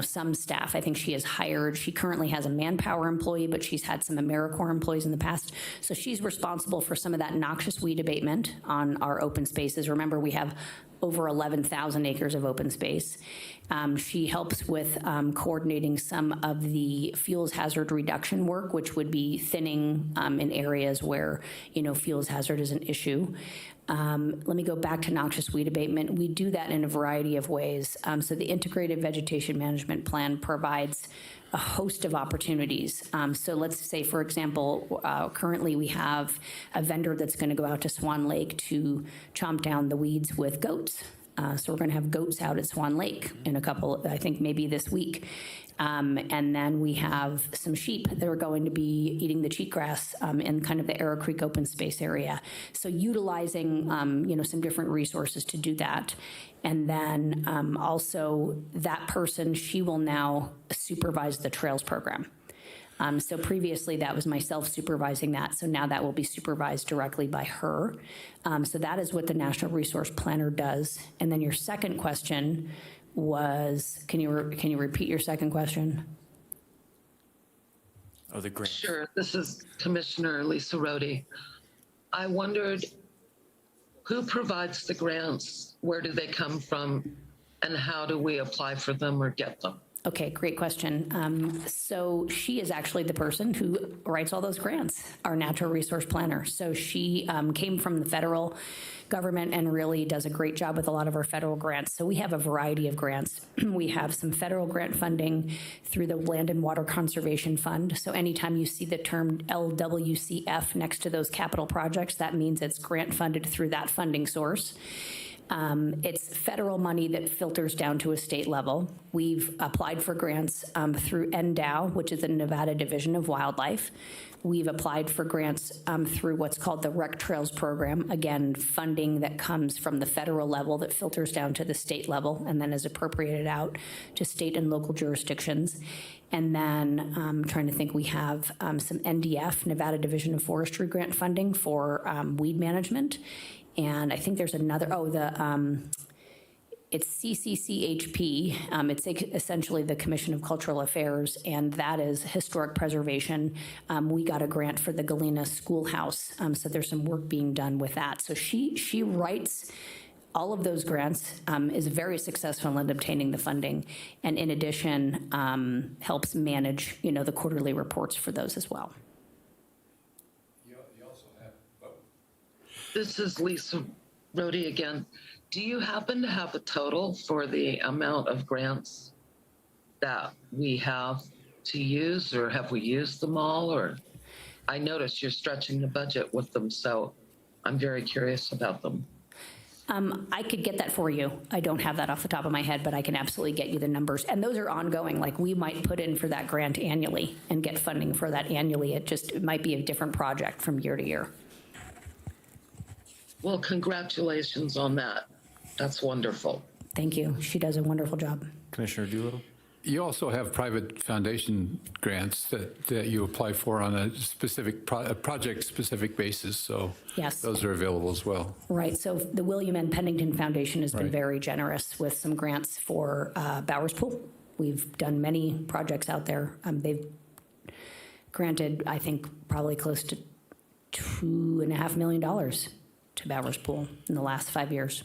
some staff. I think she has hired, she currently has a manpower employee, but she's had some AmeriCorps employees in the past. So she's responsible for some of that noxious weed abatement on our open spaces. Remember, we have over 11,000 acres of open space. She helps with coordinating some of the fuels hazard reduction work, which would be thinning in areas where, fuels hazard is an issue. Let me go back to noxious weed abatement. We do that in a variety of ways. So the integrated vegetation management plan provides a host of opportunities. So let's say, for example, currently we have a vendor that's going to go out to Swan Lake to chomp down the weeds with goats. So we're going to have goats out at Swan Lake in a couple, I think maybe this week. And then we have some sheep that are going to be eating the cheatgrass in kind of the Arrow Creek open space area. So utilizing, some different resources to do that. And then also that person, she will now supervise the trails program. So previously that was myself supervising that. So now that will be supervised directly by her. So that is what the National Resource Planner does. And then your second question was, can you repeat your second question? Oh, the grant. Sure. This is Commissioner Lisa Rhodey. I wondered, who provides the grants? Where do they come from? And how do we apply for them or get them? Okay, great question. So she is actually the person who writes all those grants, our natural resource planner. So she came from the federal government and really does a great job with a lot of our federal grants. So we have a variety of grants. We have some federal grant funding through the Land and Water Conservation Fund. So anytime you see the term LWCF next to those capital projects, that means it's grant funded through that funding source. It's federal money that filters down to a state level. We've applied for grants through NDOW, which is the Nevada Division of Wildlife. We've applied for grants through what's called the Rec Trails Program. Again, funding that comes from the federal level that filters down to the state level and then is appropriated out to state and local jurisdictions. And then I'm trying to think, we have some NDF, Nevada Division of Forestry grant funding for weed management. And I think there's another, it's CCCHP. It's essentially the Commission of Cultural Affairs, and that is historic preservation. We got a grant for the Galena Schoolhouse, so there's some work being done with that. So she writes all of those grants, is very successful in obtaining the funding, and in addition, helps manage, the quarterly reports for those as well. This is Lisa Rhodey again. Do you happen to have a total for the amount of grants that we have to use, or have we used them all? Or I noticed you're stretching the budget with them, so I'm very curious about them. I could get that for you. I don't have that off the top of my head, but I can absolutely get you the numbers. And those are ongoing. Like, we might put in for that grant annually and get funding for that annually. It might be a different project from year to year. Well, congratulations on that. That's wonderful. Thank you. She does a wonderful job. Commissioner Doolittle? You also have private foundation grants that you apply for on a specific project-specific basis, so yes, those are available as well. Right. So the William N. Pennington Foundation has been very generous with some grants for Bowers Pool. We've done many projects out there. They've granted, I think, probably close to $2.5 million to Bowers Pool in the last 5 years.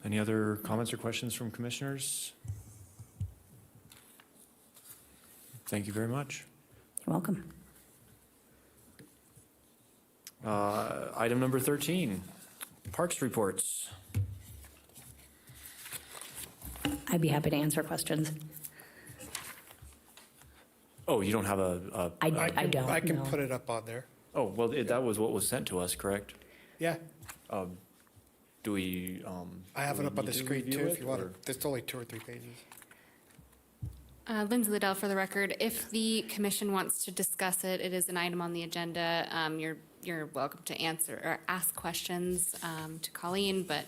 Any other comments or questions from commissioners? Thank you very much. You're welcome. Item number 13, Parks reports. I'd be happy to answer questions. Oh, you don't have a? I don't. I can no. put it up on there. Oh, well, that was what was sent to us, correct? Yeah, Do we? I have do it we up on need the to screen review too it, if you want or- to. There's only 2 or 3 pages. Lindsay Liddell for the record. If the commission wants to discuss it, it is an item on the agenda. You're welcome to answer or ask questions to Colleen, but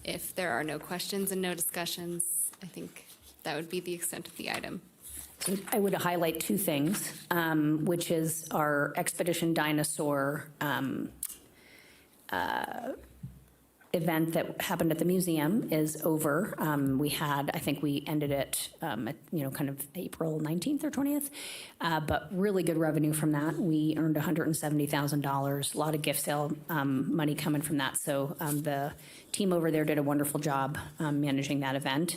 if there are no questions and no discussions, I think that would be the extent of the item. I would highlight 2 things, which is our Expedition Dinosaur event that happened at the museum is over. I think we ended it at, kind of April 19th or 20th, but really good revenue from that. We earned $170,000, a lot of gift sale money coming from that. So the team over there did a wonderful job managing that event.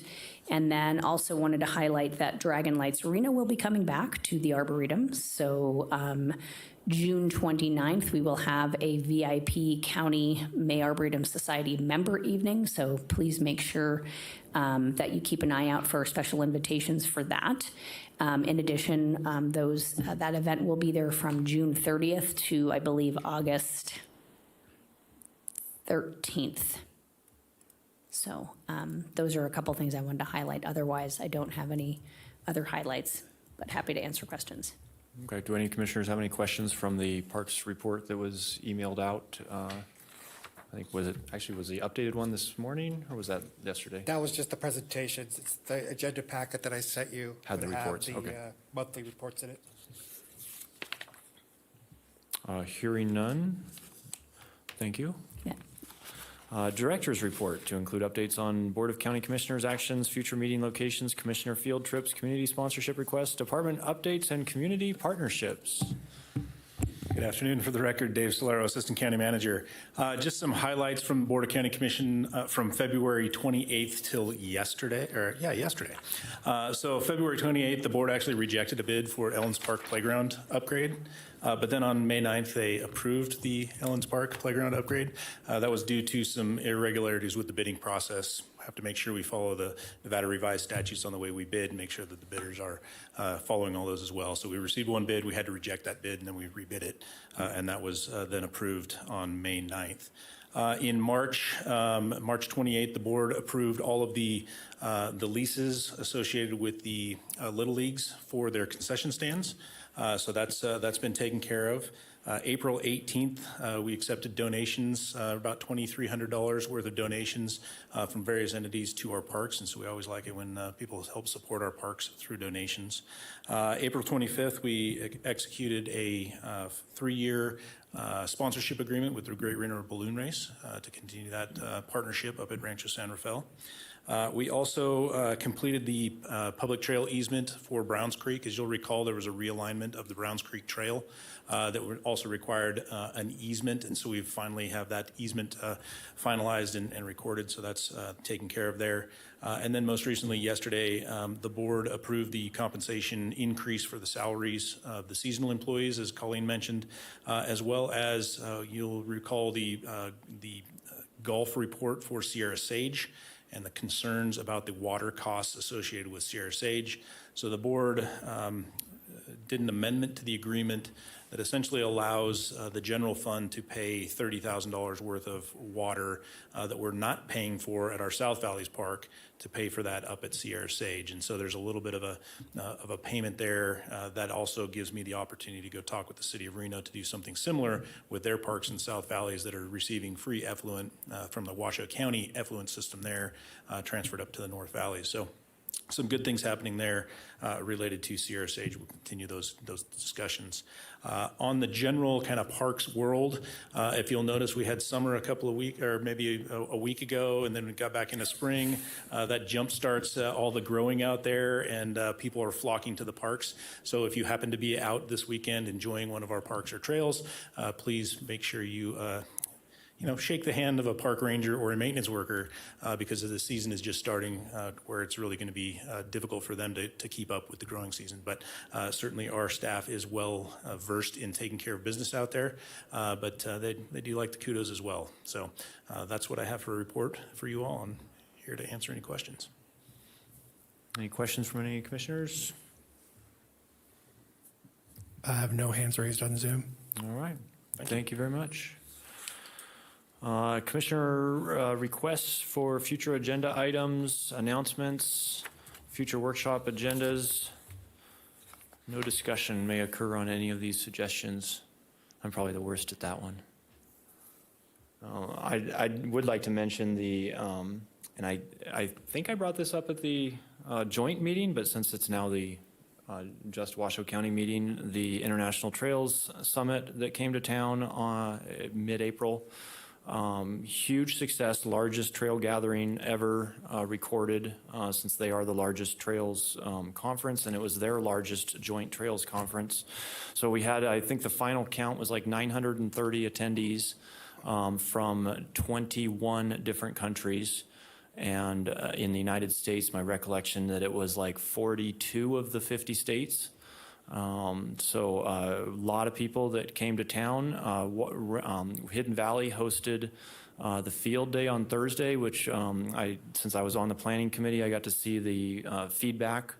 And then also wanted to highlight that Dragon Lights Arena will be coming back to the Arboretum. So June 29th, we will have a VIP County May Arboretum Society member evening. So please make sure that you keep an eye out for special invitations for that. In addition, that event will be there from June 30th to, I believe, August 13th. So those are a couple things I wanted to highlight. Otherwise, I don't have any other highlights, but happy to answer questions. Okay, do any commissioners have any questions from the Parks report that was emailed out? I think, was the updated one this morning, or was that yesterday? That was just the presentations. It's the agenda packet that I sent you. Had the would have reports, okay. monthly reports in it. Hearing none, thank you. Yeah. Director's report to include updates on Board of County Commissioners' actions, future meeting locations, commissioner field trips, community sponsorship requests, department updates, and community partnerships. Good afternoon. For the record, Dave Solero, Assistant County Manager. Just some highlights from the Board of County Commission from February 28th till yesterday. So February 28th, the board actually rejected a bid for Ellens Park Playground upgrade. But then on May 9th, they approved the Ellens Park Playground upgrade. That was due to some irregularities with the bidding process. Have to make sure we follow the Nevada revised statutes on the way we bid and make sure that the bidders are following all those as well. So we received one bid, we had to reject that bid, and then we rebid it, and that was then approved on May 9th. In March 28th, the board approved all of the leases associated with the Little Leagues for their concession stands. So that's been taken care of. April 18th, we accepted donations, about $2,300 worth of donations from various entities to our parks, and so we always like it when people help support our parks through donations. April 25th, we executed a 3-year sponsorship agreement with the Great Reno Balloon Race to continue that partnership up at Rancho San Rafael. We also completed the public trail easement for Browns Creek. As you'll recall, there was a realignment of the Browns Creek Trail that also required an easement, and so we finally have that easement finalized and recorded, so that's taken care of there. And then most recently, yesterday, the board approved the compensation increase for the salaries of the seasonal employees, as Colleen mentioned, as well as you'll recall the golf report for Sierra Sage and the concerns about the water costs associated with Sierra Sage. So the board did an amendment to the agreement that essentially allows the general fund to pay $30,000 worth of water that we're not paying for at our South Valleys Park to pay for that up at Sierra Sage. And so there's a little bit of a payment there that also gives me the opportunity to go talk with the city of Reno to do something similar with their parks in South Valleys that are receiving free effluent from the Washoe County effluent system there transferred up to the North Valleys. So some good things happening there related to Sierra Sage. We'll continue those discussions. On the general kind of parks world, if you'll notice, we had summer a couple of weeks, or maybe a week ago, and then we got back into spring. That jump starts all the growing out there, and people are flocking to the parks. So if you happen to be out this weekend enjoying one of our parks or trails, please make sure you shake the hand of a park ranger or a maintenance worker because the season is just starting where it's really going to be difficult for them to keep up with the growing season. But certainly our staff is well versed in taking care of business out there, but they do like the kudos as well. So that's what I have for a report for you all. I'm here to answer any questions. Any questions from any commissioners? I have no hands raised on Zoom. All right. Thank you very much. Commissioner requests for future agenda items, announcements, future workshop agendas. No discussion may occur on any of these suggestions. I'm probably the worst at that one. I would like to mention the, and I think I brought this up at the joint meeting, but since it's now the just Washoe County meeting, the International Trails Summit that came to town mid-April. Huge success, largest trail gathering ever recorded since they are the largest trails conference, and it was their largest joint trails conference. So we had, I think the final count was like 930 attendees from 21 different countries. And in the United States, my recollection that it was like 42 of the 50 states. So a lot of people that came to town. Hidden Valley hosted the field day on Thursday, which since I was on the planning committee, I got to see the feedback.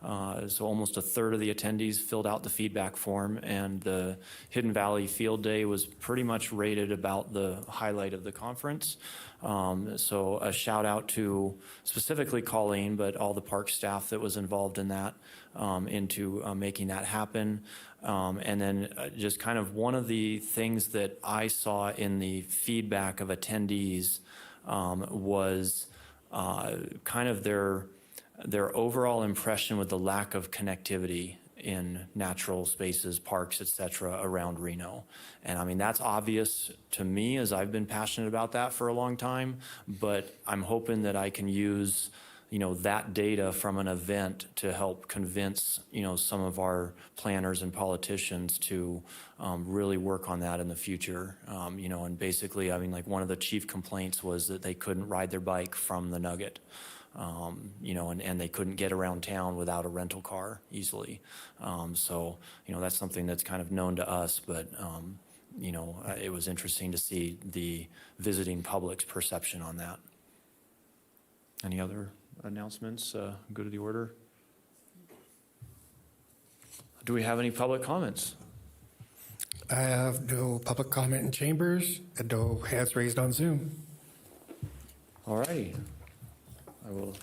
So almost a third of the attendees filled out the feedback form, and the Hidden Valley Field Day was pretty much rated about the highlight of the conference. So a shout out to specifically Colleen, but all the park staff that was involved in that, into making that happen. And then just kind of one of the things that I saw in the feedback of attendees was kind of their overall impression with the lack of connectivity in natural spaces, parks, et cetera, around Reno. And I mean, that's obvious to me as I've been passionate about that for a long time, but I'm hoping that I can use, that data from an event to help convince, some of our planners and politicians to really work on that in the future. And basically, I mean, like one of the chief complaints was that they couldn't ride their bike from the Nugget. And they couldn't get around town without a rental car easily. So, that's something that's kind of known to us, but, it was interesting to see the visiting public's perception on that. Any other announcements? Go to the order. Do we have any public comments? I have no public comment in chambers and no hands raised on Zoom. All righty. I will